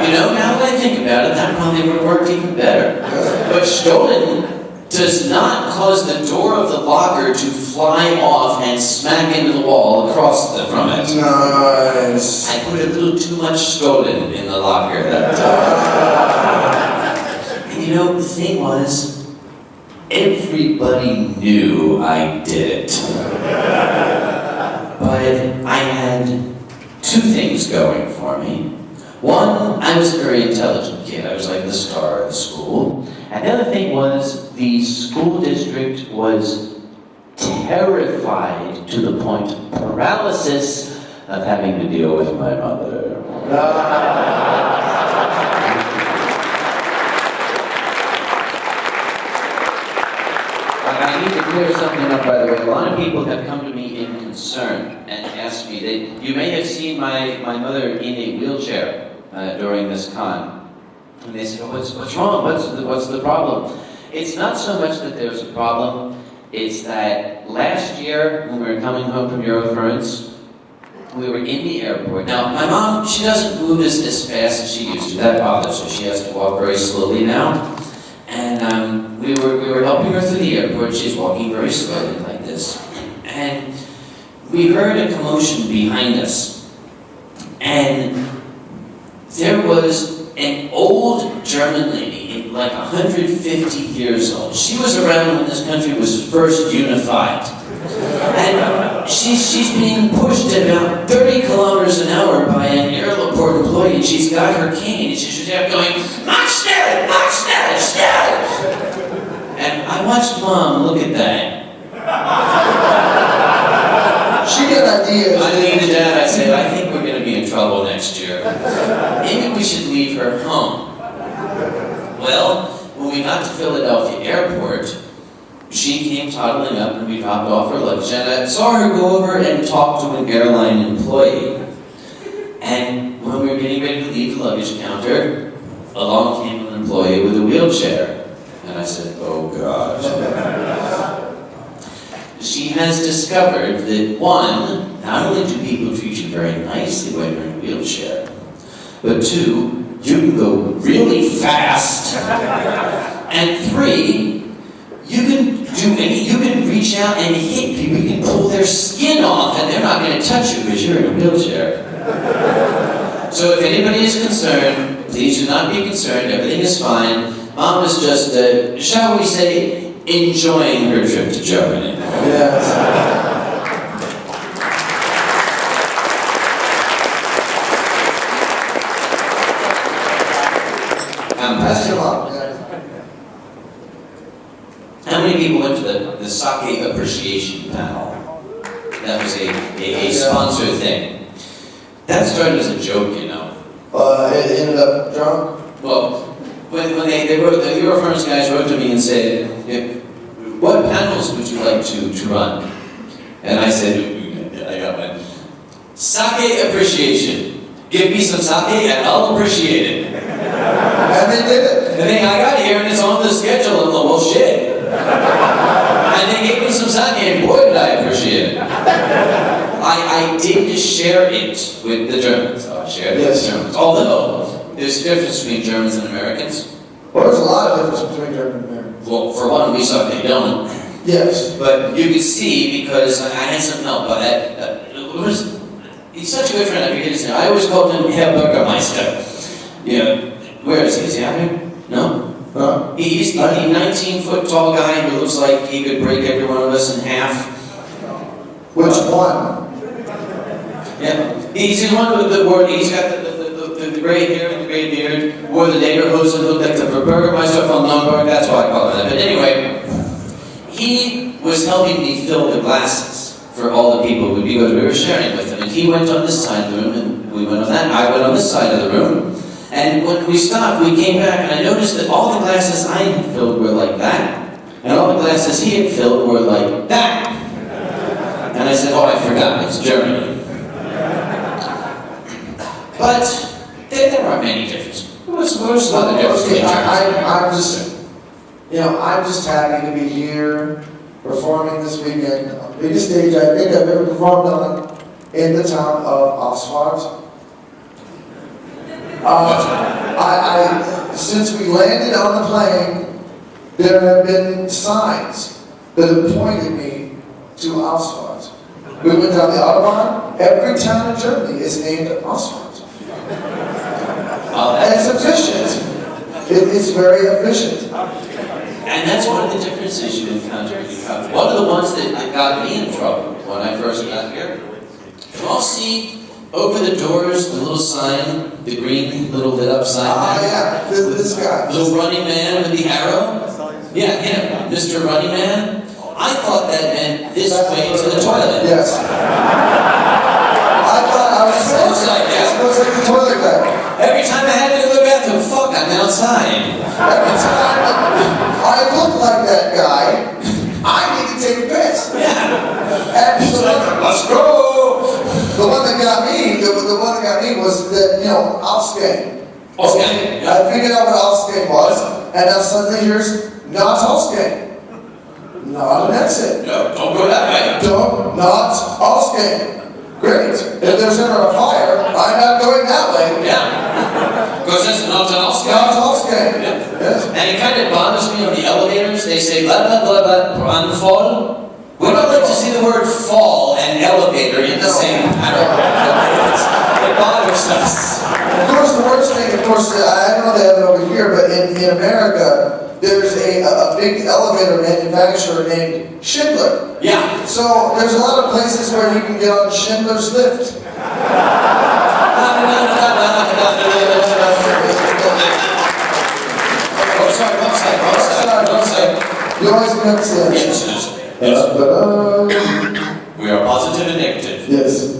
Now that I think about it, that probably would have worked even better. But stolen does not cause the door of the locker to fly off and smack into the wall across from it. Nice. I put a little too much stolen in the locker that time. And the thing was, everybody knew I did it. But I had two things going for me. One, I was a very intelligent kid. I was like the star of the school. And the other thing was, the school district was terrified to the point of paralysis of having to deal with my mother. I need to clear something up, by the way. A lot of people have come to me in concern and asked me, you may have seen my mother in a wheelchair during this con. And they said, what's wrong? What's the problem? It's not so much that there's a problem, it's that last year, when we were coming home from Eurofurence, we were in the airport. Now, my mom, she doesn't move as fast as she used to. That bothers her. She has to walk very slowly now. And we were helping her through the airport. She's walking very slowly like this. And we heard a commotion behind us. And there was an old German lady, like 150 years old. She was around when this country was first unified. And she's being pushed at about 30 kilometers an hour by an airport employee, and she's got her cane, and she's out going, "Mach schnell, mach schnell, schnell!" And I watched Mom look at that. She got ideas. I leaned to Dad, I said, I think we're going to be in trouble next year. Maybe we should leave her home. Well, when we got to Philadelphia Airport, she came toddling up and we dropped off her luggage. And I saw her go over and talk to an airline employee. And when we were getting ready to leave the luggage counter, along came an employee with a wheelchair. And I said, oh gosh. She has discovered that, one, not only do people treat you very nicely when you're in a wheelchair, but two, you can go really fast. And 3, you can reach out and hit people. You can pull their skin off and they're not going to touch you because you're in a wheelchair. So if anybody is concerned, please do not be concerned. Everything is fine. Mom is just, shall we say, enjoying her trip to Germany. Yes. That's your mom. Yeah. How many people went to the sake appreciation panel? That was a sponsored thing. That started as a joke, you know. It ended up drunk. Well, when they wrote, the Eurofirms guys wrote to me and said, what panels would you like to run? And I said, I got one. Sake appreciation. Give me some sake and I'll appreciate it. And they did it. And then I got here and it's on the schedule. I'm like, well, shit. And they gave me some sake and boy, did I appreciate it. I did share it with the Germans. I shared it with the Germans. Although, there's a difference between Germans and Americans. Well, there's a lot of difference between German and American. Well, for one, we suck, they don't. Yes. But you can see, because I had some help, but he's such a good friend, I forget his name. I always called him Herr Bürgermeister. You know, where is he? Is he out here? No? He's the 19-foot tall guy who looks like he could break every one of us in half. Which one? Yeah. He's the one with the word, he's got the gray hair and the gray beard, wore the Lederhosen, looked like the Bürgermeister von Nürnberg, that's why I call him that. But anyway, he was helping me fill the glasses for all the people we were sharing with him. And he went on this side of the room, and we went on that. I went on this side of the room. And when we stopped, we came back, and I noticed that all the glasses I had filled were like that, and all the glasses he had filled were like that. And I said, oh, I forgot, it's Germany. But there are many differences. What's the other difference between Germans? I'm just happy to be here performing this weekend on the biggest stage I think I've ever performed on in the town of Oxford. Since we landed on the plane, there have been signs that have pointed me to Oxford. We went down the Autobahn. Every town in Germany is named Oxford. And it's efficient. It's very efficient. And that's one of the differences you encounter when you come. One of the ones that got me in trouble when I first got here. You all see over the doors the little sign, the green little lit up sign? Yeah, this guy. Little running man with the arrow? Yeah, him, Mr. Running Man. I thought that meant this way to the toilet. Yes. I thought I was supposed to. It's supposed like the toilet guy. Every time I had to go to the bathroom, fuck, I'm outside. Every time I look like that guy, I need to take a piss. Yeah. And It's like, let's go. the one that got me, was that, Ausgang. Okay. I figured out what Ausgang was, and now suddenly here's not Ausgang. Not an exit. No, don't go that way. Not Ausgang. Great. If there's ever a fire, I'm not going that way. Yeah. Because it's not an Oscar. Not Ausgang. Yeah. Yes. And it kind of bothers me on the elevators. They say, blah, blah, blah, blah, unfall. We don't like to see the word fall and elevator in the same paragraph. It bothers us. Of course, the worst thing, I don't know if they have it over here, but in America, there's a big elevator manufacturer named Schindler. Yeah. So there's a lot of places where you can get on Schindler's lift. Wrong side. You always have to say Yes. We are positive and negative. yes.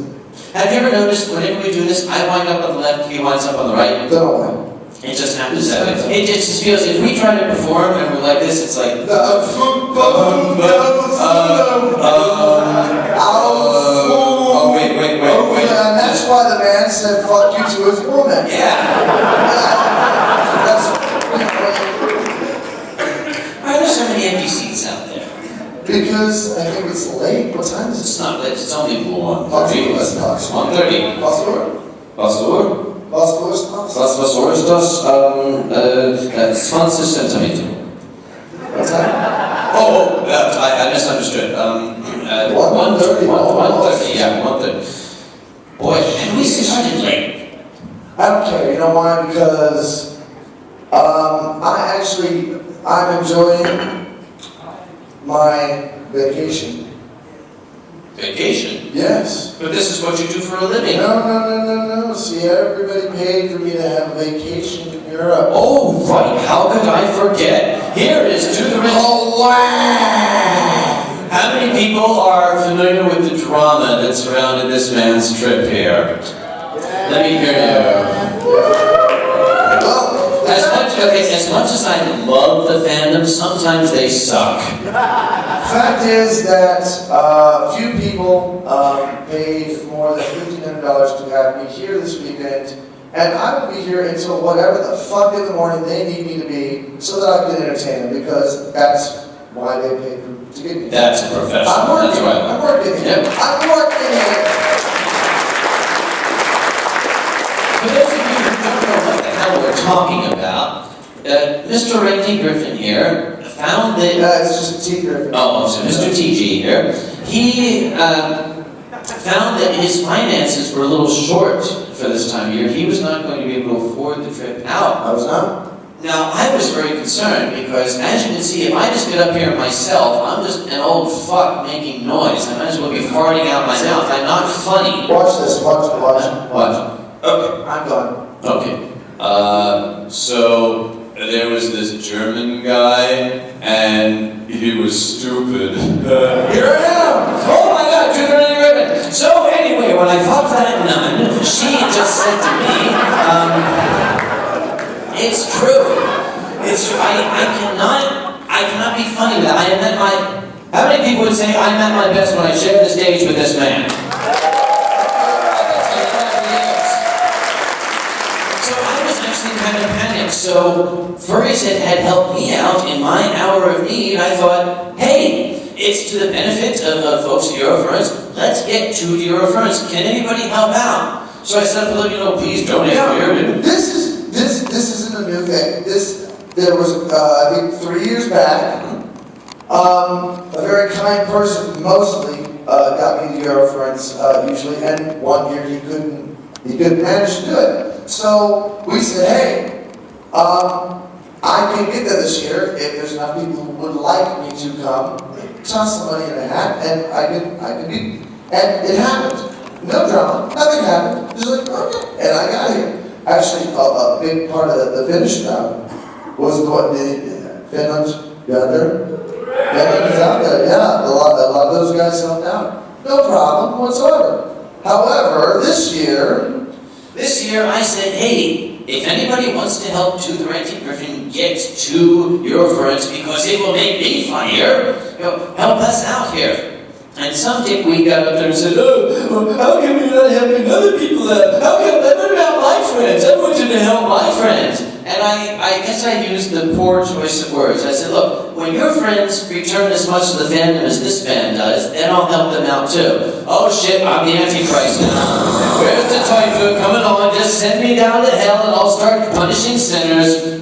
Have you ever noticed whenever we do this, I wind up on the left, he winds up on the right? Don't. It just happens that way. It just feels, if we try to perform and we're like this, it's like... And that's why the man said fuck you to his woman. Yeah. Why are there so many empty seats out there? Because I think it's late. What time is it? It's not late, it's only 1:30. Pastor. 1:30. Pastor. Pastor? Was ist das? 20 Zentimeter. What's that? I misunderstood. 130. 130, yeah, 130. Boy, and we started late. I don't care. You know why? Because I'm enjoying my vacation. Vacation? Yes. But this is what you do for a living. No. See, everybody paid for me to have a vacation in Europe. Oh, right. How could I forget? Here is to the Oh, wow! How many people are familiar with the drama that surrounded this man's trip here? Let me hear you. Well, As much as I love the fandom, sometimes they suck. fact is that few people paid more than $1,500 to have me here this weekend, and I will be here until whatever the fuck in the morning they need me to be, so that I can entertain them, because that's why they paid to get me. That's a professional. I'm working. That's right. I'm working. Yep. I'm working it. For those of you who don't know what the hell we're talking about, Mr. Ranting Griffin here found that... It's just a T Griffin. So Mr. TG here, he found that his finances were a little short for this time of year. He was not going to be able to afford the trip out. I was not. Now, I was very concerned because, as you can see, if I just get up here myself, I'm just an old fuck making noise. I might as well be farting out my mouth. I'm not funny. Watch this. Watch it. What? Okay, I'm gone. Okay. So there was this German guy, and he was stupid. Here I am! Oh my God, you're the Ranting Griffin! So anyway, when I fucked that nun, she just said to me, it's true. It's true. I cannot be funny with that. I am at my... How many people would say I'm at my best when I share the stage with this man? Kind of panic. So furries that had helped me out in my hour of need, I thought, hey, it's to the benefit of folks at Eurofurence. Let's get 2 Eurofurence. Can anybody help out? So I said, please donate here. This isn't a new thing. There was I think 3 years back, a very kind person mostly got me the Eurofurence usually, and 1 year he couldn't manage to do it. So we said, hey, I can get there this year if there's enough people who would like me to come. Toss the money in a hat, and I can be. And it happened. No drama. Nothing happened. Just like, okay. And I got here. Actually, a big part of the finish was going to Finland. You out there? Finland is out there. Yeah, a lot of those guys helped out. No problem whatsoever. However, this year I said, hey, if anybody wants to help the Ranting Griffin get 2 Eurofurence because it will make me funnier, help us out here. And some dickweed got up there and said, how come you're not helping other people out? How come, what about my friends? I want you to help my friends. And I guess I used the poor choice of words. I said, look, when your friends return as much of the fandom as this band does, then I'll help them out too. Oh shit, I'm the Antichrist now. Where's the typhoon coming on? Just send me down to hell and I'll start punishing sinners.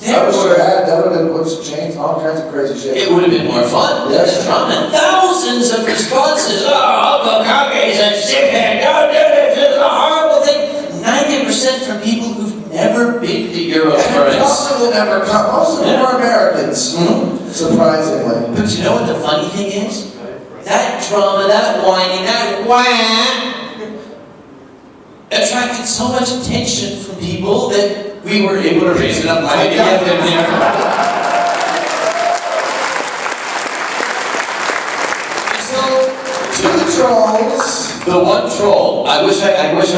That would have been what's changed, all kinds of crazy shit. It would have been more fun. Yes. Drama. Thousands of responses. Oh, Uncle Kage's a shithead. Don't do this. This is a horrible thing. 90% from people who've never been to Eurofurence. Most of them never come. Most of them are Americans. Mm-hmm. Surprisingly. But you know what the funny thing is? That drama, that whining, that wham attracted so much attention from people that we were able to raise enough money to get them there. So, to the trolls. The one troll. I wish I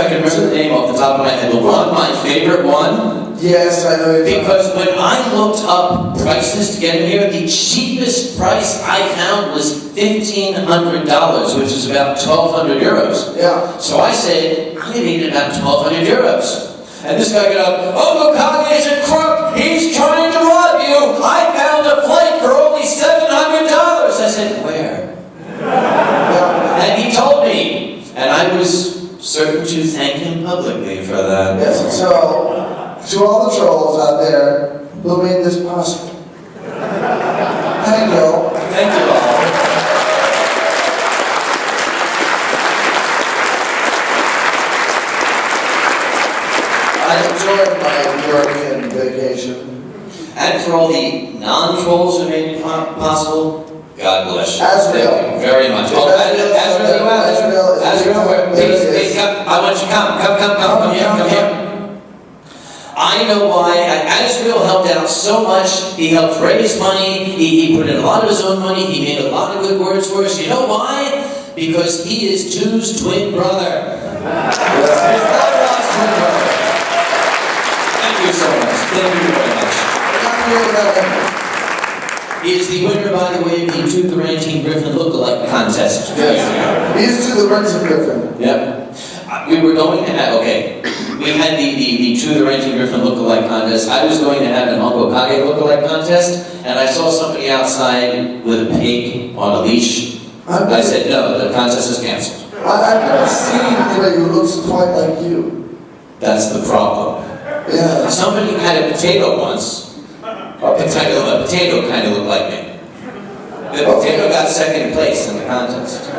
could remember the name off the top of my head. The one, my favorite one. Yes, I know. Because when I looked up prices to get in here, the cheapest price I found was $1,500, which is about 1,200 euros. Yeah. So I said, I'm going to need about 1,200 euros. And this guy got up, Uncle Kage is a crook. He's trying to rob you. I found a flight for only $700. I said, where? Yeah. And he told me. And I was certain to thank him publicly for that. Yes, so, to all the trolls out there who made this possible, thank you. Thank you all. I enjoyed my European vacation. And for all the non-trolls who made it possible, God bless you. Asriel. Thank you very much. Oh, Asriel, please, come. I want you to come here. I know why. Asriel helped out so much. He helped raise money. He put in a lot of his own money. He made a lot of good words for us. You know why? Because he is Two's twin brother. His long-lost twin brother. Thank you so much. Thank you very much. He is the winner, by the way, of the To the Ranting Gryphon Lookalike Contest. Yes. He's to the Ranting Gryphon. Yep. We were going to have, okay, we had the To the Ranting Gryphon Lookalike Contest. I was going to have an Uncle Kage Lookalike Contest, and I saw somebody outside with a pig on a leash. I said, no, the contest is canceled. I've never seen anybody who looks quite like you. That's the problem. Yeah. Somebody had a potato once. A potato kind of looked like me. The potato got second place in the contest.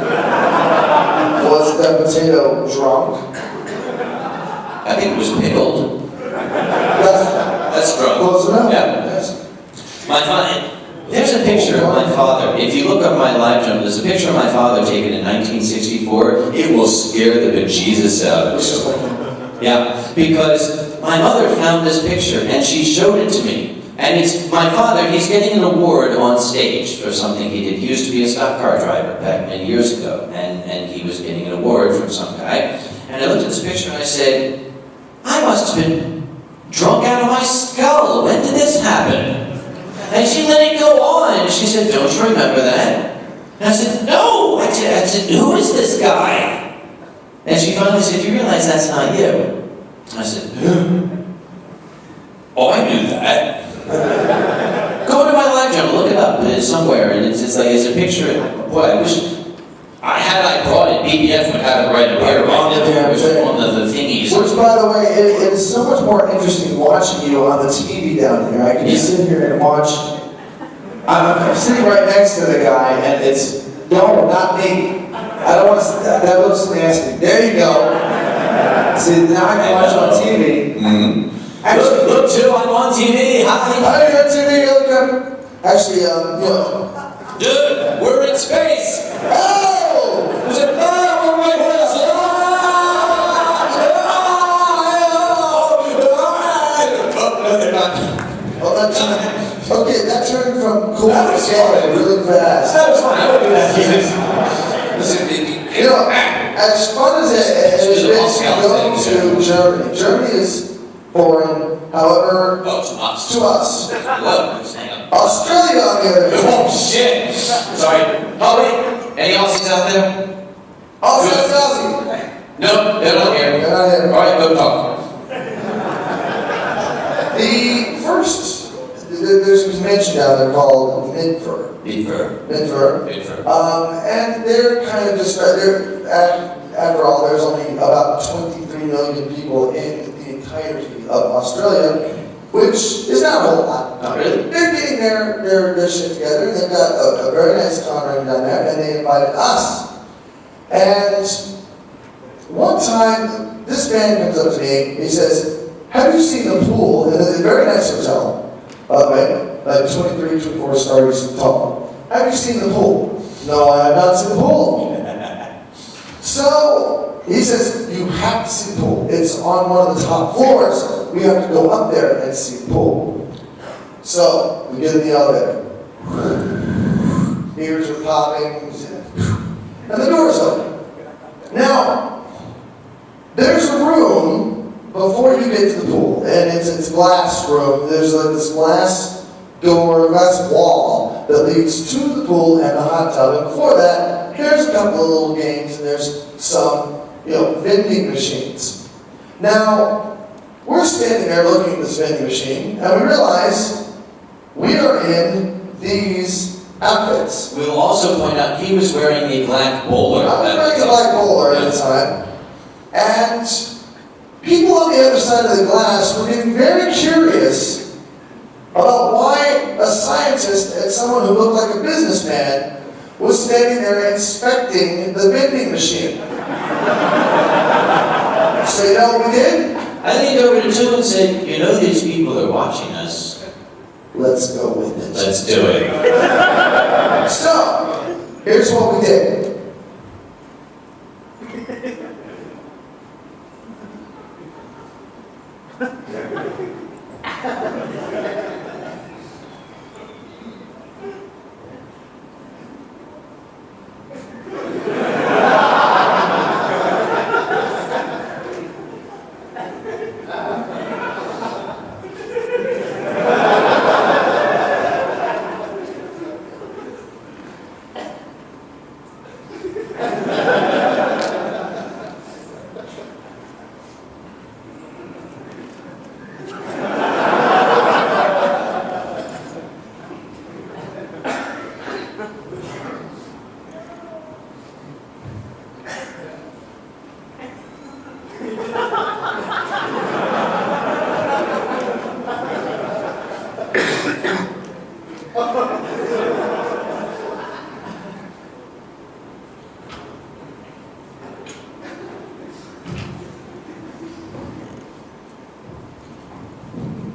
Was that potato drunk? I think it was pickled. That's drunk. Close enough. Yeah. Yes. My father. There's a picture of my father. If you look on my live jump, there's a picture of my father taken in 1964. It will scare the bejesus out of you. Yeah, because my mother found this picture and she showed it to me. And it's my father, he's getting an award on stage for something he did. He used to be a stock car driver back many years ago, and he was getting an award from some guy. And I looked at this picture and I said, I must have been drunk out of my skull. When did this happen? And she let it go on. She said, don't you remember that? And I said, no. I said, who is this guy? And she finally said, you realize that's not you? I said, oh, I knew that. Go to my live journal, look it up. It's somewhere, and it's like, it's a picture. Boy, I wish I brought it. BBF would have it right up here. On the thingies. Which, by the way, it is so much more interesting watching you on the TV down here. I can just sit here and watch. I'm sitting right next to the guy, and it's, no, not me. I don't want to, that looks nasty. There you go. See, now I can watch on TV. Mm-hmm. Actually, look, too, I'm on TV. Hi. Hi, you're on TV, look up. Actually, Dude, we're in space. Oh! There's a we're right Oh, that okay, that turned from cool to scary really fast. That was fine. I would do that. You know, as fun as it is to go to Germany. Germany is foreign, however, Oh, to us. to us. Look, hang on. Australia, on the other hand. Oh, shit. Sorry. Oh, wait. Any Aussies out there? Aussie, Aussie. No, they're not here. They're not here. All right, go talk. The first, there's a convention down there called Midfur. Midfur. And they're kind of just, after all, there's only about 23 million people in the entirety of Australia, which is not a whole lot. Not really. They're getting their shit together, and they've got a very nice con room down there, and they invited us. And one time, this man comes up to me, he says, have you seen the pool? And it's a very nice hotel, by the way, like 23, 24 stories tall. Have you seen the pool? No, I have not seen the pool. So, he says, you have to see the pool. It's on one of the top floors. We have to go up there and see the pool. So, we get in the elevator. Ears are popping, and the door's open. Now, there's a room before you get to the pool, and it's a glass room. There's like this glass door, glass wall that leads to the pool and the hot tub. And before that, there's a couple of little games, and there's some, vending machines. Now, we're standing there looking at this vending machine, and we realize we are in these outfits. We'll also point out he was wearing a black bowler. I was wearing a black bowler at the time. And people on the other side of the glass were getting very curious about why a scientist and someone who looked like a businessman was standing there inspecting the vending machine. So you know what we did? I leaned over to two and said, you know these people are watching us. Let's go with it. Let's do it. So, here's what we did.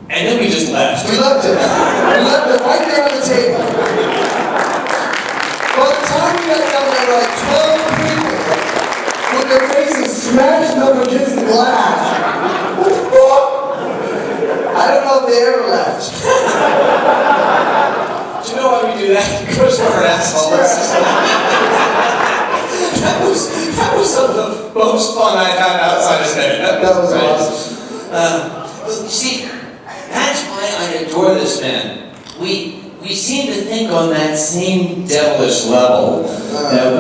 And then we just left. We left it. We left it right there on the table. By the time we got down there, like 12 people with their faces smashed up against the glass. What the fuck? I don't know if they ever left. Do you know why we do that? Because we're assholes. that was some of the most fun I've had outside of stage. That was awesome. You see, that's why I adore this man. We seem to think on that same devilish level.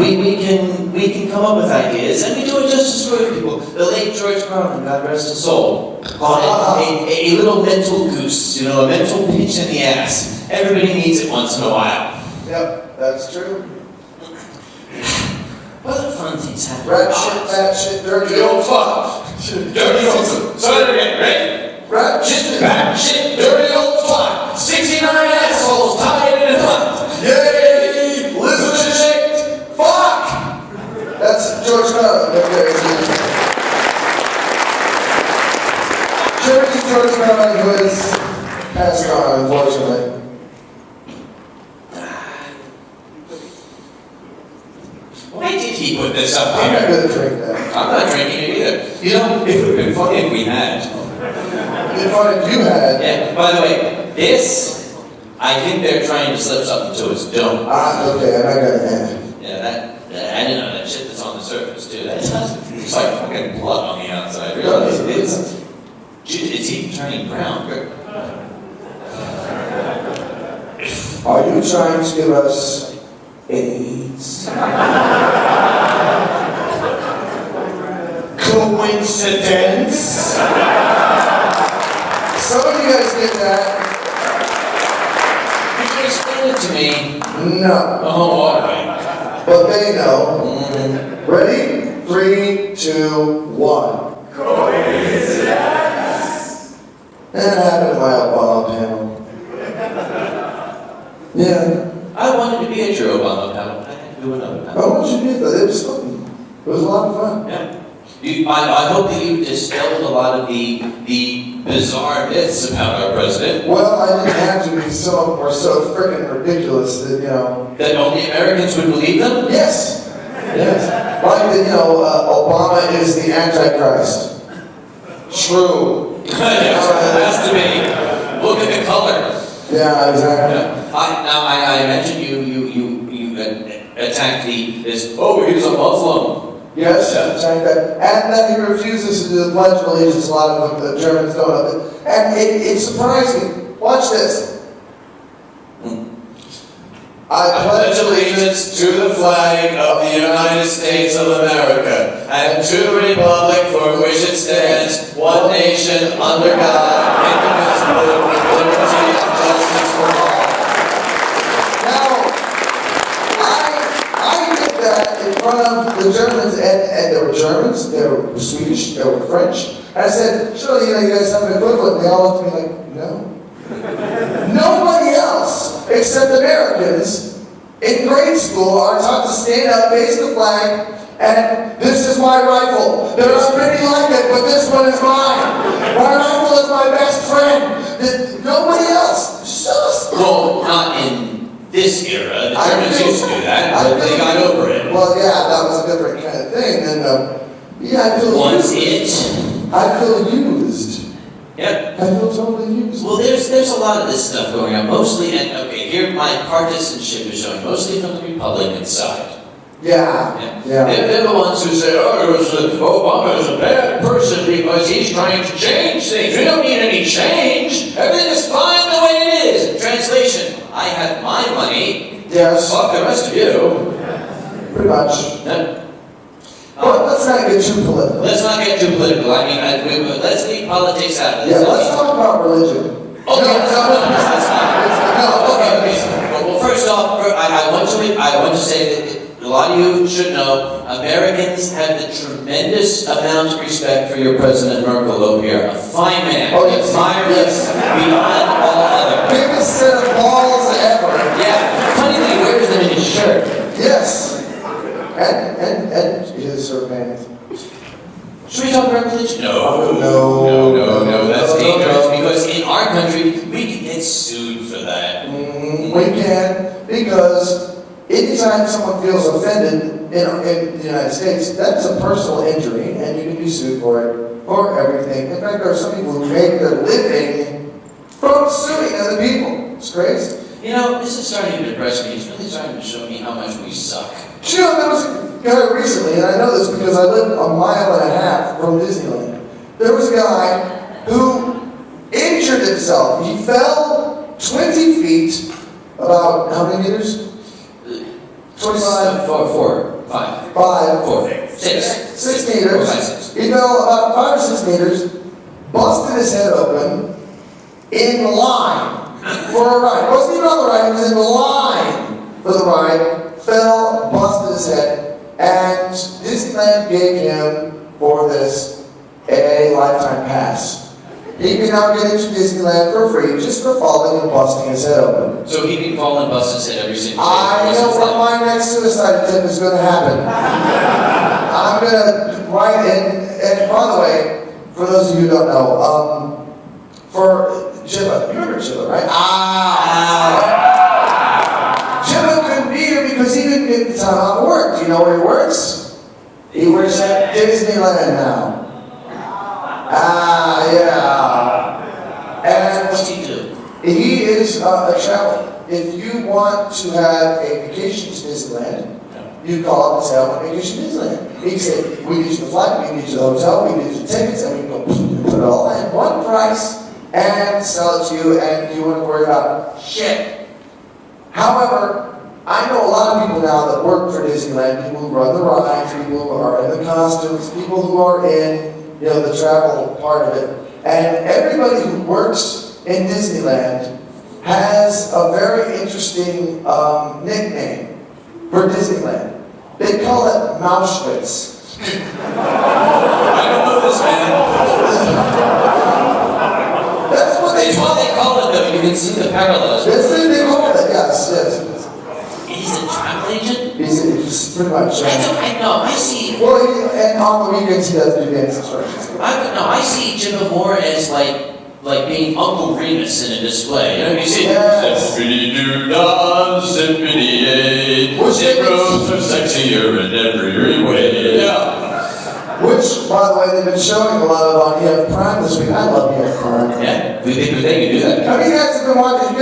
We can come up with ideas, and we do it just to screw people. The late George Carlin, God rest his soul, called it a little mental goose, you know, a mental pinch in the ass. Everybody needs it once in a while. Yep, that's true. Other fun things happen. Rat shit, fat shit, dirty old fuck. Dirty old fuck. Say it again, right? rat shit, Fat shit, dirty old fuck. 69 assholes tied in a knot. yay, lizard shit, fuck! That's George Carlin. George Carlin, who has passed on, unfortunately. Why did he put this up I'm not here? gonna drink that. I'm not drinking it either. You know, it would have been funny if we had. The fun you had. Yeah, by the way, this, I think they're trying to slip something to us. Don't. Okay, I'm not gonna end. Yeah, that I didn't know that shit that's on the surface too. It's like fucking blood on the outside. Really, it's even turning brown. Are you trying to give us AIDS? Coincidence? Some of you guys get that. You can explain it to me. No. Oh, boy. But they know. Ready? 3, 2, 1. Coincidence! That happened in my Obama panel. Yeah. I wanted to be at your Obama panel. I had to do another I panel. want you to do that. It was fun. It was a lot of fun. Yeah. I hope that you dispelled a lot of the bizarre myths about our president. Well, I didn't have to because some of them were so freaking ridiculous that, you know. That only Americans would believe them? Yes. Yes. Like that, you know, Obama is the Antichrist. True. Yes, it has to be. Look at the color. Yeah, exactly. I mentioned you attacked this, oh, he's a Muslim. Yes, exactly that. And that he refuses to do the Pledge of Allegiance. A lot of them, the Germans don't have it. And it's surprising. Watch this. I pledge allegiance to the flag of the United States of America and to the republic for which it stands, one nation, under God, indivisible, with liberty and justice for all. Now, I did that in front of the Germans, and there were Germans, there were Swedish, there were French. And I said, surely, you guys have an equivalent. And they all looked at me like, no. Nobody else, except Americans, in grade school are taught to stand up, face the flag, and this is my rifle. There are many like it, but this one is mine. My rifle is my best friend. Nobody else. Just Well, not in this era. The Germans used to do that, but they got over it. Well, yeah, that was a different kind of thing. And yeah, I feel Was used. it? I feel used. Yep. I feel totally used. Well, there's a lot of this stuff going on, mostly, and okay, here my partisanship is showing mostly from the Republican side. Yeah. They're the ones who say, Obama is a bad person because he's trying to change things. We don't need any change. Everything is fine the way it is. Translation, I have my money. Yes. Fuck the rest of you. Pretty much. Yeah. But let's not get too political. Let's not get too political. I mean, let's leave politics out of this. Yeah, let's talk about religion. Okay, that's fine. No, okay. Well, first off, I want to say that a lot of you should know, Americans have the tremendous amount of respect for your President Merkel over here. A fine man. Oh, yes. Yes. Beyond all other. Biggest set of balls ever. Yeah. Funny thing, where is them in his shirt? Yes. And his pants. Should we talk about religion? No. No. That's dangerous because in our country, we can get sued for that. We can, because anytime someone feels offended in the United States, that's a personal injury, and you can be sued for it, for everything. In fact, there are some people who make their living from suing other people. It's crazy. You know, this is starting to depress me. It's really starting to show me how much we suck. You know, there was a guy recently, and I know this because I live a mile and a half from Disneyland. There was a guy who injured himself. He fell 20 feet, about how many meters? 25? 4, 5. 5. 4, 6. 6 meters. 5, 6. He fell about 5 or 6 meters, busted his head open, in line for a ride. Wasn't even on the ride, he was in line for the ride. Fell, busted his head, and Disneyland gave him, for this, a lifetime pass. He can now get into Disneyland for free just for falling and busting his head open. So he can fall and bust his head every single day. I know what my next suicide attempt is going to happen. I'm going to write in, and by the way, for those of you who don't know, for Jibba, you remember Jibba, right? Jibba couldn't be here because he didn't get the time off work. Do you know where he works? He works at Disneyland now. Yeah. And What's he do? he is a traveler. If you want to have a vacation to Disneyland, you call up and say, I want a vacation to Disneyland. He can say, we get you the flight, we get you the hotel, we get you the tickets, and we can go put it all in one price and sell it to you, and you wouldn't worry about shit. However, I know a lot of people now that work for Disneyland, people who run the rides, people who are in the costumes, people who are in, the travel part of it. And everybody who works in Disneyland has a very interesting nickname for Disneyland. They call it Mauschwitz. I don't know this man. That's what It's what they call it, though. You can see the parallels. That's what they call it, yes. He's a travel agent? He's pretty much. I know. I see. Well, and on the weekends he does do dance instructions. I see Jimbo more as like being Uncle Remus in a display. You see, Yes. Zippity-doo-dah, zippity-yay, Which zeros are sexier in every way. Yeah. Which, by the way, they've been showing a lot of on EF Prime this week. I love EF Prime. Yeah, we think they can do that. Have you guys been watching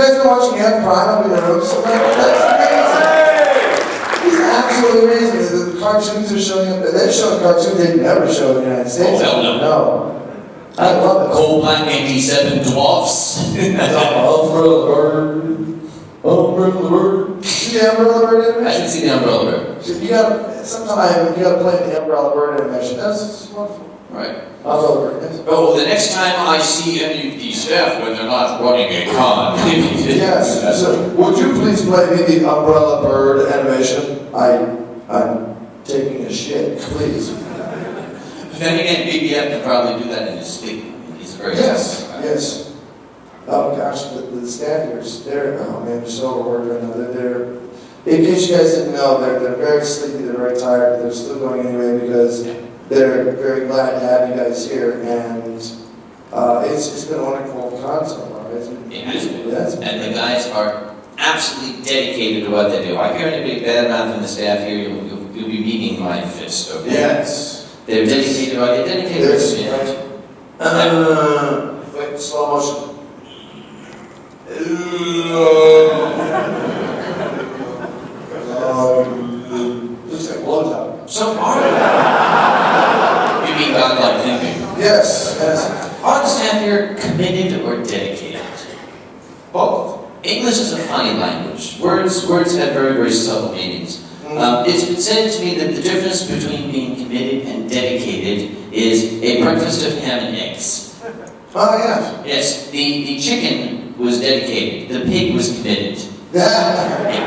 EF Prime up in the room? So that's amazing. He's absolutely amazing. The cartoons are showing up. They're showing cartoons they never show in the United States. Oh, hell no. No. I love it. Cold Black 87 Dwarfs. Umbrella Bird. Umbrella Bird. See the Umbrella Bird I animation? didn't see the Umbrella Bird. Sometime you gotta play the Umbrella Bird animation. That's just wonderful. Right. Umbrella Bird. Yes. Oh, the next time I see any of these staff when they're not running a con. Yes. So, would you please play me the Umbrella Bird animation? shit, please. But then again, BBF can probably do that in his sleep. He's a very Yes, yes. Oh gosh, the staff here, they're so overworked right now. In case you guys didn't know, they're very sleepy, they're very tired, but they're still going anyway because they're very glad to have you guys here, and it's been a wonderful time so far. It has been. Yes. And the guys are absolutely dedicated to what they do. I hear anybody bad mouth from the staff here, you'll be meeting my fist, okay? Yes. They're dedicated to what they dedicated to Yes. it. Wait, slow motion. Looks like blowjob. So are you mean godlike thinking? Yes, yes. Are the staff here committed or dedicated? Both. English is a funny language. Words have very, very subtle meanings. It's been said to me that the difference between being committed and dedicated is a breakfast of ham and eggs. Oh, yeah. Yes, the chicken was dedicated, the pig was committed. God.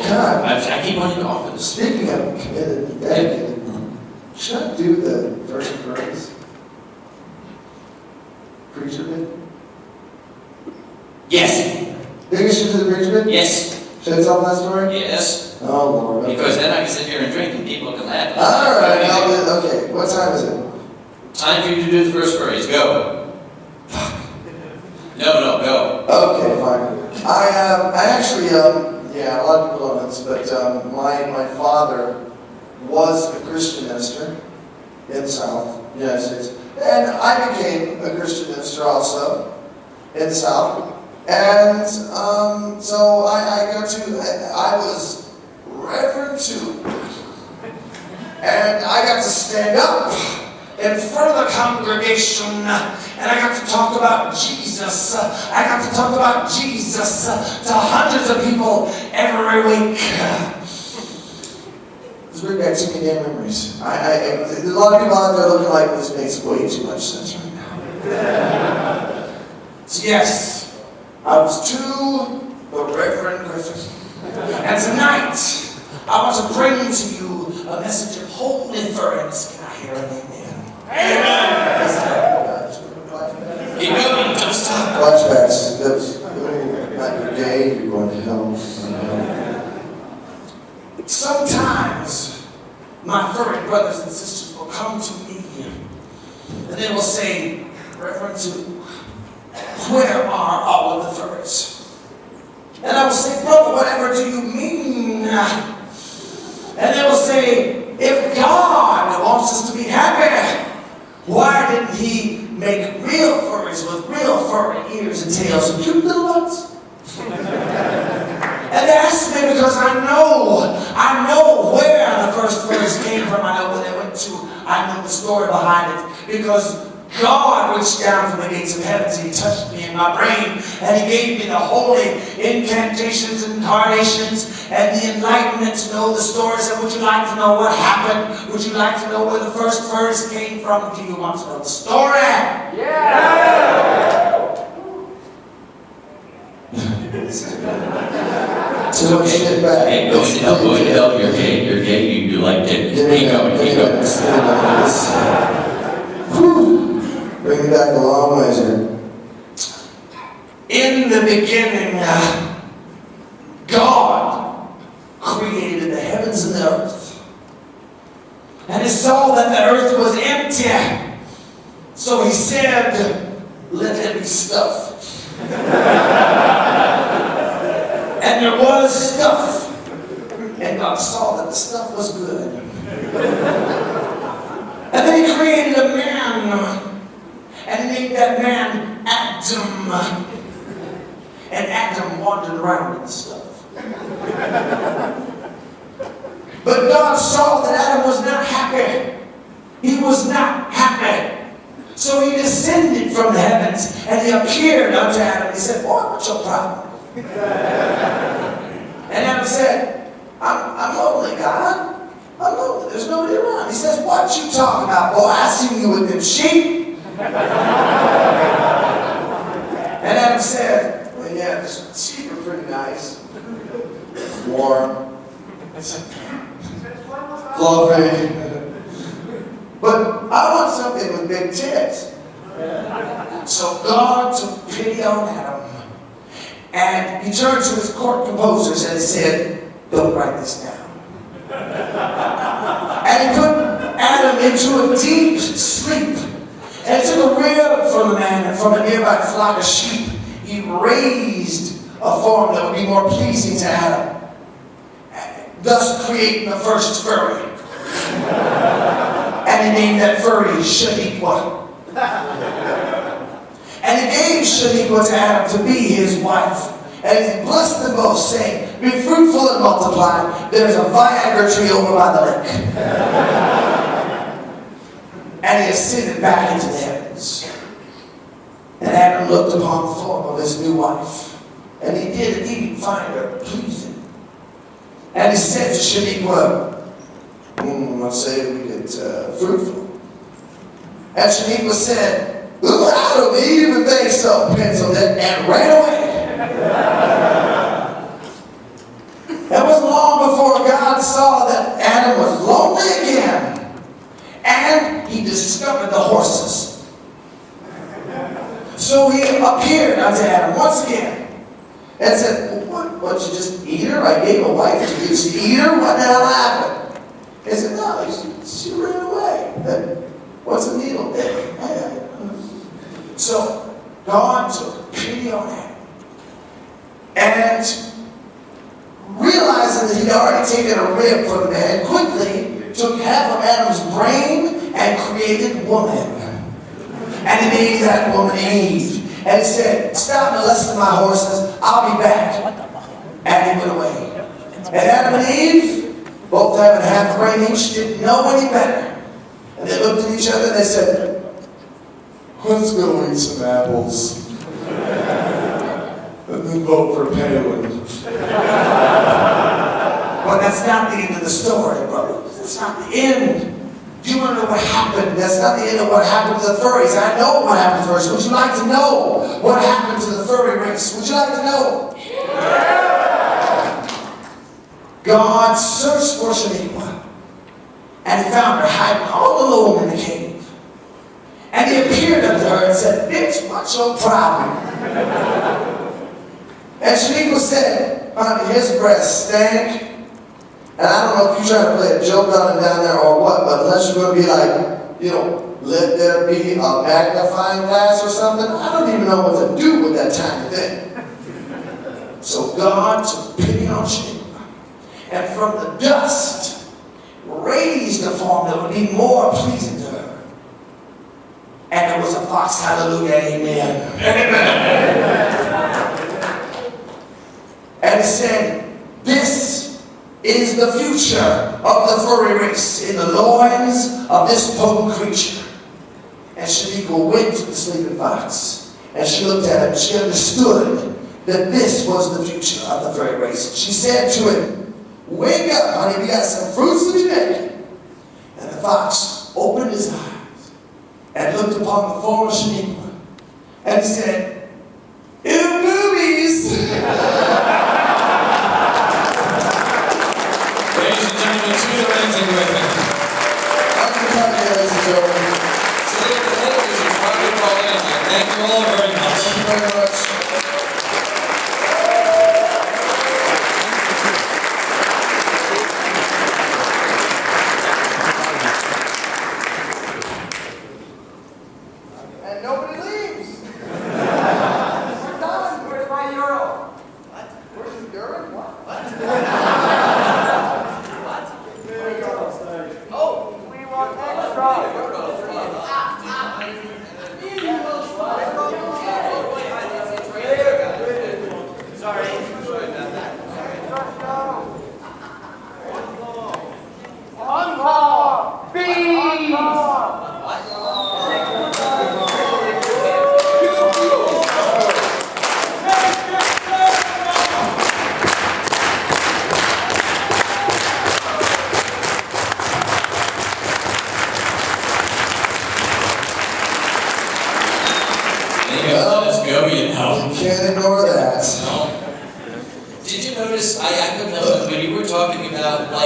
I keep wanting to offer this. Speaking of committed and dedicated, should I do the first phrase? Preacher bit? Yes, Think I should do the preacher bit? yes, Should I tell that story? yes. Oh, Lord. Okay. Because then I can sit here and drink and people can laugh. All right, okay. What time is it? Time for you to do the first phrase. Go. No, go. Okay, fine. I actually, yeah, a lot of people don't know this, but my father was a Christian minister in the South, United States. And I became a Christian minister also in the South. And so I was Reverend too. And I got to stand up in front of the congregation, and I got to talk about Jesus. I got to talk about Jesus to hundreds of people every week. Let's bring back too many damn memories. There's a lot of people out there looking like this makes way too much sense right now. So yes, I was to the Reverend Griffin. And tonight, I want to bring to you a message of holiness. Can I hear an amen? Amen! Keep going, don't stop. Flashbacks. That's not gay, you're going to hell. Sometimes my furry brothers and sisters will come to me and they will say, Reverend, where are all of the furries? And I will say, brother, whatever do you mean? And they will say, if God wants us to be happy, why didn't he make real furries with real furry ears and tails and cute little butts? And they asked me because I know where the first furries came from. I know where they went to. I know the story behind it. Because God reached down from the gates of heaven and he touched me in my brain and he gave me the holy incantations and incarnations and the enlightenment to know the stories. And would you like to know what happened? Would you like to know where the first furs came from? Do you want to know the story? Yeah! Too much shit back. Hey, go to hell, you're gay, you like it. Keep going. Whew. Bring me back a long ways here. In the beginning, God created the heavens and the earth. And he saw that the earth was empty. So he said, let there be stuff. And there was stuff. And God saw that the stuff was good. And then he created a man. And he named that man Adam. And Adam wandered around and stuff. But God saw that Adam was not happy. He was not happy. So he descended from the heavens and he appeared unto Adam. He said, boy, what's your problem? And Adam said, I'm lonely, God. I'm lonely. There's nobody around. He says, what you talking about, boy? I seen you with them sheep. And Adam said, well, yeah, the sheep are pretty nice. Warm. I said, fluffy. But I want something with big tits. So God took pity on Adam. And he turned to his court composers and he said, don't write this down. And he put Adam into a deep sleep. And took a rib from the man and from a nearby flock of sheep. He raised a form that would be more pleasing to Adam, thus creating the first furry. And he named that furry Shaniqua. And he gave Shaniqua to Adam to be his wife. And he blessed them both, saying, be fruitful and multiply. There's a Viagra tree over by the lake. And he ascended back into the heavens. And Adam looked upon the form of his new wife. And he did indeed find her pleasing. And he said to Shaniqua, let's say we get fruitful. And Shaniqua said, ooh, I don't even think so, penciled it, and ran away. It was long before God saw that Adam was lonely again. And he discovered the horses. So he appeared unto Adam once again and said, what, you just eat her? I gave a wife to you to eat her? What the hell happened? He said, no, she ran away. What's a needle? So God took pity on Adam. And realizing that he'd already taken a rib from the man, quickly took half of Adam's brain and created woman. And he made that woman Eve. And he said, stop molesting my horses, I'll be back. And he went away. And Adam and Eve, both having half a brain each, didn't know any better. And they looked at each other and they said, let's go eat some apples. And then vote for Palin. But that's not the end of the story, brother. That's not the end. Do you want to know what happened? That's not the end of what happened to the furries. I know what happened to the furries. Would you like to know what happened to the furry race? Would you like to know? Yeah. God searched for Shaniqua. And he found her hiding all alone in the cave. And he appeared unto her and said, bitch, what's your problem? And Shaniqua said, honey, his breath stank. And I don't know if you're trying to play a joke on him down there or what, but unless you're going to be like, let there be a magnifying glass or something, I don't even know what to do with that tiny thing. So God took pity on Shaniqua, and from the dust raised a form that would be more pleasing to her. And it was a fox. Hallelujah, amen. And he said, this is the future of the furry race in the loins of this potent creature. And Shaniqua went to the sleeping fox, and she looked at him. She understood that this was the future of the furry race. She said to him, wake up, honey, we got some fruits to be making. And the fox opened his eyes and looked upon the form of Shaniqua, and he said, ew, boobies. Ladies and gentlemen, to the ranting gryphon. I'm going to talk to you, ladies and gentlemen. Today the ladies are trying to call in. Thank you all very much. Thank you very much. And nobody leaves. We're done. Where's my euro? What? Where's your urine? What? We want extra.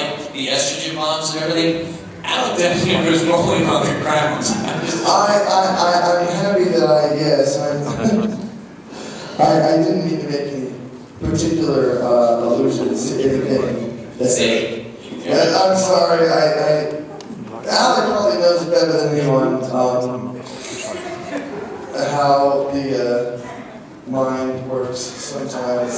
like the estrogen bombs and everything, Alec Denver was rolling on the ground. I'm happy that I didn't mean to make any particular allusions to anything. See? I'm sorry, Alec probably knows better than anyone how the mind works sometimes.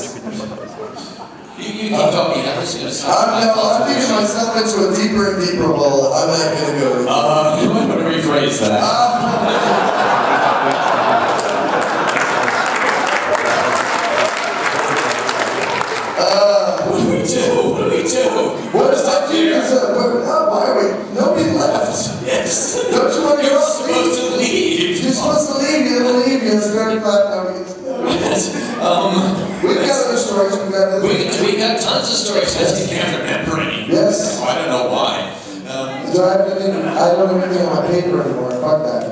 You keep talking, I'm just going to stop. I'm digging myself into a deeper and deeper hole. I'm not going to go with You might want to rephrase that. What do we do? What is that? Nobody left. Yes. Don't you want to You're go supposed to leave. You're supposed to leave. You didn't leave. It's very glad. We've got other stories. We got tons of stories. I just can't remember any. Yes. I don't know why. Do I have anything? I don't have anything on my paper anymore. Fuck that.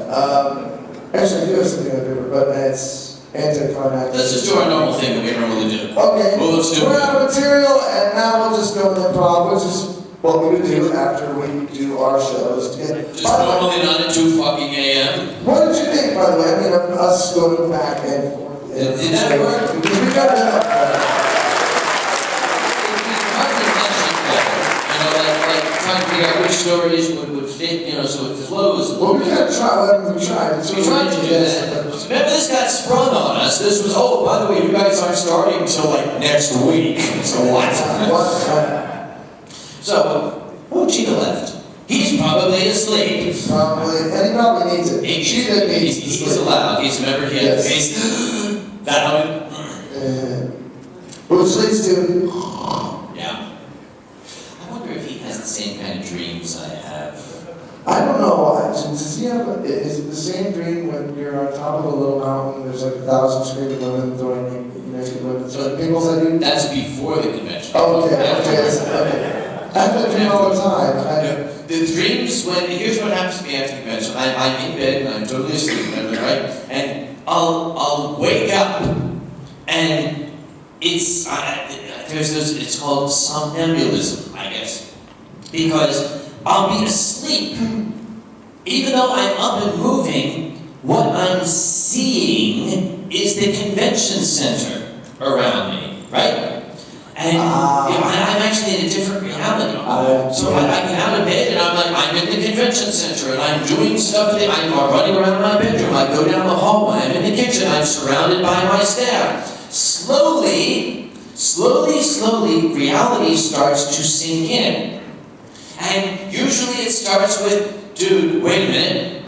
Actually, I do have something on paper, but it's anticlimactic. Let's just do our normal thing that we normally do. Okay. Well, let's do We're it. out of material, and now we'll just go to improv, which is what we would do after we do our shows. Just normally not at 2 fucking a.m. What did you think, by the way? I mean, of us going back and forth. Did that work? Because we got it up. Trying to figure out which stories would fit, so it flows. Well, we gotta try whatever we tried. We tried to do that. Remember, this got sprung on us. This was, oh, by the way, you guys aren't starting until like next week. So what? So, Cheetah left. He's probably asleep. Probably, and he probably needs it. Cheetah needs to He's allowed. He's remember he had the face. That how which leads to. Yeah. I wonder if he has the same kind of dreams I have. I don't know. Does he have? Is it the same dream when you're on top of a little mountain? There's like 1,000 screaming women throwing naked women. So people say that's before the convention. Oh, okay. I have that dream all the time. The dreams when here's what happens to me after the convention. I'm in bed and I'm totally asleep, right? And I'll wake up and it's called somnambulism, I guess, because I'll be asleep even though I'm up and moving. What I'm seeing is the convention center around me, right? And I'm actually in a different reality. So I get out of bed and I'm like, I'm in the convention center and I'm doing stuff. I'm running around my bedroom. I go down the hallway. I'm in the kitchen. I'm surrounded by my staff. Slowly, reality starts to sink in. And usually it starts with, dude, wait a minute.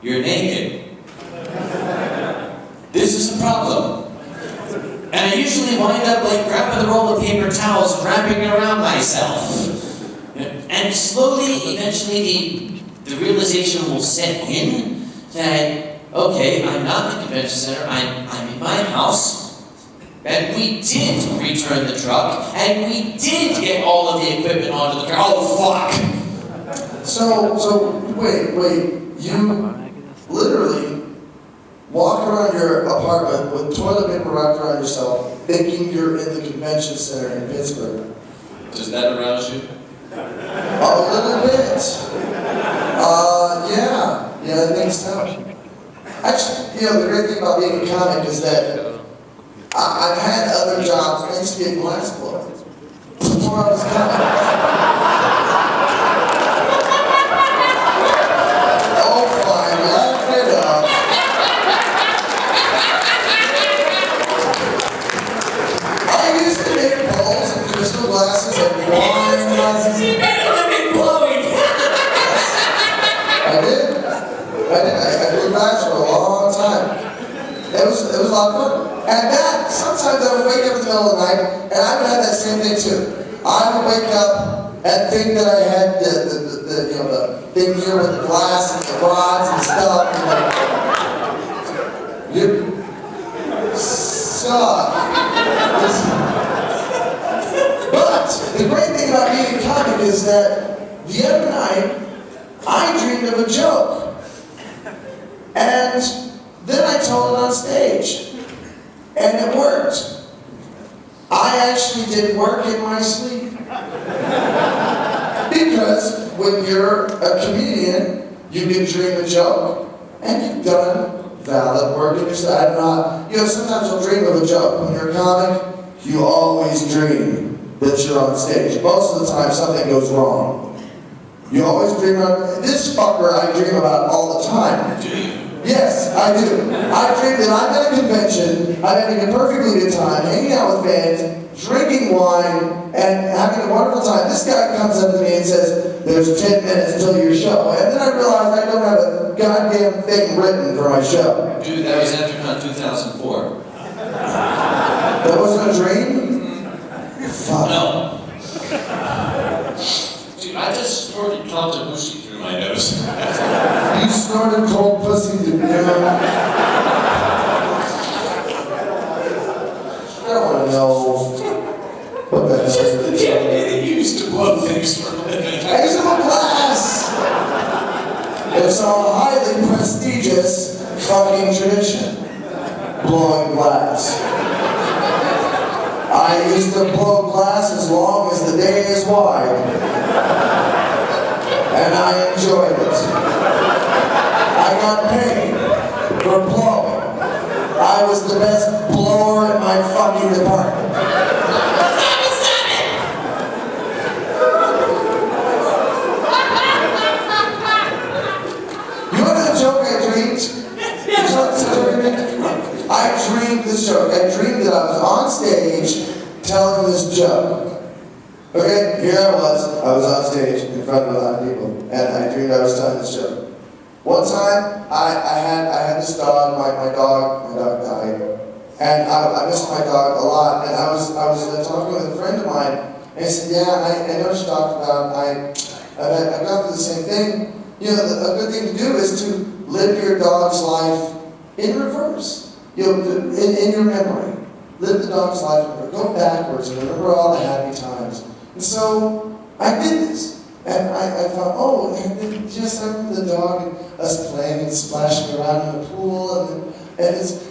You're naked. This is a problem. And I usually wind up like grabbing the roll of paper towels and wrapping it around myself. And slowly, eventually, the realization will set in that, okay, I'm not in the convention center, I'm in my house, and we did return the truck, and we did get all of the equipment onto the car. Oh, fuck! So, wait, you literally walk around your apartment with toilet paper wrapped around yourself, thinking you're in the convention center in Pittsburgh. Does that arouse you? A little bit. Yeah, I think so. Actually, the great thing about being a comic is that I've had other jobs. I used to be a glass blower before I was a comic. Oh, fine, laugh it up. I used to make bowls and crystal glasses and wine glasses. You made a living blowing! I did. I did glass for a long time. It was a lot of fun. And that, sometimes I would wake up in the middle of the night, and I would have that same thing too. I would wake up and think that I had the thing here with the glass and the rods and stuff. And you suck. But the great thing about being a comic is that the other night, I dreamed of a joke. And then I told it on stage. And it worked. I actually did work in my sleep. Because when you're a comedian, you can dream a joke, and you've done valid work in your side. Not, sometimes you'll dream of a joke. When you're a comic, you always dream that you're on stage. Most of the time, something goes wrong. You always dream of, this fucker I dream about all the time. Do you? Yes, I do. I dream that I'm at a convention, I'm having a perfectly good time, hanging out with fans, drinking wine, and having a wonderful time. This guy comes up to me and says, there's 10 minutes till your show. And then I realize I don't have a goddamn thing written for my show. Dude, that was Entercon 2004. That wasn't a dream? Fuck. No. Dude, I just snorted TomTheDragon through my nose. You snorted cold pussy, dude. I don't want to know what the hell is it. You used to blow things for a living. I used to blow glass. It's a highly prestigious fucking tradition. Blowing glass. I used to blow glass as long as the day is wide. And I enjoyed it. I got paid for blowing. I was the best blower in my fucking department. You want the joke I dreamed? I dreamed this joke. I dreamed that I was on stage telling this joke. Okay, here I was on stage in front of a lot of people, and I dreamed I was telling this joke. One time, I had this dog, my dog died, and I missed my dog a lot, and I was talking with a friend of mine, and he said, yeah, I know what you talked about, I've gone through the same thing. A good thing to do is to live your dog's life in reverse, in your memory. Live the dog's life in reverse. Go backwards and remember all the happy times. And so I did this, and I thought, and then just I remember the dog and us playing and splashing around in the pool, and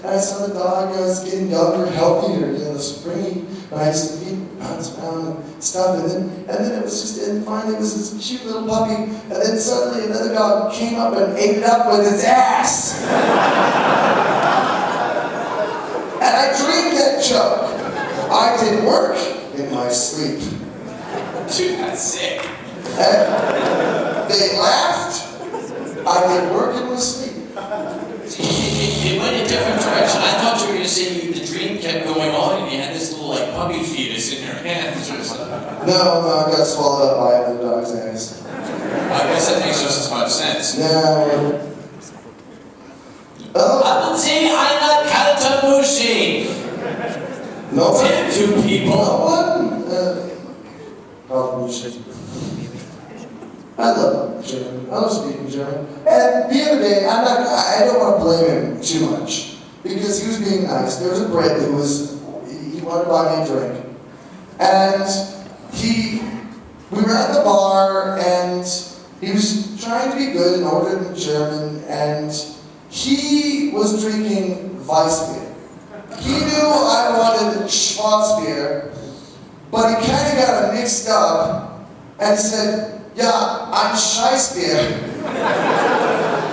I saw the dog getting younger, healthier, springy, and I used to feed him, bounce around and stuff, and then it was just, and finally it was this cute little puppy, and then suddenly another dog came up and ate it up with its ass. And I dreamed that joke. I did work in my sleep. Dude, that's sick. And they laughed. I did work in my sleep. It went a different direction. I thought you were going to say the dream kept going on and you had this little puppy fetus in your hands or something. No, I got swallowed up by another dog's ass. I guess that makes just as much sense. No. 아버지, I'm not Kaltamushi. No one? Two people. No one? Kaltamushi. I love German. I love speaking German. And the other day, I don't want to blame him too much because he was being nice. There was a Brit who he wanted to buy me a drink. And we were at the bar and he was trying to be good and ordered in German and he was drinking Weissbier. He knew I wanted Schwarzbier, but he kind of got it mixed up and said, yeah, I'm Scheissbier.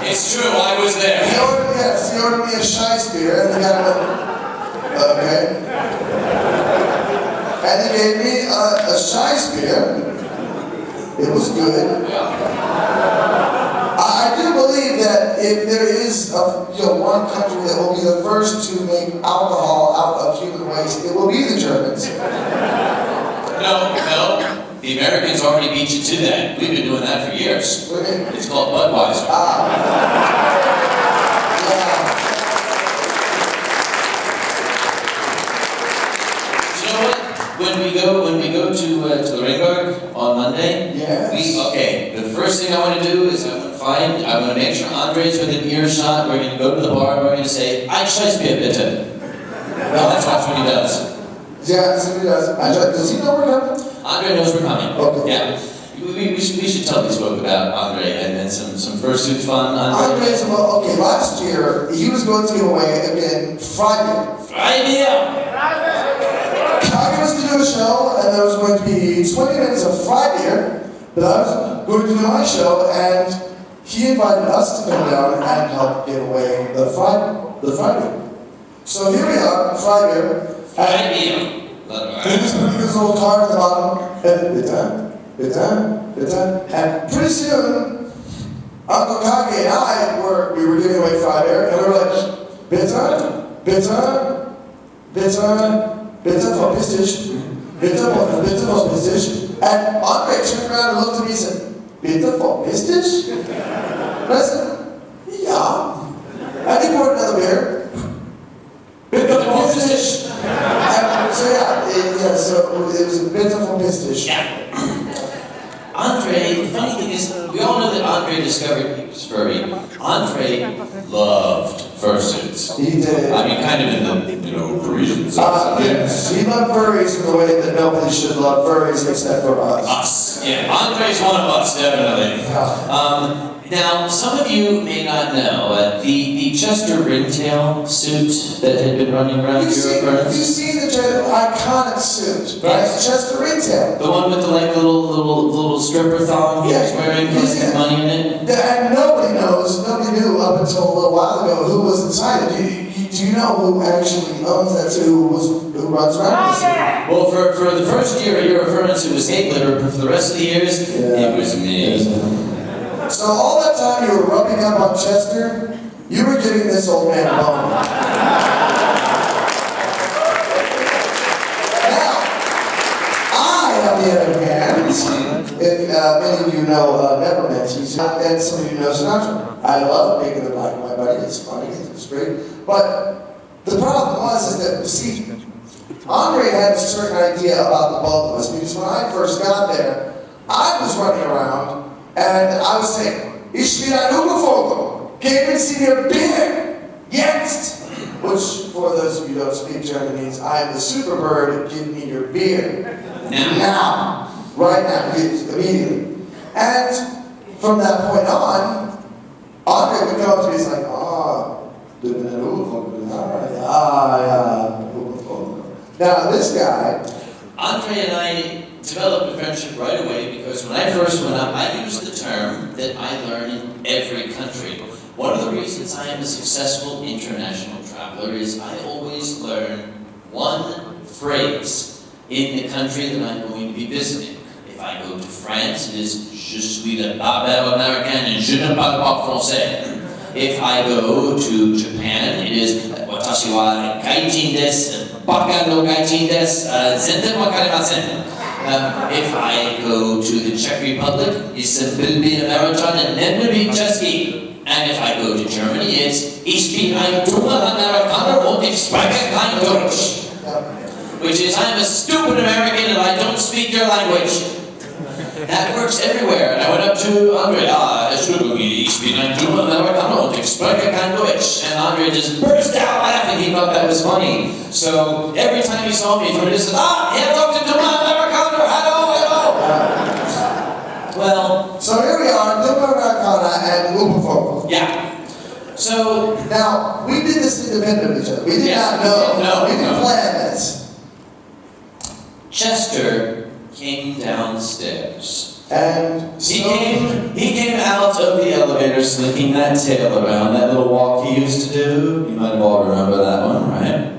It's true, I was there. He ordered me a Scheissbier, and the guy went, okay. And he gave me a Scheissbier. It was good. I do believe that if there is one country that will be the first to make alcohol out of human waste, it will be the Germans. No. The Americans already beat you to that. We've been doing that for years. It's called Budweiser. You know what? When we go to the Ringberg on Monday, the first thing I want to do is I'm going to make sure Andre's within earshot. We're going to go to the bar and we're going to say, Ein Scheissbier bitte. Well, that's what he does. Yeah, that's what he does. Does he know we're coming? Andre knows we're coming. Okay. Yeah. We should tell these folk about Andre and some fursuit fun. Andre's last year, he was going to give away, again, Friday. Friday! Kage was to do do a show, and there was going to be 20 minutes of fried beer, but I was going to do my show, and he invited us to come down and help give away the fried beer. So here we are, fried beer. Fried beer. He's putting this little card at the bottom, and pretty soon, Uncle Kage and I were giving away fried beer, and we were like, bitter for pistage, bitter for pistage, and Andre turned around and looked at me and said, bitter for pistage? And I said, yeah. And he poured another beer, bitter for pistage. And so so it was a bitter for pistage. Yeah. Andre, the funny thing is, we all know that Andre discovered he was furry. Andre loved fursuits. He did. I mean, kind of in the, Parisian sense. Yes. He loved furries in the way that nobody should love furries except for us. Us. Yeah, Andre's one of us, definitely. Now, some of you may not know, the Chester ringtail suit that had been running around You've Europe. seen the iconic suit, right? Yes. Chester ringtail. The one with the little stripper thong he was wearing, with money in it. And nobody knew up until a little while ago who was inside it. Do you know who actually owns that suit, who runs around with it? Well, for the first year you're referring to was Hitler, but for the rest of the years, it was me. So all that time you were rubbing up on Chester, you were giving this old man a bone. Now, I, on the other hand, if many of you know Nevermint, and some of you know Sinatra. I love Big and the Black and White Buddy. It's funny, it's great. But the problem was that, see, Andre had a certain idea about the both of us, because when I first got there, I was running around and I was saying, ich bin ein Übervogel, geben Sie mir Bier, jetzt! Which, for those of you who don't speak German, means I am the super bird, give me your beer. Now. Right now, immediately. And from that point on, Andre would come up to me and he's like, du bin ein Übervogel. Now this guy, Andre and I developed a friendship right away because when I first went up, I used the term that I learn in every country. One of the reasons I am a successful international traveler is I always learn one phrase in the country that I'm going to be visiting. If I go to France, it is Je suis le barbare américain et je ne parle pas français. If I go to Japan, it is Watashi wa gaijin desu, baka no gaijin desu, zenten wakarimasen. If I go to the Czech Republic, it's a Bilby American and Nedby Chesky. And if I go to Germany, it's Ich bin ein dummer Amerikaner und ich spreche kein Deutsch. Which is, I'm a stupid American and I don't speak your language. That works everywhere. And I went up to Andre, ich bin ein dummer Amerikaner und ich spreche kein Deutsch. And Andre just burst out laughing. He thought that was funny. So every time he saw me from a distance, Herr Dr. Dummer Amerikaner, hello. Well, so here we are, Dummer Americana and Übervogel. Yeah. So now we did this independent of each other. We did not know. We didn't plan this. Chester came downstairs. And he came out of the elevator slinking that tail around, that little walk he used to do. You might have all remember that one, right?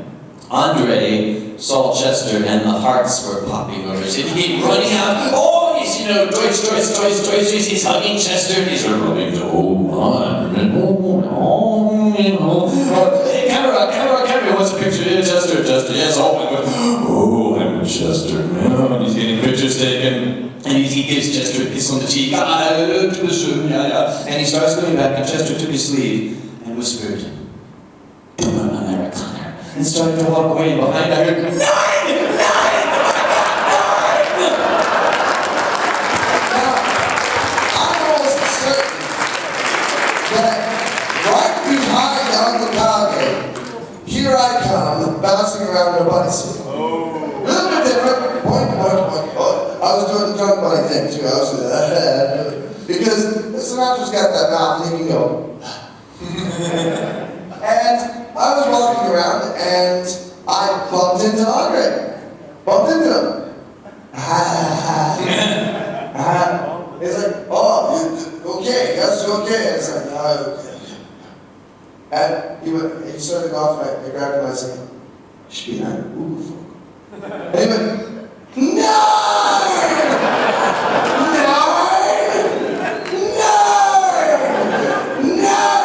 Andre saw Chester and the hearts were popping over his head. He came running out. Oh, he's, Deutsch. He's hugging Chester and he's rubbing the Camera, what's the picture? Yeah, Chester, yes, I'm Chester, and he's getting pictures taken. And he gives Chester a kiss on the cheek. And he starts going back, and Chester took his sleeve and whispered, Dummer Amerikaner, and started to walk away. Behind I heard, Nine! Now, I'm almost certain that right behind Uncle Kage, here I come, bouncing around in a bicycle. A little bit different. Point. I was doing the drunk bunny thing too. I was doing that. Because Sinatra's got that mouth and he can go. And I was walking around and I bumped into Andre. bumped into him. He's like, oh, okay, yes, okay. It's like, no, okay. And he started off, and I grabbed him, and I said, Spielern, and he went, no!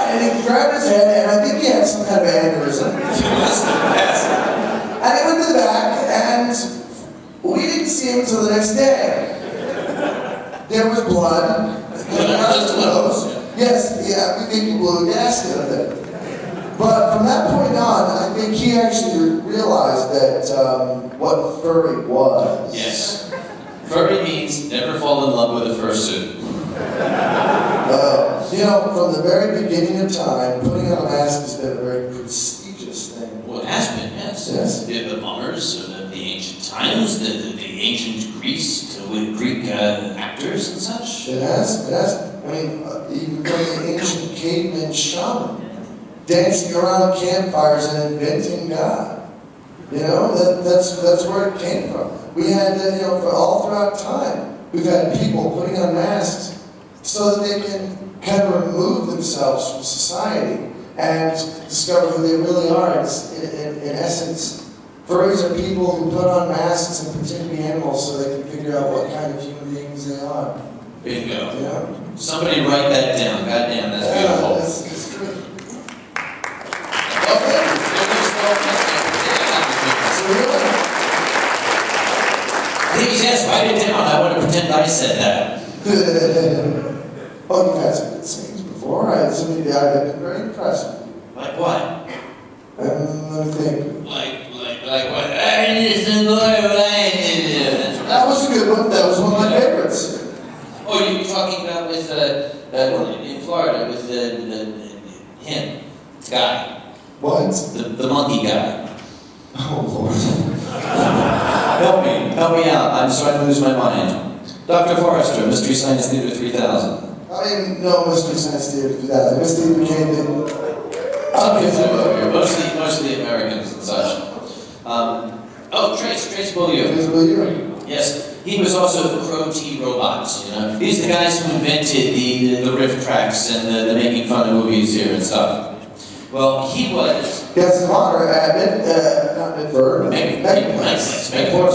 And he grabbed his head, and I think he had some kind of aneurysm. And he went to the back, and we didn't see him until the next day. There was blood coming out of his nose. Yes, yeah, we think he blew a gasket of it. But from that point on, I think he actually realized that what furry was. Yes. Furry means never fall in love with a fursuit. You know, from the very beginning of time, putting on a mask has been a very prestigious thing. Well, it has been, yes. Yes. The mummers of the ancient times, the ancient Greece, with Greek actors and such. It has. I mean, even from the ancient caveman shaman, dancing around campfires and inventing God. You know, that's where it came from. We had, you know, for all throughout time, we've had people putting on masks so that they can kind of remove themselves from society and discover who they really are. In essence, furries are people who put on masks and pretend to be animals so they can figure out what kind of human beings they are. Bingo. Yeah. Somebody write that down. Goddamn, that's beautiful. That's true. Okay. Please, yes, write it down. I want to pretend I said that. Oh, you've had some good scenes before. I've been very impressed with you. Like what? Let me think. Like what? That was a good one. That was one of my favorites. Oh, you were talking about with in Florida with him, guy, What? the monkey guy. Oh, Lord. Help me out. I'm starting to lose my mind. Dr. Forrester, Mystery Science Theater 3000. I didn't know Mystery Science Theater 2000. Mystery became the... Some kids are over here, mostly Americans and such. Trace Beaulieu. Yes, he was also the Crow T robots, you know. These are the guys who invented the riff tracks and the making fun of movies here and stuff. Well, he was... Yes, Connor at not Midford, Megaford.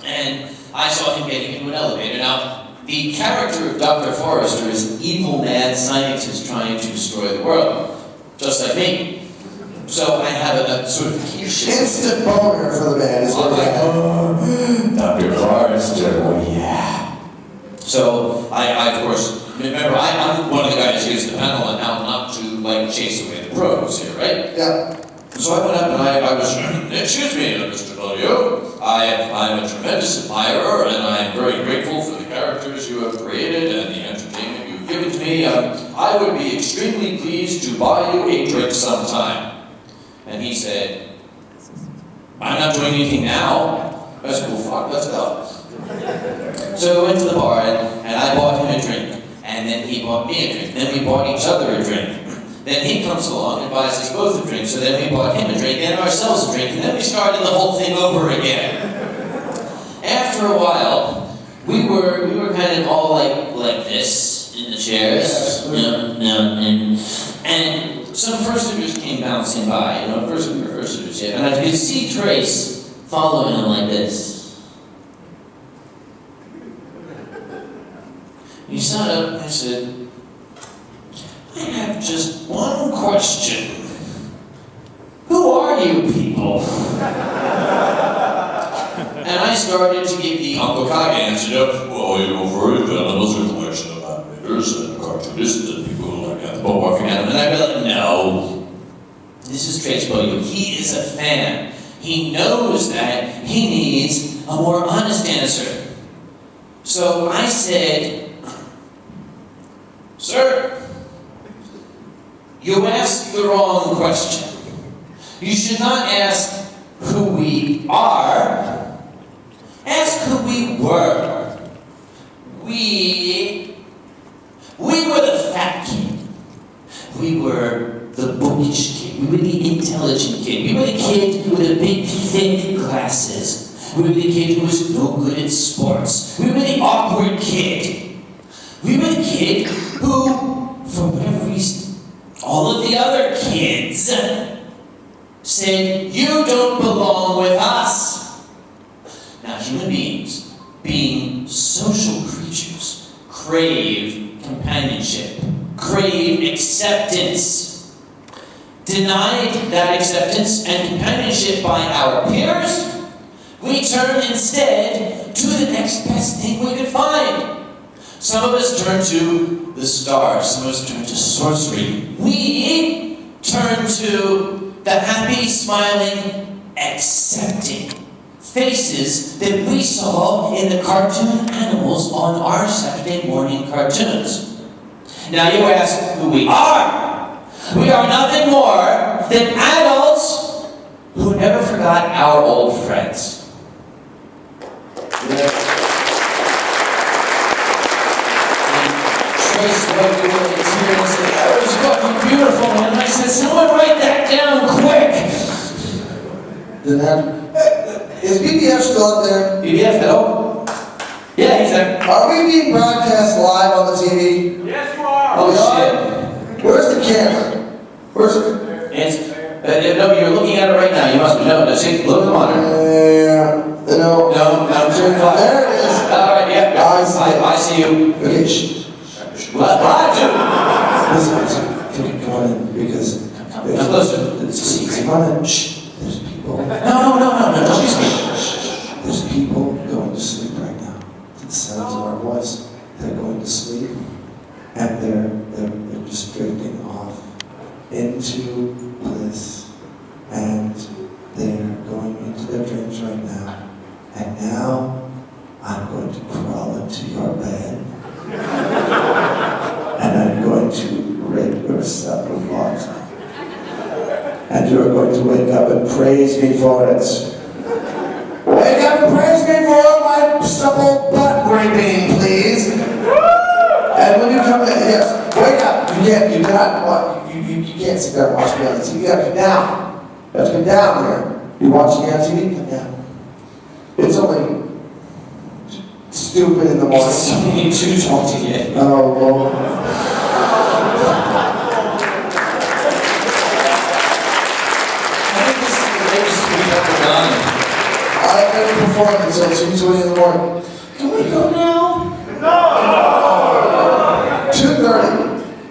And I saw him getting into an elevator. Now, the character of Dr. Forrester is an evil, mad scientist trying to destroy the world, just like me. So I have a sort of kinship. instant boner for the man. Is what I have. Dr. Forrester, oh yeah. So I of course, remember, I'm one of the guys who's the panel and how not to, like, chase away the pros here, right? Yeah. So I went up and I was, excuse me, Mr. Beaulieu, I'm a tremendous admirer and I'm very grateful for the characters you have created and the entertainment you've given to me. I would be extremely pleased to buy you a drink sometime. And he said, I'm not doing anything now. I said, well, fuck, let's go. So we went to the bar and I bought him a drink. And then he bought me a drink. Then we bought each other a drink. Then he comes along and buys us both a drink, so then we bought him a drink and ourselves a drink, and then we started the whole thing over again. After a while, we were kind of all like this in the chairs, and some fursuiters came bouncing by, fursuiters, yeah, and I could see Trace following him like this. He sat up and I said, I have just one question. Who are you people? And I started to give the Uncle Kage answer. Well, furry animals are a collection of animators and cartoonists and people who like anthropomorphic animals. And I'd be like, no. This is Trace Beaulieu. He is a fan. He knows that he needs a more honest answer. So I said, sir, you asked the wrong question. You should not ask who we are. Ask who we were. We were the fat kid. We were the bookish kid. We were the intelligent kid. We were the kid with the big, thick glasses. no good at sports. We were the awkward kid. We were the kid who, for whatever reason, all of the other kids said, "You don't belong with us." Now, human beings, being social creatures, crave companionship, crave acceptance. Denied that acceptance and companionship by our peers, we turn instead to the next best thing we could find. Some of us turn to the stars, some of us turn to sorcery. We turn to the happy, smiling, accepting faces that we saw in the cartoon animals on our Saturday morning cartoons. Now you ask who we are. We are nothing more than adults who never forgot our old friends. Trace what you were experiencing. That was fucking beautiful. And I said, someone write that down quick. Is BBF still up there? BBF, hello? Yeah, he's there. Are we being broadcast live on the TV? Yes, you are. Oh, shit. Where's the camera? Where's it? No, you're looking at it right now. You must be. No, see, look at the monitor. No. No. There it is. All right, yeah. I see you. Okay, shh. What? Listen, come on in, because... Come closer. Come on in, shh. There's people. No, don't be scared. There's people going to sleep right now. To the sounds of our voice, they're going to sleep, and they're just drifting off into bliss, and they're going into their dreams right now. And now, I'm going to crawl into your bed, and I'm going to rip your supper apart. And you're going to wake up and praise me for it. Wake up and praise me for my supple butt raping, please. And when you come in, yes, wake up. You can't sit there and watch me on the TV. You gotta come down. You have to come down there. You watching me on TV? Come down. It's only stupid in the morning. It's only 2:28. Oh, Lord. I never performed until 2:20 in the morning. Can we go now? No! 2:30.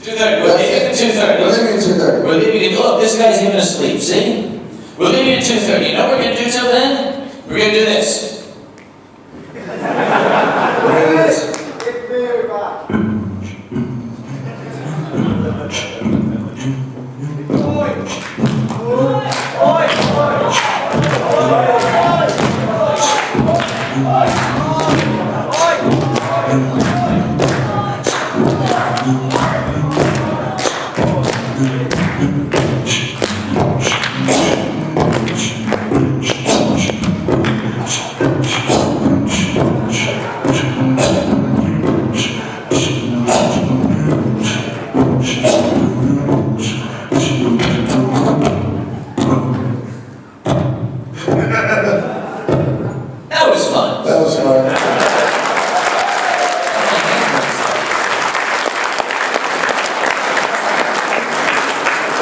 2:30. We'll leave it at 2:30. We're leaving at 2:30. We're leaving it. Look, this guy's even asleep. See? We're leaving at 2:30. You know what we're gonna do till then? We're gonna do this. We're gonna do this. That was fun. That was fun.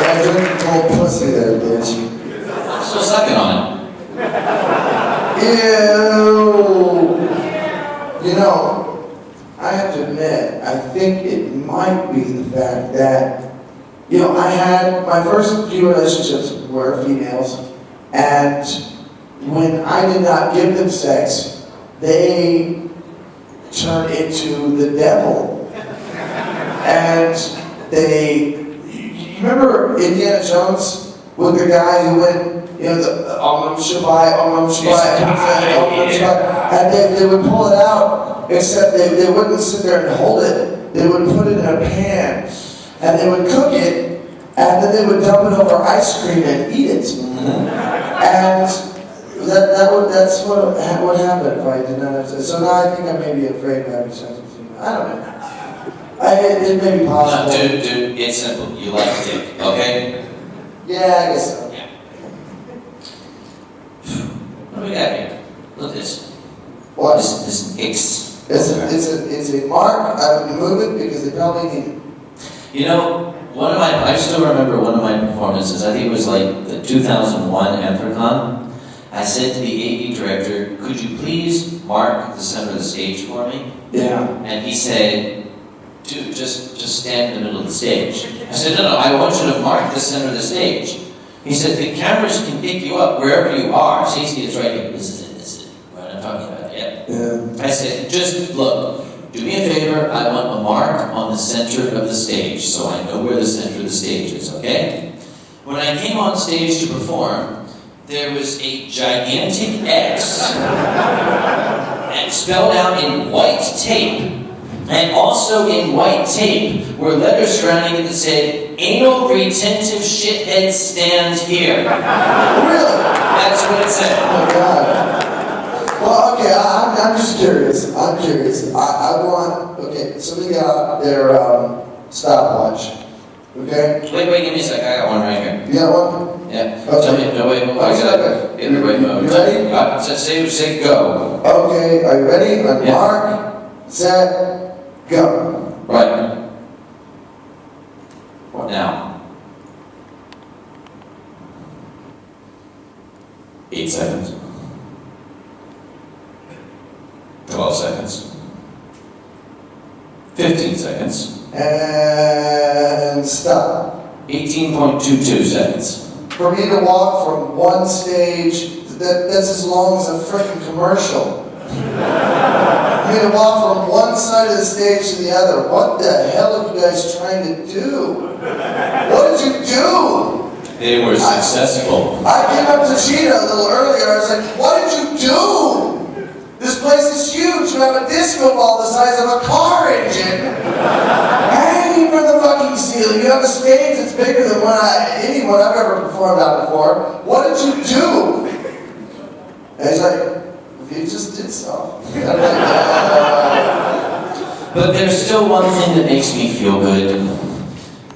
I drank cold pussy there, bitch. I'm still sucking on Ew. You know, I have to admit, I think it might be the fact that, you know, I had my first few relationships were females, and when I did not give them sex, they turned into the devil. And you remember Indiana Jones with the guy who went, you know, the Om Shabbat, and they would pull it out, except they wouldn't sit there and hold it. They would put it in a pan, and they would cook it, and then they would dump it over ice cream and eat it. And that's what happened if I did not have sex. So now I think I may be afraid of having sex with female. I don't know. It may be it. possible. No, dude, it's simple. You like dick, okay? Yeah, I guess so. Yeah. What do we got here? Look at this. What? This X. It's a mark. I would remove it because they probably need it. You know, I still remember one of my performances, I think it was like the 2001 Anthrocon. I said to the AV director, could you please mark the center of the stage for me? Yeah. And he said, dude, just stand in the middle of the stage. I said, no, I want you to mark the center of the stage. He said, the cameras can pick you up wherever you are. So it's right here, this is it, what I'm talking about, yeah. I said, just look, do me a favor, I want a mark on the center of the stage so I know where the center of the stage is, okay? When I came on stage to perform, there was a gigantic X and spelled out in white tape. And also in white tape were letters surrounding it that said, anal retentive shithead stand here. Really? That's what it said. Oh my God. Well, okay, I'm just curious. I want, okay, somebody got their stopwatch. Okay? Wait, give me a sec. I got one right here. You got one? Yeah. Okay. Tell me, no, wait, I got it. In the right mode. You ready? Say go. Okay, are you ready? On Yeah. mark, set, go. Right. Now. 8 seconds. 12 seconds. 15 seconds. And stop. 18.22 seconds. For me to walk from one stage, that's as long as a freaking commercial. For me to walk from one side of the stage to the other. What the hell are you guys trying to do? What did you do? They were successful. I came up to Cheetah a little earlier. I was like, what did you do? This place is huge. You have a disco ball the size of a car engine hanging from the fucking ceiling. You have a stage that's bigger than anyone I've ever performed on before. What did you do? And he's like, you just did stuff. I'm like, But there's still one thing that makes me feel good.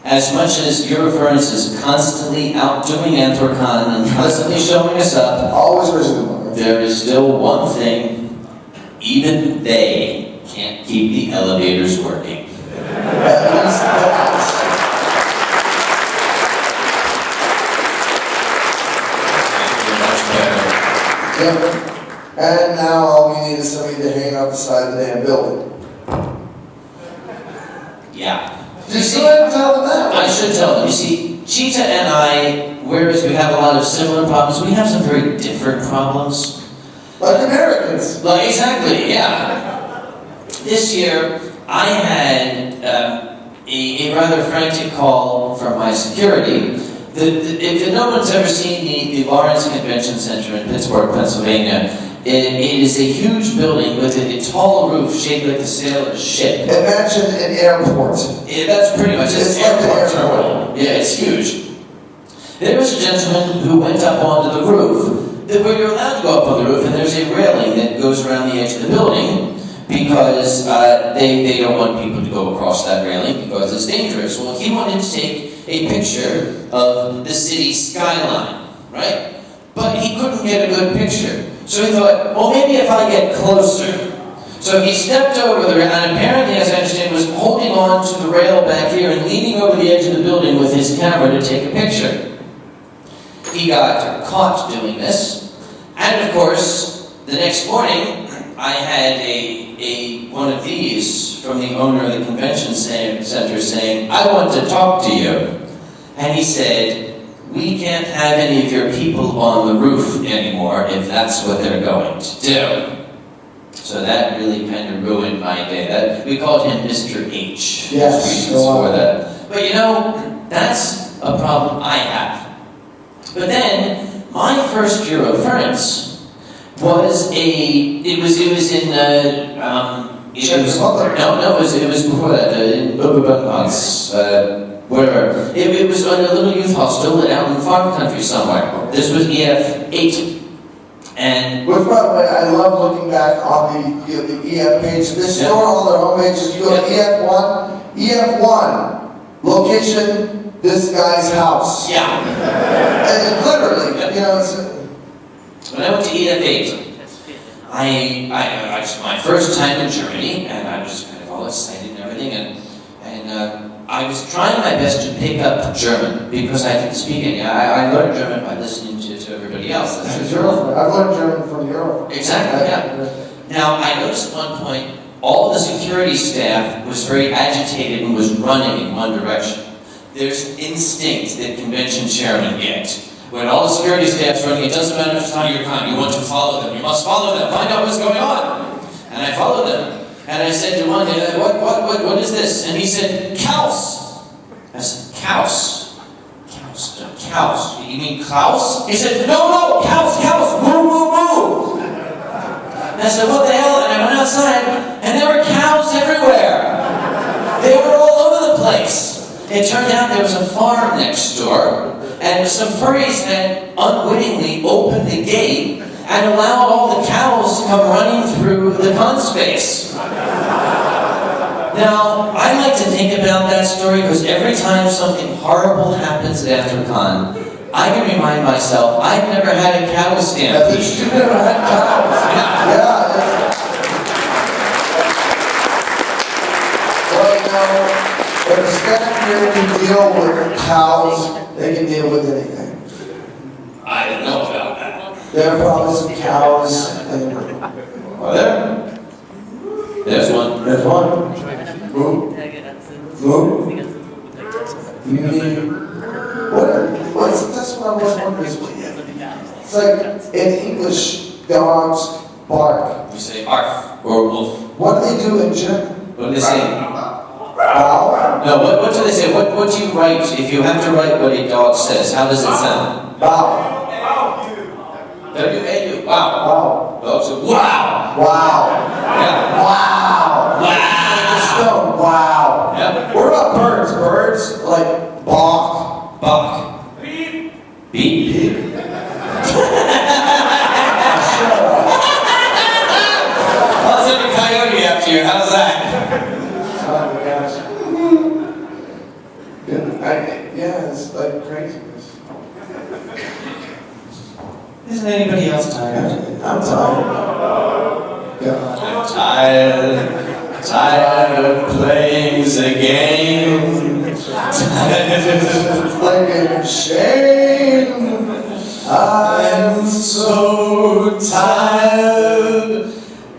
As much as Eurofurnace is constantly outdoing Anthrocon and constantly showing us up, always reasonable. there is still one thing. Even they can't keep the elevators working. At least that's... Yeah. And now all we need is somebody to hang out the side of the damn building. Yeah. Just go ahead and tell them that. I should tell them. You see, Cheetah and I, whereas we have a lot of similar problems, we have some very different problems. Like Americans. Like, exactly, yeah. This year, I had a rather frantic call from my security. If no one's ever seen the Lawrence Convention Center in Pittsburgh, Pennsylvania, it is a huge building with a tall roof shaped like the sail of a ship. Imagine an airport. That's pretty much it. It's like an airport. Yeah, it's huge. There was a gentleman who went up onto the roof. Where you're allowed to go up on the roof, and there's a railing that goes around the edge of the building because they don't want people to go across that railing because it's dangerous. Well, he wanted to take a picture of the city skyline, right? But he couldn't get a good picture. So he thought, well, maybe if I get closer. So he stepped over there, and apparently, as I understand, was holding on to the rail back here and leaning over the edge of the building with his camera to take a picture. He got caught doing this, and of course, the next morning, I had one of these from the owner of the convention center saying, I want to talk to you. And he said, we can't have any of your people on the roof anymore if that's what they're going to do. So that really kind of ruined my day. We called him Mr. H. Yes, Reasons for that. But you know, that's a problem I have. But then, my first Eurofurnace was it was in it was before that, in Oberbunmans, wherever. It was on a little youth hostel out in farm country somewhere. This was EF8. And which, by the way, I love looking back on the EF page. They store all their home pages. You go to EF1, location, this guy's house. yeah. And literally, you know, it's... When I went to EF8, I my first time in Germany, and I was kind of all excited and everything, and I was trying my best to pick up German because I didn't speak any. I learned German by listening to everybody else. I've learned German from Europe. Exactly, yeah. Now, I noticed at one point, all the security staff was very agitated and was running in one direction. There's instinct that convention chairmen get. When all the security staff's running, it doesn't matter if it's not your kind, you want to follow them. You must follow them, find out what's going on. And I followed them. And I said to one, what is this? And he said, Kaus. I said, Kaus? Kaus. You mean Klaus? He said, no, Kaus, moo, moo, moo. And I said, what the hell? And I went outside, and there were cows everywhere. They were all over the place. It turned out there was a farm next door, and some furries had unwittingly opened the gate and allowed all the cows to come running through the con space. Now, I like to think about that story because every time something horrible happens at AfterCon, I can remind myself, I've never had a cow stampede. You've never had cows. Yeah. Well, you know, if a staff here can deal with cows, they can deal with anything. I don't know about that. There are probably some cows. Are there? There's one. There's one. Who? Who? You mean, that's what I was wondering. It's like in English, dogs bark. You say arf or wolf. What do they do in German? What do they say? Bow. No, what do they say? What do you write if you have to write what a dog says? How does it sound? Bow. W-A-U. Wow. Wow. Dogs say wow. Wow. Yeah. Wow. Wow. Stone. Wow. Yeah. What about birds? Birds like balk. Buck. Beep. Beep. I'll send a coyote after you. How's that? Oh my gosh. Yeah, it's like craziness. Isn't anybody else tired? I'm tired. God. I'm tired of playing the game. It's like a shame. I'm So tired.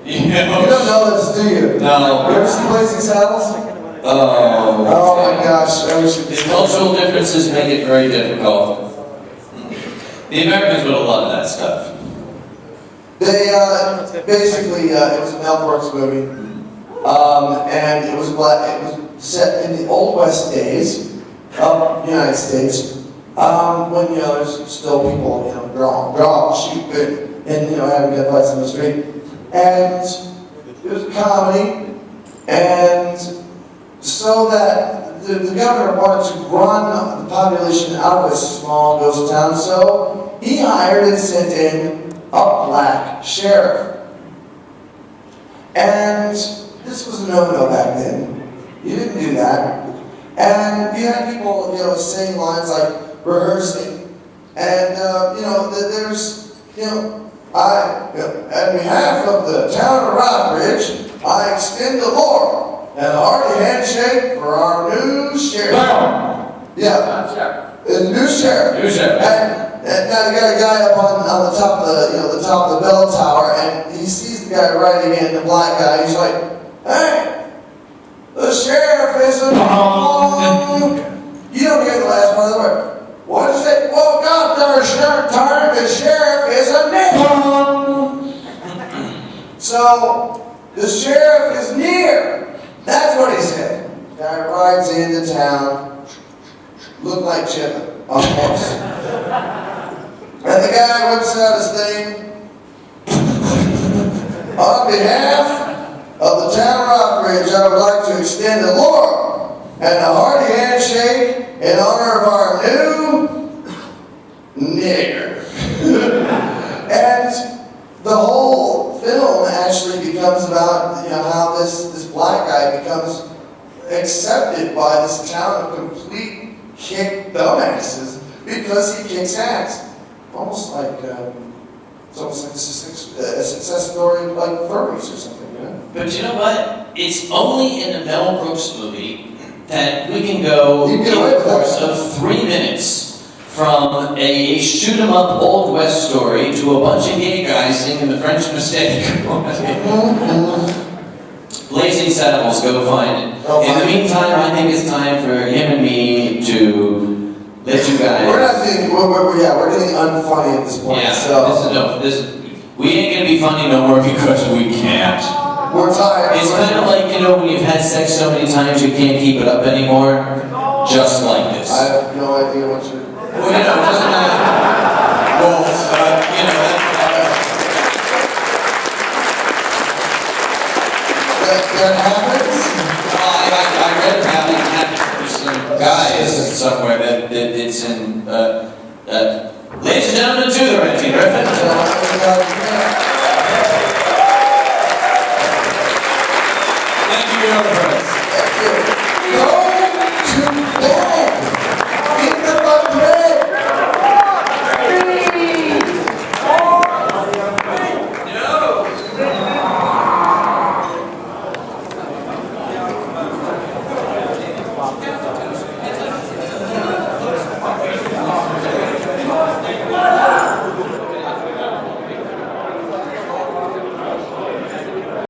You You don't know this, do you? No. You ever see Blazing Saddles? Oh my gosh, I wish The cultural differences make it very difficult. The Americans would have loved that stuff. They, basically, it was a Mel Brooks movie. And it was set in the Old West days of the United States. When, there's still people, drawing sheep and, having gun fights in the street. And it was a comedy. And so that the governor wanted to run the population out of a small ghost town, so he hired and sent in a black sheriff. And this was a no-no back then. You didn't do that. And you had people, saying lines like rehearsing. And, there's, on behalf of the town of Rockbridge, I extend the Lord and a hearty handshake for our new sheriff. Yeah. The new sheriff. New sheriff. And now you got a guy up on the top of the top of the bell tower, and he sees the guy writing in, the black guy. He's like, "Hey, the sheriff is a You don't hear the last part of the word. What is it? Well, God, the sheriff is a nigger. So the sheriff is near. That's what he said. Guy rides into town, look like Chip, almost. And the guy whips out his thing. On behalf of the town of Rockbridge, I would like to extend a Lord and a hearty handshake in honor of our new nigger. And the whole film actually becomes about how this black guy becomes accepted by this town of complete kick dumbasses because he kicks ass. Almost like It's almost like a success story like furries or something, you know? But you know what? It's only in a Mel Brooks movie that we can go in the course of 3 minutes from a shoot-'em-up Old West story to a bunch of gay guys singing The French Mistake. Blazing Saddles, go find it. In the meantime, I think it's time for him and me to let you guys... We're not getting, we're getting unfunny at this point, Yeah, so... we ain't gonna be funny no more because we can't. We're tired. It's kind of like, you know, when you've had sex so many times you can't keep it up anymore. Just like this. I have no idea what you're... Well, you know, doesn't matter. Well, you know, That happens? I read about it happened for some guys somewhere that it's in, ladies and gentlemen, to the ranting Griffin. Thank you, your friends. Thank you.